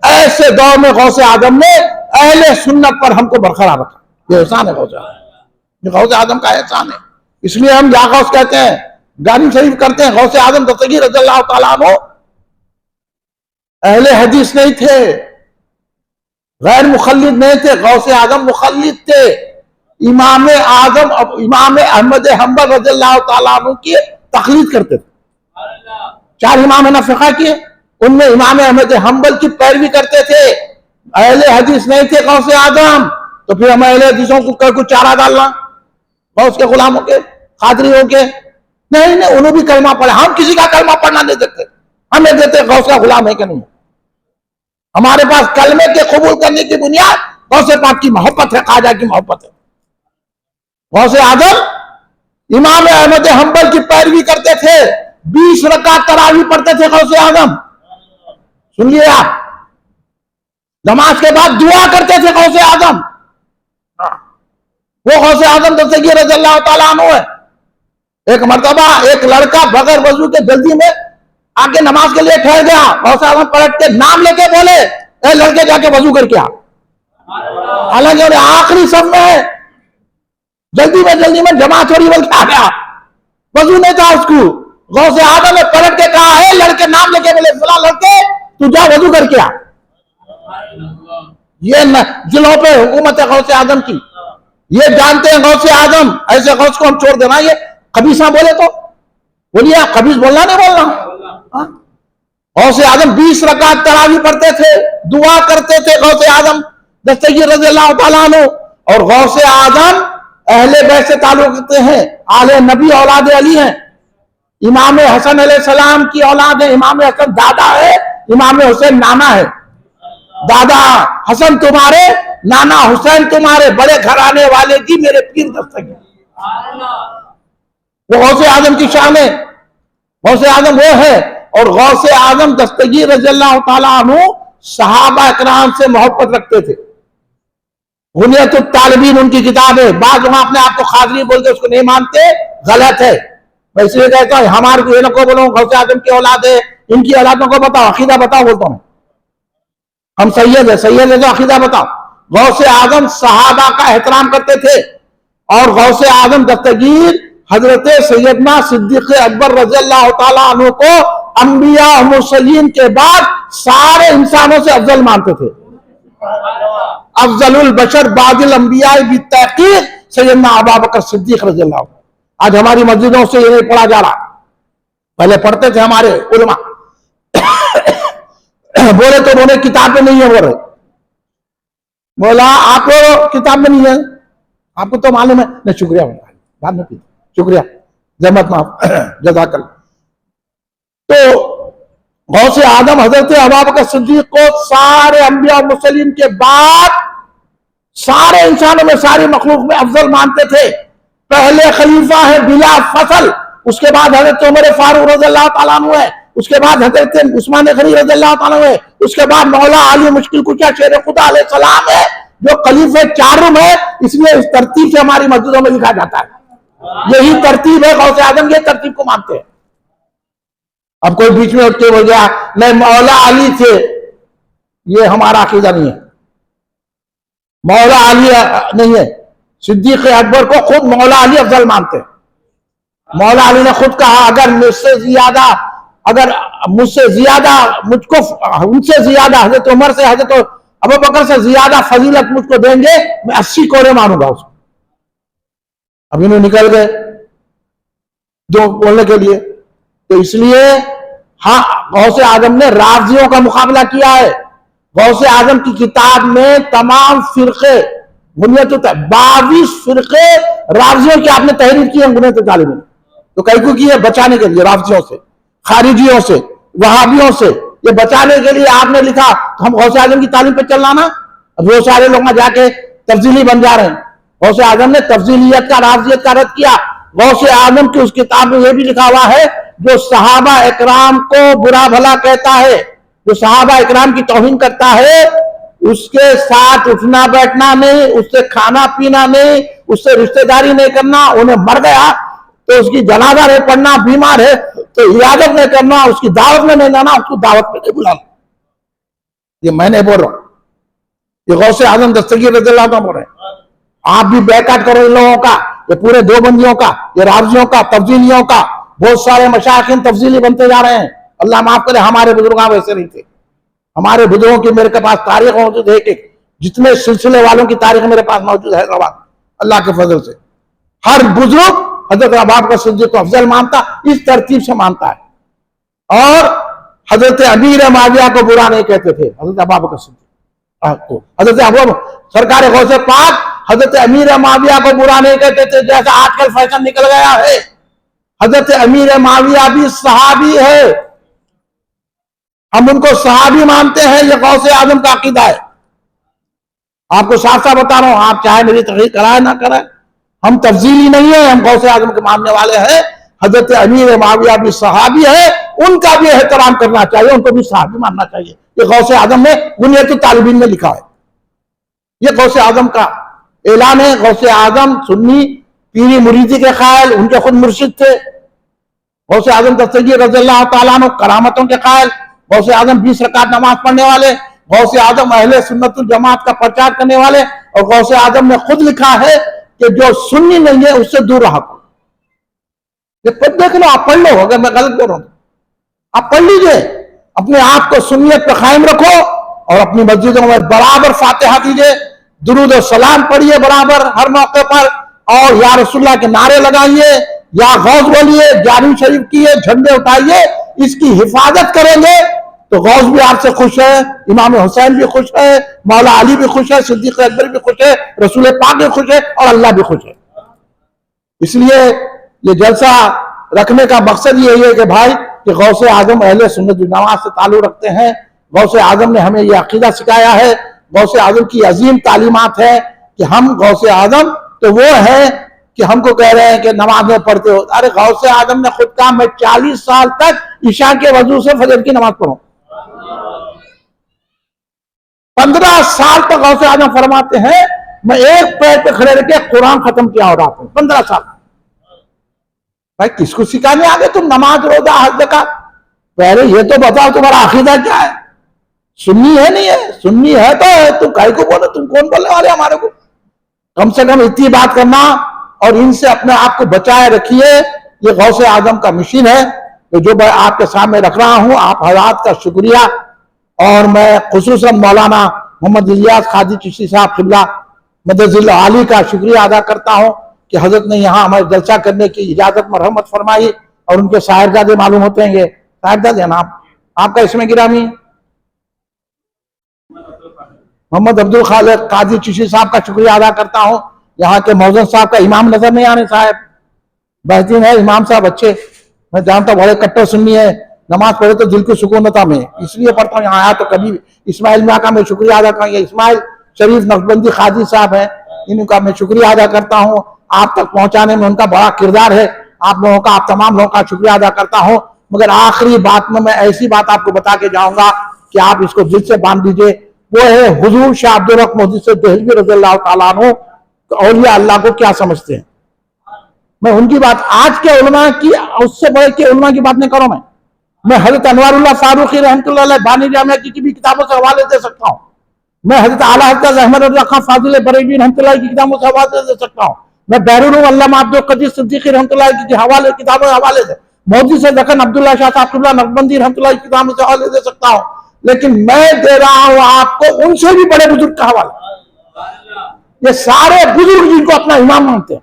ऐसे दौर में गौसे आजम ने अहले सुन्नत पर हमको बरकरार रखा। ये एहसान है गौसे आजम, ये गौसे आजम का एहसान है। इसलिए हम या गौस कहते हैं, गानी शरीफ करते हैं। गौसे आजम दस्तगीर रज़ी अल्लाह ताला अन्हु अहले हदीस नहीं थे, गैर मुखल्लिद नहीं थे, गौसे आजम मुखल्लिद थे। इमाम आजम, इमाम अहमद हम्बल रज़ी अल्लाह ताला अन्हु की तक़लीद करते थे। 4 इमाम है ना फ़िक़ह किए, उनमें इमाम अहमद हम्बल की पैरवी करते थे। अहले हदीस नहीं थे गौसे आजम, तो फिर हम अहले हदीसों को कुछ चारा डालना गौस के गुलामों के, खादरियों के? नहीं नहीं, उन्होंने भी कलमा पढ़ा, हम किसी का कलमा पढ़ना नहीं देते। हमें देते गौस का गुलाम है कि नहीं। हमारे पास कलमे के कबूल करने की बुनियाद गौसे पाक की मोहब्बत है, ख्वाजा की मोहब्बत है। गौसे आजम इमाम अहमद हम्बल की पैरवी करते थे, 20 रकात तरावी पढ़ते थे गौसे आजम। सुनिए आप, नमाज के बाद दुआ करते थे गौसे आजम। वो गौसे आजम दस्तगीर रज़ी अल्लाह ताला अन्हु है। एक मर्तबा एक लड़का बगैर वजू के जल्दी में आके नमाज के लिए ठहर गया। गौसे आजम पलट के नाम लेके बोले, ए लड़के जाके वजू करके आ। हालांकि उन्हें आखिरी सब में है, जल्दी में जमात छोड़ी बोल के आ गया, वजू नहीं था उसको। गौसे आजम ने पलट के कहा, है लड़के नाम लेके बोले, फला लड़के तू जा वजू करके आ। ये दिलों पे हुकूमत है गौसे आजम की, ये जानते हैं गौसे आजम। ऐसे गौस को हम छोड़ देना, ये कबीसा बोले तो बोलिए, कबीस बोलना नहीं बोलना। गौसे आजम 20 रकात तरावी पढ़ते थे, दुआ करते थे गौसे आजम दस्तगीर रज़ी अल्लाह ताला अन्हु। और गौसे आजम अहले बैत से ताल्लुक रखते हैं, आले नबी औलाद अली हैं। इमाम हसन अलैहिस्सलाम की औलाद है, इमाम हसन दादा है, इमाम हुसैन नाना है। दादा हसन तुम्हारे, नाना हुसैन तुम्हारे, बड़े घराने वाले की मेरे पीर दस्तगीर। वो गौसे आजम की शान है, गौसे आजम वो है। और गौसे आजम दस्तगीर रज़ियल्लाहु ताला अन्हु सहाबा इकराम से मोहब्बत रखते थे। गुनियतुत तालिबीन उनकी किताब है। बाद में अपने आप को खादरी बोलते, उसको नहीं मानते, गलत है। मैं इसलिए कहता हूं हमारे को बोलो गौसे आजम की औलाद है, इनकी औलादों को बताओ, अकीदा बताओ, बोलता हूं हम सैयद है तो अकीदा बताओ। गौसे आजम सहाबा का एहतराम करते थे और गौसे आजम दस्तगीर हजरत सैयदना सिद्दीक अकबर रज़ियल्लाहु ताला अन्हु को अंबिया मुरसलीन के बाद सारे इंसानों से अफजल मानते थे। अफजलुल बशर बादिल अंबिया बित्तहकीक सैयदना अबू बकर सिद्दीक रज़ियल्लाहु। आज हमारी मस्जिदों से ये नहीं पढ़ा जा रहा, पहले पढ़ते थे हमारे उलमा। बोले तो बोले किताब में नहीं है, बोल रहे, बोला आपको किताब में नहीं है, आपको तो मालूम है। नहीं शुक्रिया, बाद में शुक्रिया, जहमत माफ, जज़ाकल्लाह। तो गौसे आदम हजरत अबू बकर सिद्दीक को सारे अंबिया और मुरसलीन के बाद सारे इंसानों में, सारी मखलूक में अफजल मानते थे। पहले खलीफा है बिला फसल, उसके बाद हजरत उमर फारूक रज़ियल्लाहु ताला अन्हु है, उसके बाद हजरत उस्मान गनी रज़ियल्लाहु ताला अन्हु है, उसके बाद मौला अली मुश्किल कुशा शेर खुदा अलैहिस्सलाम है, जो खलीफे चारुम है। इसलिए इस तरतीब से हमारी मस्जिदों में लिखा जाता है। यही तरतीब है गौसे आजम, ये तरतीब को मानते हैं। अब कोई बीच में उठ के बोल गया नहीं मौला अली थे, ये हमारा अकीदा नहीं है। मौला अली नहीं है, सिद्दीक अकबर को खुद मौला अली अफजल मानते हैं। मौला अली ने खुद कहा अगर मुझसे ज्यादा मुझको, उनसे ज्यादा हजरत उमर से, हजरत अबू बकर से ज्यादा फजीलत मुझको देंगे, मैं 80 कोड़े मानूंगा उसको। अब इन्होंने निकल गए जो बोलने के लिए। तो इसलिए हाँ, गौसे आजम ने राफजियों का मुकाबला किया है। गौसे आजम की किताब में तमाम फिरके, बुनियत 22 फिरके राफजियों की आपने तहरीर की है बुनियत तालिबीन। तो कई को की है बचाने के लिए, राफजियों से, खारिजियों से, वहाबियों से, ये बचाने के लिए आपने लिखा। तो हम गौसे आजम की तालीम पे चलना ना। अब वो सारे लोग जाके तफजीली बन जा रहे हैं। गौसे आजम ने तफजीलियत का, राफजियत का रद्द किया। गौसे आजम की उस किताब में यह भी लिखा हुआ है जो सहाबा इकराम को बुरा भला कहता है, जो सहाबा इकराम की तौहीन करता है, उसके साथ उठना बैठना नहीं, उससे खाना पीना नहीं, उससे रिश्तेदारी नहीं करना। उन्हें मर गया तो उसकी जनाजा नहीं पढ़ना, बीमार है तो इयादत नहीं करना, उसकी दावत में नहीं जाना, उसको दावत में नहीं बुलाना। ये मैं बोल रहा हूं, ये गौसे आजम दस्तगीर रज़ियल्लाहु अन्हु बोल रहे हैं। आप भी बैकाट करो इन लोगों का, ये पूरे देवबंदियों का, ये राफजियों का, तफजीलियों का। बहुत सारे मशाइखिन तफजीली बनते जा रहे हैं। अल्लाह माफ करे, हमारे बुजुर्ग वैसे नहीं थे। हमारे बुजुर्गों की मेरे के पास तारीख मौजूद है, कि जितने सिलसिले वालों की तारीख मेरे पास मौजूद है, अल्लाह के फजल से हर बुजुर्ग हजरत अबू बकर सिद्दीक को अफजल मानता, इस तरतीब से मानता है। और हजरत अमीर माविया को बुरा नहीं कहते थे, हजरत अबू बकर सिद्दीक को, हजरत अबू सरकार गौसे पाक हजरत अमीर माविया को बुरा नहीं कहते थे, जैसा आजकल फैशन निकल गया है। हजरत अमीर माविया भी सहाबी है, हम उनको सहाबी मानते हैं। यह गौसे आजम का अकीदा है। आपको साफ साफ बता रहा हूं, आप चाहे मेरी तकरीर कराए ना कराए, हम तफजीली नहीं है, हम गौसे आजम के मानने वाले हैं। हजरत अमीर माविया भी सहाबी है, उनका भी एहतराम करना चाहिए, उनको भी सहाबी मानना चाहिए। ये गौसे आजम ने बुनियत तालिबीन में लिखा है। ये गौसे आजम का ऐलान है। गौसे आजम सुन्नी पीरी मुरीदी के कायल, उनके खुद मुर्शिद थे। गौसे आजम दस्तगीर रज़ियल्लाहु ताला अन्हु करामतों के कायल। गौसे आजम 20 रकात नमाज पढ़ने वाले। गौसे आजम अहले सुन्नतुल जमात का प्रचार करने वाले। और गौसे आजम ने खुद लिखा है कि जो सुन्नी नहीं है उससे दूर रहा करो। ये खुद देख लो, आप पढ़ लो, अगर मैं गलत बोल रहा हूं आप पढ़ लीजिए। अपने आप को सुन्नियत पर कायम रखो और अपनी मस्जिदों में बराबर फातिहा दीजिए, दुरूद और सलाम पढ़िए बराबर हर मौके पर, और या रसूलुल्लाह के नारे लगाइए, या गौस बोलिए, जारी शरीफ किए, झंडे उठाइए। इसकी हिफाजत करेंगे तो गौस भी आपसे खुश है, इमाम हुसैन भी खुश है, मौला अली भी खुश है, सिद्दीक अकबर भी खुश है, रसूल पाक भी खुश है और अल्लाह भी खुश है। इसलिए ये जलसा रखने का मकसद यही है कि भाई कि गौसे आजम अहले सुन्नत नमाज से ताल्लुक रखते हैं। गौसे आजम ने हमें यह अकीदा सिखाया है। गौसे आजम की अजीम तालीमात है कि हम गौसे आजम तो वो है कि हमको कह रहे हैं कि नमाज में पढ़ते हो। अरे गौसे आजम ने खुद कहा मैं 40 साल तक ईशा के वजू से फजर की नमाज पढ़ूं। 15 साल तक गौसे आजम फरमाते हैं मैं एक पैर पे खड़े रह के कुरान खत्म किया हो रात में। 15 साल। भाई किसको सिखाने आगे तुम नमाज रोजा हज ज़कात? पहले ये तो बताओ तुम्हारा अकीदा क्या है? सुन्नी है नहीं है? सुन्नी है तो है, तुम काहे को बोलो? तुम कौन बोलने वाले हमारे को? कम से कम इतनी बात करना और इनसे अपने आप को बचाए रखिए। ये गौसे आजम का मिशन है तो जो मैं आपके सामने रख रहा हूं। आप हज़रात का शुक्रिया और मैं खुसूसन मौलाना मोहम्मद इलियास काजी चिश्ती साहब क़िबला मदजिल आली का शुक्रिया अदा करता हूं कि हजरत ने यहाँ हमारे जलसा करने की इजाजत मरहमत फरमाई। और उनके साहिबजादे मालूम होते हैं, ये साहिबजादे ना आपका इसमें गिरामी मोहम्मद अब्दुल खालिक काजी चिश्ती साहब का शुक्रिया अदा करता हूँ। यहाँ के मौजूद साहब का इमाम नजर नहीं आने साहब, बेहतरीन है इमाम साहब, अच्छे। मैं जानता बड़े कट्टर सुन्नी है, नमाज पढ़े तो दिल की सुकून होता। मैं इसलिए पढ़ता हूँ। यहाँ आया तो कभी इस्माइल मियाँ का मैं शुक्रिया अदा करूँ। इस्माइल शरीफ नक्शबंदी खाजी साहब हैं, इनका मैं शुक्रिया अदा करता हूँ। आप तक पहुंचाने में उनका बड़ा किरदार है। आप लोगों का, आप तमाम लोगों का शुक्रिया अदा करता हूँ। मगर आखिरी बात में मैं ऐसी बात आपको बता के जाऊंगा कि आप इसको दिल से बांध दीजिए। वो है हुजूर शाह अब्दुल हक मोहद्दिस देहलवी रज़ियल्लाहु ताला अन्हु औलिया अल्लाह को क्या समझते हैं। मैं उनकी बात आज के उलमा की, उससे बड़े के उलमा की बात नहीं करूं। मैं हजरत अनवारुल्लाह फारूकी रहमतुल्लाह अलैह बानी जामिया की भी किताबों से हवाले दे सकता हूं। मैं हजरत आला हज़रत अहमद रज़ा खां फाजिल बरेलवी रहमतुल्लाह की किताबों से हवाले दे सकता हूं। मैं बैरून अल्लामा अब्दुल कदीर सिद्दीकी रहमतुल्लाह की हवाले किताबों से हवाले दे, मोदी से दखन अब्दुल्ला शाह साहब क़िबला नक्शबंदी रहमतुल्लाह की किताबों से हवाले दे सकता हूं। लेकिन मैं दे रहा हूं आपको उनसे भी बड़े बुजुर्ग का हवाला। ये सारे बुजुर्ग जिनको अपना इमाम मानते हैं।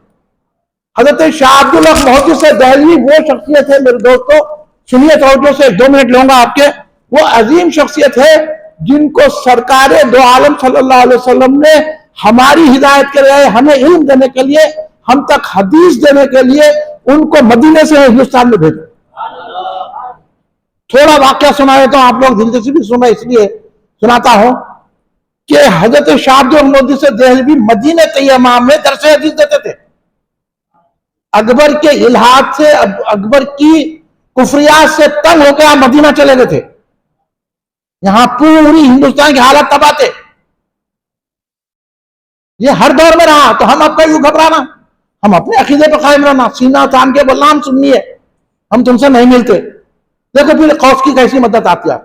हजरत शाह अब्दुल हक मोहद्दिस देहलवी वो शख्सियत है मेरे दोस्तों, सुनिए तवज्जो से, 2 मिनट लूंगा आपके। वो अजीम शख्सियत है जिनको सरकार दो आलम सल्लल्लाहु अलैहि वसल्लम ने हमारी हिदायत के लिए, हमें इल्म देने के लिए, हम तक हदीस देने के लिए उनको मदीने से हिंदुस्तान में भेजा। थोड़ा वाक्य सुनाए तो आप लोग दिलचस्पी सुना, इसलिए सुनाता हूं कि हजरत शाह अब्दुल मोहद्दिस देहलवी मदीने तैयबा में दरस हदीस देते थे। अकबर के इल्हाद से, अकबर की कुफरियात से तंग होकर आप मदीना चले गए थे। यहां पूरी हिंदुस्तान की हालत तबाह थे। ये हर दौर में रहा, तो हम आपका यूं घबराना, हम अपने अकीदे पर कायम रहना, सीना तान के बोलना हम सुन्नी है, हम तुमसे नहीं मिलते। देखो फिर कौस की कैसी मदद आती है।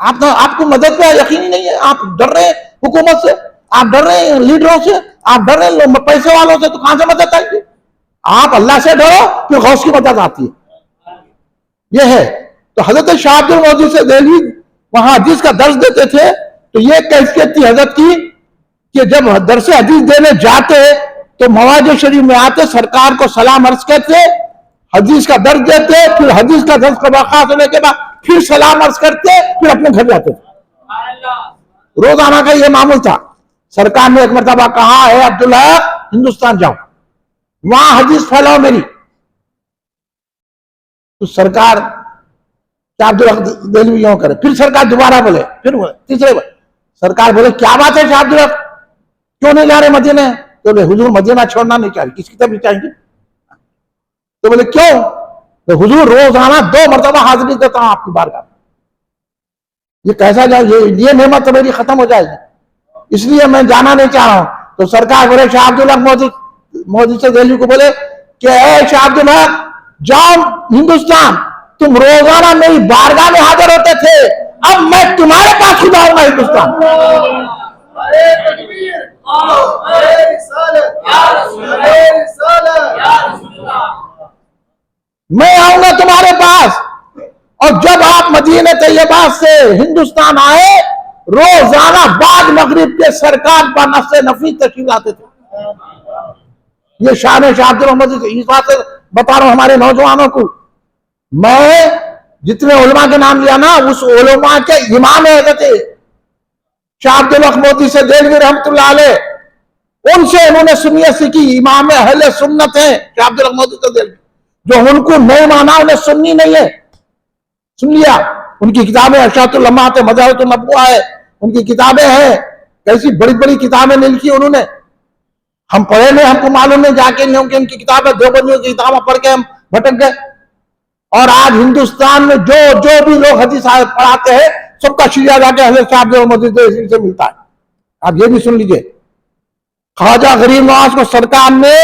आप तो, आपको मदद पे यकीन ही नहीं है। आप डर रहे हैं हुकूमत से, आप डर रहे हैं लीडरों से, आप डर रहे हैं पैसे वालों से, तो कहां से मदद आएगी? आप अल्लाह से डरो, फिर गौस की मदद आती है। यह है तो हजरत शाह अब्दुल मोहद्दिस देहलवी वहां हदीस का दर्ज देते थे। तो यह कैफियत थी हजरत की कि जब दर्स हदीस देने जाते तो मवाज शरीफ में आते, सरकार को सलाम अर्ज करते, हदीस का दर्ज देते, फिर हदीस का दर्ज का बर्खास्त होने के बाद फिर सलाम अर्ज करते, फिर अपने घर जाते थे। रोजाना का यह मामूल था। सरकार ने एक मरतबा कहा है अब्दुल्ला हिंदुस्तान जाओ, वहां हदीस फैलाओ मेरी। तो सरकार शाह अब्दुल हक देहलवी यूं करे, फिर सरकार दोबारा बोले, फिर बोले, तीसरे बार सरकार बोले क्या बात है शाह अब्दुल हक, क्यों नहीं जा रहे मदीने? तो बोले हुजूर मदीना छोड़ना नहीं चाहिए। किसकी तरफ चाहेंगे? तो बोले क्यों? तो हुजूर रोजाना 2 मरतबा हाजिरी देता हूं आपकी बारगाह। ये कैसा जाए, ये नेमत तो मेरी खत्म हो जाएगी, इसलिए मैं जाना नहीं चाह रहा हूं। तो सरकार बोले शाह अब्दुल हक मोहद्दिस देहलवी को बोले कि ए शाह अब्दुल हक जाओ हिंदुस्तान, तुम रोजाना मेरी बारगाह में हाजिर होते थे, अब मैं तुम्हारे पास खुद आऊंगा हिंदुस्तान। मैं आऊंगा तुम्हारे पास। और जब आप मदीने तैयबा से हिंदुस्तान आए, रोजाना बाद मगरिब के सरकार पर नफ्से नफीस तशरीफ लाते थे। ये शान शाह अब्दुल मोहद्दिस, इस बात से बता रहा हूं हमारे नौजवानों को। मैं जितने उलमा के नाम लिया ना, उस उलमा के इमाम हजरत शाह अब्दुल हक मोहद्दिस देहलवी रहमतुल्लाह अलैह, उनसे उन्होंने सुन्नियत सीखी। इमाम अहले सुन्नत है शाह अब्दुल हक मोहद्दिस देहलवी। जो उनको नहीं माना उन्हें सुननी नहीं है। सुन लिया, उनकी किताबें अशातुल लम्हात है, मजाहतुल नबुवा है, उनकी किताबें हैं, कैसी बड़ी बड़ी किताबें नहीं लिखी उन्होंने। हम पढ़े नहीं, हमको मालूम नहीं, जाके नहीं कि उनकी किताबें, देवबंदियों की किताबें पढ़ के हम भटक गए। और आज हिंदुस्तान में जो जो भी लोग हदीस पढ़ाते हैं सबका शिया जाके हजरत शाह अब्दुल मजीद से मिलता है। आप ये भी सुन लीजिए, ख्वाजा गरीब नवाज को सरकार ने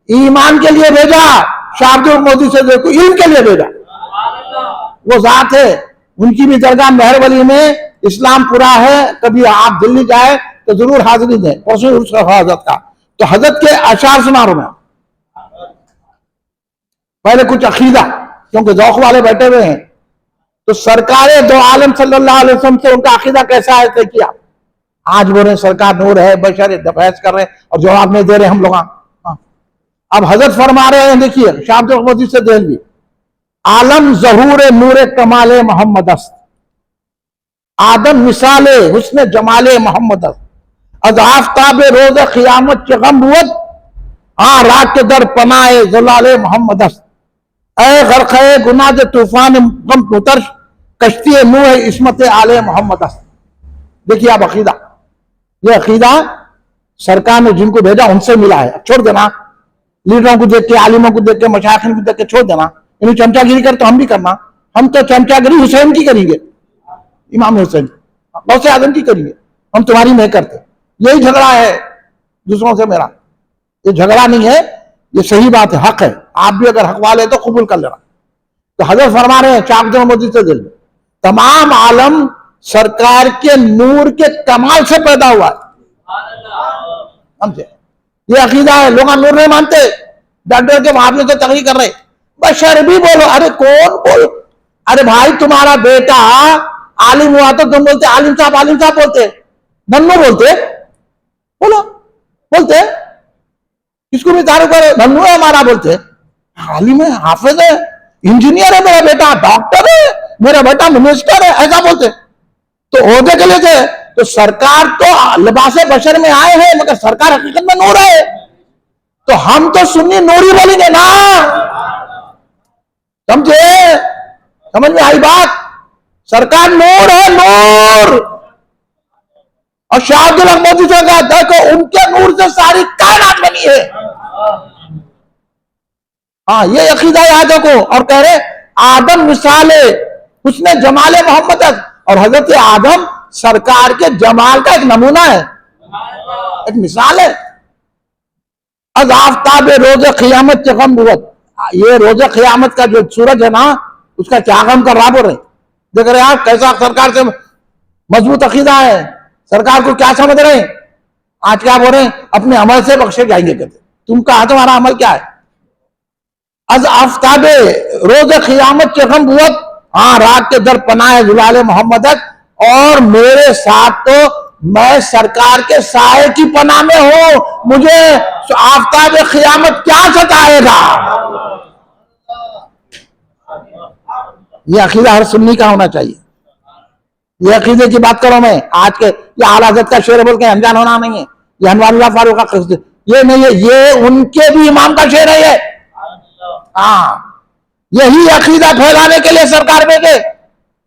ईमान के लिए भेजा, शाह अब्दुल मोदी से देखो इल्म के लिए भेजा। वो जात है, उनकी भी दरगाह मेहरवली में इस्लामपुरा है, कभी आप दिल्ली जाए तो जरूर हाजिरी दें। परसों उर्स रखा हजरत का, तो हजरत के अशार सुना रहा हूं। पहले कुछ अकीदा, क्योंकि ज़ौक़ वाले बैठे हुए हैं, तो सरकार दो आलम सल्लल्लाहु अलैहि वसल्लम से उनका अकीदा कैसा है तय किया। आज बोल रहे सरकार नूर है, बशर है, बहस कर रहे हैं और जवाब नहीं दे रहे हम लोग। अब हजरत फरमा रहे हैं, देखिए शाह अब्दुल मजीद से देख ली, आलम ज़हूर नूर कमाले मोहम्मद अस्त, आदम मिसाले हुस्न जमाले मोहम्मद अस्त, अज आफताब रोज क़ियामत के गम बुअत, रात के दर पनाए ज़लाले मोहम्मद अस्त, ऐ गरक़े गुनाह जे तूफान गम मुतर्श, कश्ती नूह इस्मत आले मोहम्मद अस्त। देखिए आप अकीदा, ये अकीदा सरकार ने जिनको भेजा उनसे मिला है। छोड़ देना लीडरों को देख के, आलिमों को देख के, मशाइखिन को देख के छोड़ देना। इन्हें चमचागिरी कर तो हम भी करना, हम तो चमचागिरी हुसैन की करेंगे, इमाम हुसैन गौसे आजम की करेंगे, हम तुम्हारी नहीं करते। यही झगड़ा है दूसरों से मेरा, ये झगड़ा नहीं है, ये सही बात है, हक है। आप भी अगर हक वाले तो कबूल कर लेना। तो हजरत फरमा रहे हैं शाह अब्दुल मजीद से दिल, तमाम आलम सरकार के नूर के कमाल से पैदा हुआ है। समझे, ये अकीदा है। लोग नूर नहीं मानते, डर के वहां से तकरीर कर रहे, बशर भी बोलो। अरे कौन बोल, अरे भाई तुम्हारा बेटा आलिम हुआ तो तुम बोलते आलिम साहब बोलते, नन्नू बोलते, बोलो बोलते, किसको भी तारुफ करे, नन्नू है हमारा बोलते, आलिम है, हाफिज है, इंजीनियर है मेरा बेटा, डॉक्टर है मेरा बेटा, मिनिस्टर है, ऐसा बोलते। तो ओहदे के लिए थे, तो सरकार तो लिबासे बशर में आए हैं, मगर सरकार हकीकत में नूर है। तो हम तो सुन्नी नूरी बोलेंगे ना, समझे, समझ में आई बात। सरकार नूर है, नूर। और शाह अब्दुल मोदी से कहा देखो उनके नूर से सारी कायनात बनी है। हाँ, ये अकीदा याद रखो। और कह रहे आदम मिसाले उसने जमाले मोहम्मद, और हजरत आदम सरकार के जमाल का एक नमूना है, एक मिसाल है। अज आफताब रोज क़ियामत के गम बुअत, ये रोज क़ियामत का जो सूरज है ना, उसका क्या गम कर रहा बोल रहे। देख रहे आप कैसा सरकार से मजबूत अकीदा है, सरकार को क्या समझ रहे हैं। आज क्या बोल रहे हैं, अपने अमल से बख्शे जाएंगे कहते। तुम कहा तुम्हारा अमल क्या है। अज आफताब रोज क़ियामत के गम बुअत, रात के दर पनाए जुलाले मोहम्मद, और मेरे साथ तो मैं सरकार के साए की पनाह में हूं, मुझे आफताब क़ियामत क्या सताएगा। ये अकीदा हर सुन्नी का होना चाहिए। ये अकीदे की बात करो, मैं आज के ये आला हज़रत का शेर बोल के अनजान होना नहीं है, ये अनवारुल्लाह फारूक का ये नहीं है, ये उनके भी इमाम का शेर है ये। हाँ, यही अकीदा फैलाने के लिए सरकार भेजे।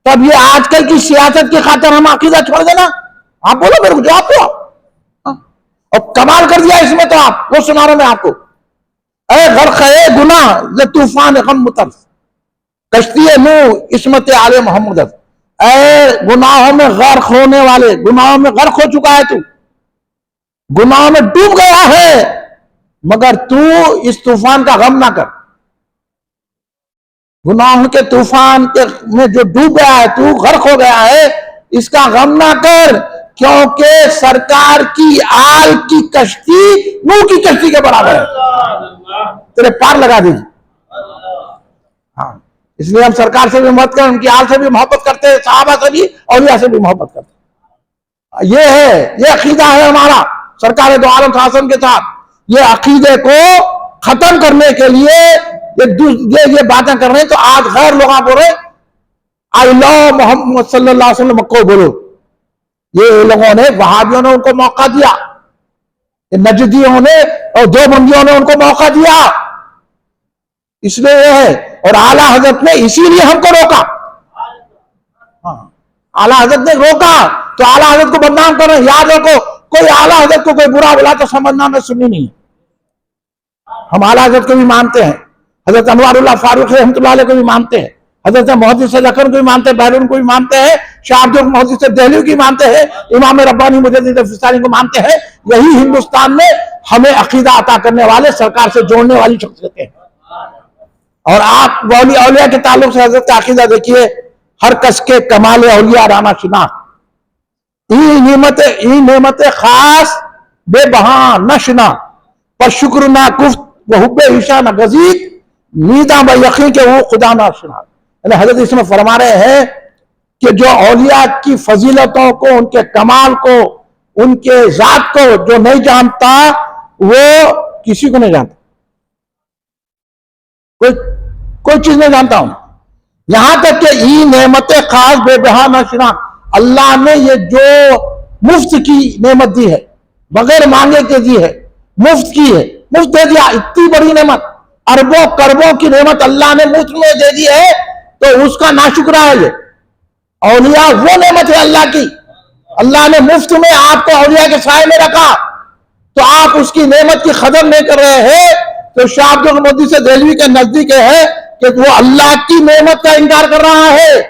तब ये आजकल की सियासत की खातिर हम अकीदा छोड़ देना। आप बोलो, मेरे को जवाब दो। और कमाल कर दिया इसमें तो आप, वो सुना रहा मैं आपको। ऐ गरक़े गुनाह ज़ तूफान गम मुतर्स, कश्ती नूह इस्मत आले मोहम्मद, ऐ गुनाहों में गर्क होने वाले, गुनाहों में गर्क हो चुका है तू, गुनाहों में डूब गया है, मगर तू इस तूफान का गम ना कर। गुनाहों के तूफान के में जो डूब गया है, तू गर्क हो गया है, इसका गम ना कर, क्योंकि सरकार की आल की कश्ती नूह की कश्ती के बराबर है, तेरे पार लगा देगी। हाँ, इसलिए हम सरकार से भी मोहब्बत करें, उनकी आल से भी मोहब्बत करते हैं, सहाबा से भी, औलिया से भी मोहब्बत करते हैं। ये है, ये अकीदा है हमारा सरकार दो आलम शासन के साथ। ये अकीदे को खत्म करने के लिए ये बातें कर रहे हैं। तो आज गैर लोग बोल रहे आई लव मोहम्मद सल्लल्लाहु अलैहि वसल्लम को बोलो, ये लोगों ने, वहाबियों ने उनको मौका दिया, नजदियों ने और दो बंदियों ने उनको मौका दिया। इसलिए ये है। और आला हजरत ने इसीलिए हमको रोका। हाँ, आला हजरत ने रोका तो आला हजरत को बदनाम कर रहे हैं। याद रखो, कोई आला हजरत को कोई बुरा बुला तो समझना में सुनी नहीं। हम आला हजरत को भी मानते हैं, हजरत अनवारुल्लाह फारूक रहमतुल्लाह अलैह को भी मानते हैं, हजरत मोहद्दिस लखन को भी मानते हैं, बैरून को भी मानते हैं, शाह अब्दुल मोहद्दिस देहलवी की मानते हैं, इमाम रब्बानी मुजद्दिद फिसानी को मानते हैं। यही हिंदुस्तान में हमें अकीदा अता करने वाले, सरकार से जोड़ने वाली शख्सियतें हैं। और आप वली औलिया के ताल्लुक से हजरत का अकीदा देखिए, हर कस के कमाल औलिया राना शिना, ई नेमत खास बेबहा नशना पर शुक्र ना कुफ्त वहुब्बे ईशा न गजीद नीदा ब यकीन के वो खुदा ना सुना। हजरत इसमें फरमा रहे हैं कि जो औलिया की फजीलतों को, उनके कमाल को, उनके जात को जो नहीं जानता वो किसी को नहीं जानता, कोई चीज नहीं जानता हूं। यहां तक कि ई नेमत खास बेबहा नशना, अल्लाह ने ये जो मुफ्त की नेमत दी है, बगैर मांगे के दी है, मुफ्त की है, मुफ्त दे दिया। इतनी बड़ी नेमत, अरबों करबों की नेमत अल्लाह ने मुफ्त में दे दी है, तो उसका नाशुक्रा है ये। औलिया वो नेमत है अल्लाह की, अल्लाह ने मुफ्त में आपको औलिया के साए में रखा, तो आप उसकी नेमत की कदर नहीं कर रहे हैं। तो शाह अब्दुल मोहद्दिस देहलवी के नजदीक है कि वो अल्लाह की नेमत का इनकार कर रहा है,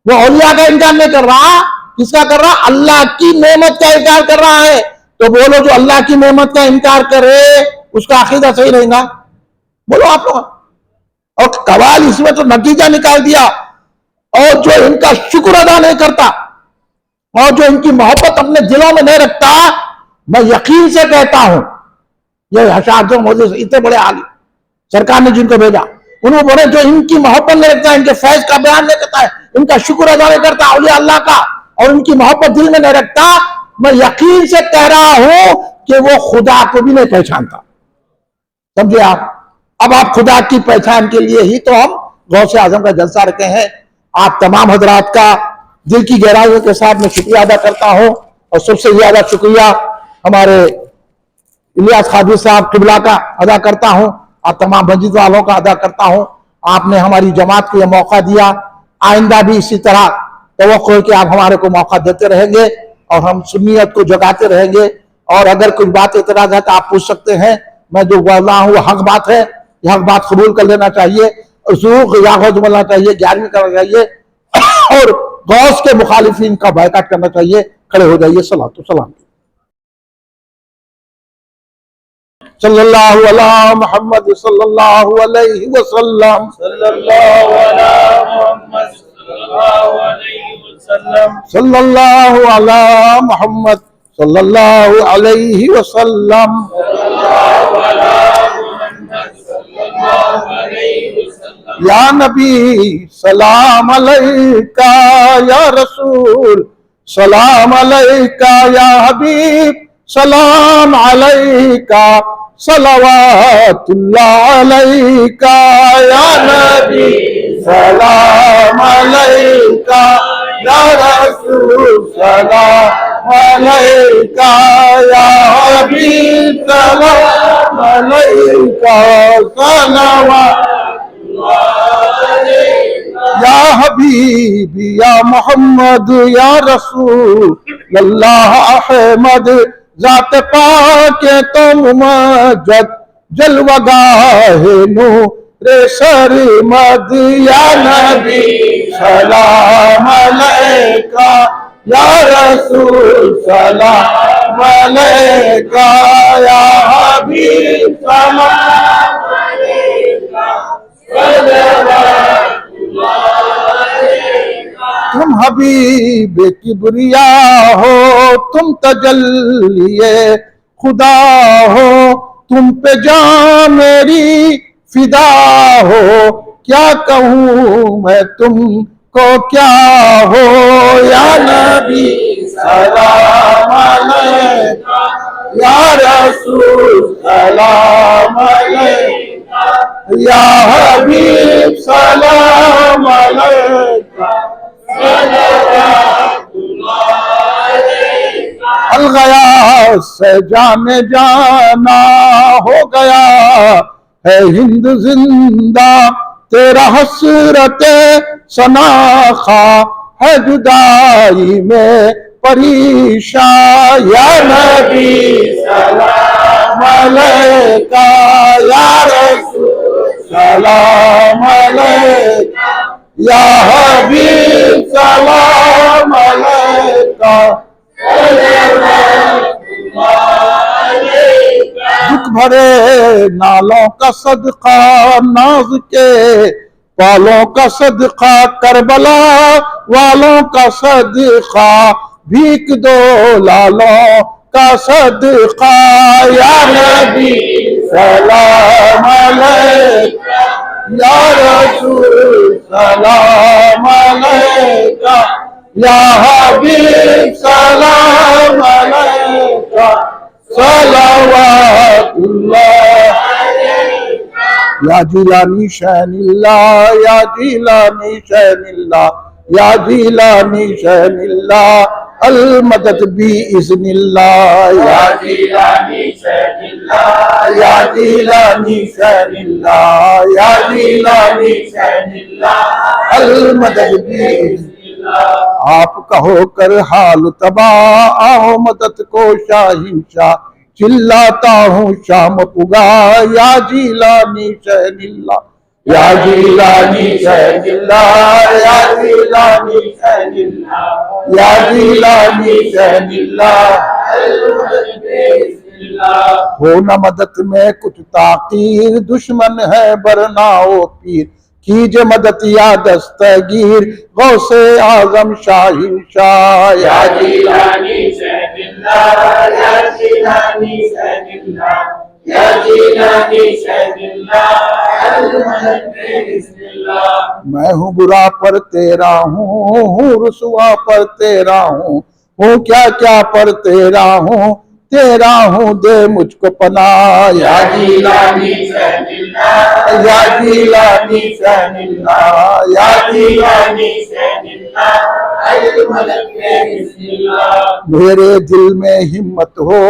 वो औलिया का इनकार नहीं कर रहा। किसका कर रहा? अल्लाह की नेमत का इनकार कर रहा है। तो बोलो, जो अल्लाह की नेमत का इनकार करे उसका अकीदा सही रहेगा? बोलो आप लोग। और कवाल इसमें तो नतीजा निकाल दिया। और जो इनका शुक्र अदा नहीं करता और जो इनकी मोहब्बत अपने दिलों में नहीं रखता, मैं यकीन से कहता हूं, ये हशार मोदी इतने बड़े आलिम सरकार ने जिनको भेजा, उन्होंने बोले जो इनकी मोहब्बत नहीं रखता, इनके फैज का बयान नहीं करता है, इनका शुक्र अदा नहीं करता औलिया अल्लाह का, और इनकी मोहब्बत दिल में नहीं रखता, मैं यकीन से कह रहा हूं कि वो खुदा को भी नहीं पहचानता। समझे आप? अब आप खुदा की पहचान के लिए ही तो हम गौसे आजम का जलसा रखे हैं। आप तमाम हजरात का दिल की गहराइयों के साथ मैं शुक्रिया अदा करता हूं, और सबसे ज्यादा शुक्रिया हमारे इलियास कादरी साहब किबला का अदा करता हूं, और तमाम मस्जिद वालों का अदा करता हूं। आपने हमारी जमात को यह मौका दिया, आइंदा भी इसी तरह तवक्को है कि आप हमारे को मौका देते रहेंगे और हम सुन्नियत को जगाते रहेंगे। और अगर कुछ बात इतराज है तो आप पूछ सकते हैं। मैं जो बोल रहा हूँ वो हक बात है, यह हक बात कबूल कर लेना चाहिए, बोलना चाहिए, 11वीं करना चाहिए, और गौस के मुखालिफिन का बायकाट करना चाहिए। खड़े हो जाइए, सलातो सलाम। सल्लल्लाहु अला मुहम्मद सल्लल्लाहु अलैहि वसल्लम, सल्लल्लाहु अला मुहम्मद सल्लल्लाहु अलैहि वसल्लम, सल्लल्लाहु अला मुहम्मद सल्लल्लाहु अलैहि वसल्लम, सल्लल्लाहु अला मुहम्मद सल्लल्लाहु अलैहि वसल्लम। या नबी सलाम अलैका, या रसूल सलाम अलैका, या हबीब सलाम अलैका, सलवातुल्लाह अलैका, या नबी सलाम अलैका, या रसूल सलाम अलैका, या हबीब सलाम अलैका, सलवात या हबीबी या मोहम्मद या रसूल अल्लाह अहमद, जात पाके तुम मजद जलवगाहे नूरे सरमद, या नबी सलाम अलैका, या रसूल सलाम अलैका, या हबीब सलाम अलैका, तुम हबीब किबरिया हो, तुम तजल्लिए खुदा हो, तुम पे जान मेरी फिदा हो, क्या कहूँ मैं तुमको क्या हो, या नबी सलाम अलैका, या रसूल सलाम अलैका, या हबीब सलाम अलैका, अलगया से जाने जाना हो गया है हिंद जिंदा, तेरा हसरत सनाखा है जुदाई में परेशान। या नबी सलाम अलैका, या रसूल सलाम अलैका, या हबीब सलाम अलैका। दुख भरे नालों का सदका, नाज के पालों का सदका, करबला वालों का सदका, भीख दो लालों का सदका। या नबी सलाम अलैका, या रसूल सलाम अलैका, या हबीब सलाम अलैका, सलावतुल्लाह। या जिलानी शैनिल्ला, या जिलानी शैनिल्ला, या जिलानी शैनिल्ला, अल मदद भी इज़्निल्ला। या जिलानी शैनिल्ला, या जिलानी शैनिल्ला, या जिलानी शैनिल्ला, अल मदद भी इज़्निल्ला। आप कहो कर हाल तबाह, आओ मदद को शाहिंशाह, चिल्लाता हूँ शाम पुगा। या जिलानी शैनिल्ला, या जिलानी शैनिल्ला, या जिलानी शैनिल्ला, या जिलानी शैनिल्ला। हो न मदद में कुछ ताकीर, दुश्मन है बरनाओ पीर, कीजे मदद या दस्तगीर, गौसे आजम शाहिन शाह। या जिलानी शैनिल्ला, या जिलानी शैनिल्ला, या जिलानी शैनिल्ला, अल मदद बिस्मिल्लाह। मैं हूँ बुरा पर तेरा हूँ रुसवा पर तेरा हूँ क्या क्या पर तेरा हूँ, तेरा हूँ दे मुझको पनाह। या जिलानी शैनिल्ला, या जिलानी शैनिल्ला, या जिलानी शैनिल्ला, अल मदद बिस्मिल्लाह। मेरे दिल में हिम्मत हो,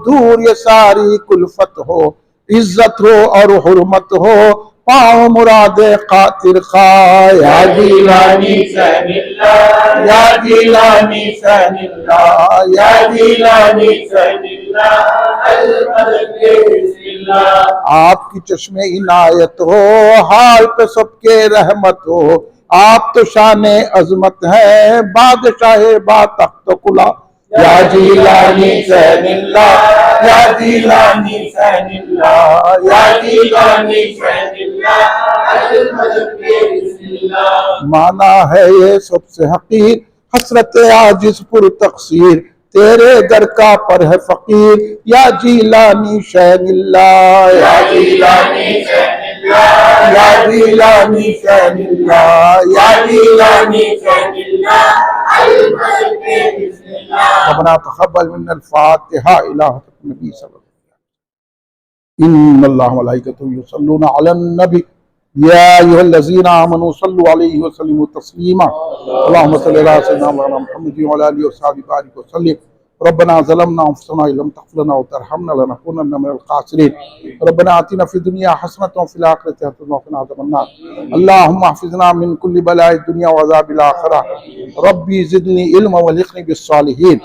दूर ये सारी कुल्फत हो, इज्जत हो और हुर्मत हो, पाओ मुरादे खातिर खा। या जिलानी शैनिल्ला, या जिलानी शैनिल्ला, या जिलानी शैनिल्ला, अल मदद बिस्मिल्लाह। आपकी चश्मे इनायत हो, हाल पे सबके रहमत हो, आप तो शाने अजमत है, बादशाह बा तख्त कुला। या जिलानी शैनिल्ला, या जिलानी शैनिल्ला, या जिलानी शैनिल्ला, अल मदद बिस्मिल्लाह। माना है ये सबसे हकीर, हसरत आजिज़ पुर तकसीर, तेरे दर का पर है फकीर। या जिलानी शैनिल्ला, या जिलानी शैनिल्ला, या जिलानी शैनिल्ला, या जिलानी शैनिल्ला, अल मदद बिस्मिल्लाह। रब्बना तक़ब्बल मिन्नल फ़ातिहा इला नबी सल्लल्लाहु अलैहि वसल्लम। इन्नल्लाह व मलाइकतहु युसल्लूना अलन नबी, या अय्युहल्लज़ीना आमनू सल्लु अलैहि व सल्लिमू तस्लीमा। अल्लाहुम्मा सल्लि अला सय्यिदिना मुहम्मद व अला आलिहि व सहबिहि बारिक व सल्लिम। रब्बना ज़लमना अनफुसना व लम तग़फिर लना व तरहमना लनकूनन्ना मिनल ख़ासिरीन। रब्बना आतिना फ़िद दुनिया हसनतन व फ़िल आखिरति हसनतन व क़िना अज़ाबन्नार। अल्लाहुम्मा हफ़िज़ना मिन कुल्लि बलाइ दुनिया व अज़ाबिल आखिरह। रब्बी ज़िदनी इल्मन व अलहिक़नी बिस्सालिहीन।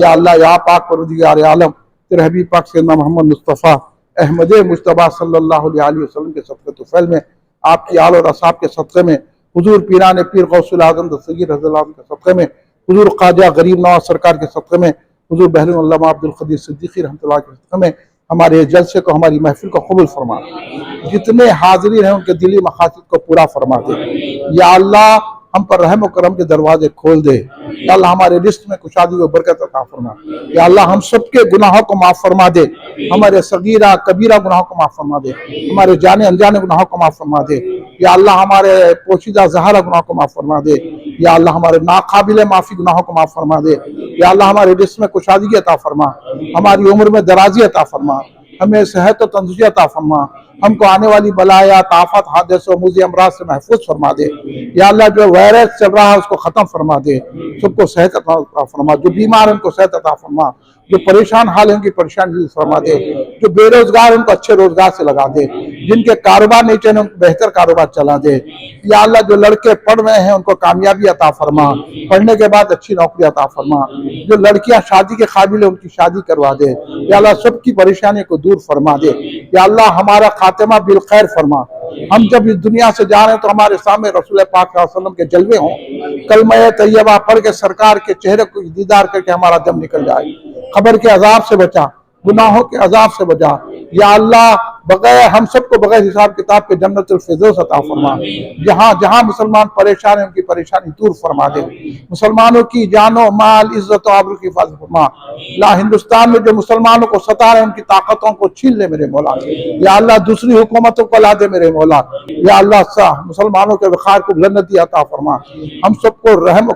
या अल्लाह, या पाक परवरदिगार आलम, तेरे हबीब पाक सैयदना मोहम्मद मुस्तफ़ा अहमद मुज्तबा सल्लल्लाहु अलैहि वसल्लम के सदक़े तुफ़ैल में, आपकी आल और असहाब के सदक़े में, हुज़ूर पीरान पीर गौसुल आज़म दस्तगीर रज़ियल्लाहु अन्हु के सदक़े में, हुज़ूर ख्वाजा गरीब नवाज़ सरकार के सदक़े में, हुज़ूर बहरुल उलमा अब्दुल क़दीर सिद्दीक़ी रहमतुल्लाह के सदक़े में हमारे जलसे को, हमारी महफिल को कबूल फरमा। जितने हाज़रीन हैं उनके दिली मक़ासिद को पूरा फरमा दे। या अल्लाह, हम पर रहम और करम के दरवाजे खोल दे। या अल्लाह, हमारे रिज़्क़ में कुशादी व बरकत अता फरमा। या अल्लाह, हम सबके गुनाहों को माफ़ फरमा दे, हमारे सगीरा कबीरा गुनाहों को माफ़ फरमा दे, हमारे जाने अनजाने गुनाहों को माफ़ फरमा दे। या अल्लाह, हमारे पोशीदा ज़ाहिरा गुनाहों को माफ़ फरमा दे। या अल्लाह, हमारे नाकाबिले माफ़ी गुनाहों को माफ़ फरमा दे। या अल्लाह, हमारे रिज़्क़ में कुशादगी अता फरमा, हमारी उम्र में दराज़ी अता फरमा, हमें सेहत और तंदुरुस्ती अता फरमा, हमको आने वाली बलाया ताफत हादसों मुझे अमराज से महफूज फरमा दे। या अल्लाह जो वायरस चल रहा है उसको ख़त्म फरमा दे, सबको सेहत अता फरमा, जो बीमार है उनको सेहत अता फरमा, जो परेशान हाल है उनकी परेशानी दूर फरमा दे, जो बेरोजगार उनको अच्छे रोजगार से लगा दे, जिनके कारोबार नहीं चले उनको बेहतर कारोबार चला दे। या अल्लाह जो लड़के पढ़ रहे हैं उनको कामयाबी अता फरमा, पढ़ने के बाद अच्छी नौकरी अता फरमा, जो लड़कियां शादी के काबिल है उनकी शादी करवा दे। या अल्लाह सबकी परेशानी को दूर फरमा दे। या अल्लाह हमारा खातिमा बिल खैर फरमा। हम जब इस दुनिया से जा रहे हैं तो हमारे सामने रसूल पाक सल्लल्लाहु अलैहि वसल्लम के जलवे हों, कलमा तैयबा पढ़ के सरकार के चेहरे को दीदार करके हमारा दम निकल जाए। खबर के अजाब से बचा, गुनाहों के अजाब से बचा। या अल्लाह बगैर हम सबको बगैर हिसाब किताब के जन्नतुल फिरदौस अता फरमा। जहाँ जहाँ मुसलमान परेशान हैं उनकी परेशानी दूर फरमा दे। मुसलमानों की जानो माल इज्जत और आबरू की हिफाजत फरमा। ला हिंदुस्तान में जो मुसलमानों को सता रहे उनकी ताकतों को छीन ले मेरे मौला। या अल्लाह दूसरी हुकूमतों को ला दे मेरे मौला। या अल्लाह मुसलमानों के वखार को बुलंदी अता फरमा। हम सबको रहम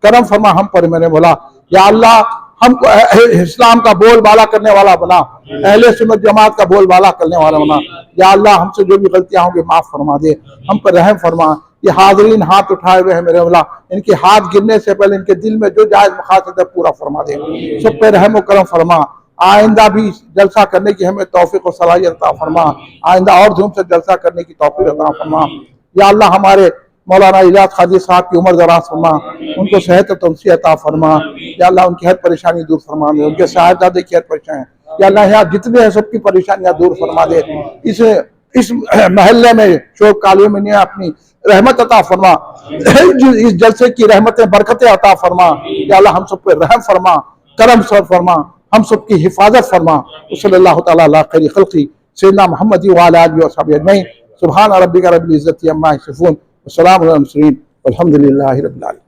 करम फरमा हम पर मेरे मौला। या अल्लाह हमको इस्लाम का बोलबाला करने वाला बना, अहले सुन्नत जमात का बोलबाला करने वाला बना। या अल्लाह हमसे जो भी गलतियां होंगी माफ फरमा दे, हम पर रहम फरमा। ये हाज़रीन हाथ उठाए हुए हैं मेरे मौला, इनके हाथ गिरने से पहले इनके दिल में जो जायज मकासद है पूरा फरमा दे, सब पे रहम करम फरमा। आइंदा भी जलसा करने की हमें तौफीक और सलाहियत अता फरमा। आइंदा और धूम से जलसा करने की तौफीक अता फरमा। या अल्लाह हमारे मौलाना इजाज खादी साहब की उम्र दराज फरमा, उनको सेहत और तंसी अता फरमा। या अल्लाह उनकी हर परेशानी दूर फरमा दे, उनके साहिबजादे की हर परेशानी। या अल्लाह यहाँ जितने हैं सबकी परेशानियां दूर फरमा दे। इस महल्ले में शोक कालियों में अपनी रहमत अता फरमा। इस जलसे की रहमतें बरकतें अता फरमा। या अल्लाह हम सब पे रहम फरमा, करम सर फरमा, हम सब की हिफाजत फरमा। सल्लल्लाहु तआला अला खैरि खल्क़ी सय्यिदना मुहम्मद व अला आलिहि व अस्हाबिहि अजमईन। सुब्हान रब्बिका रब्बिल इज्जति अम्मा यसिफून, वस्सलामु अलल मुरसलीन, वल्हम्दुलिल्लाहि रब्बिल आलमीन।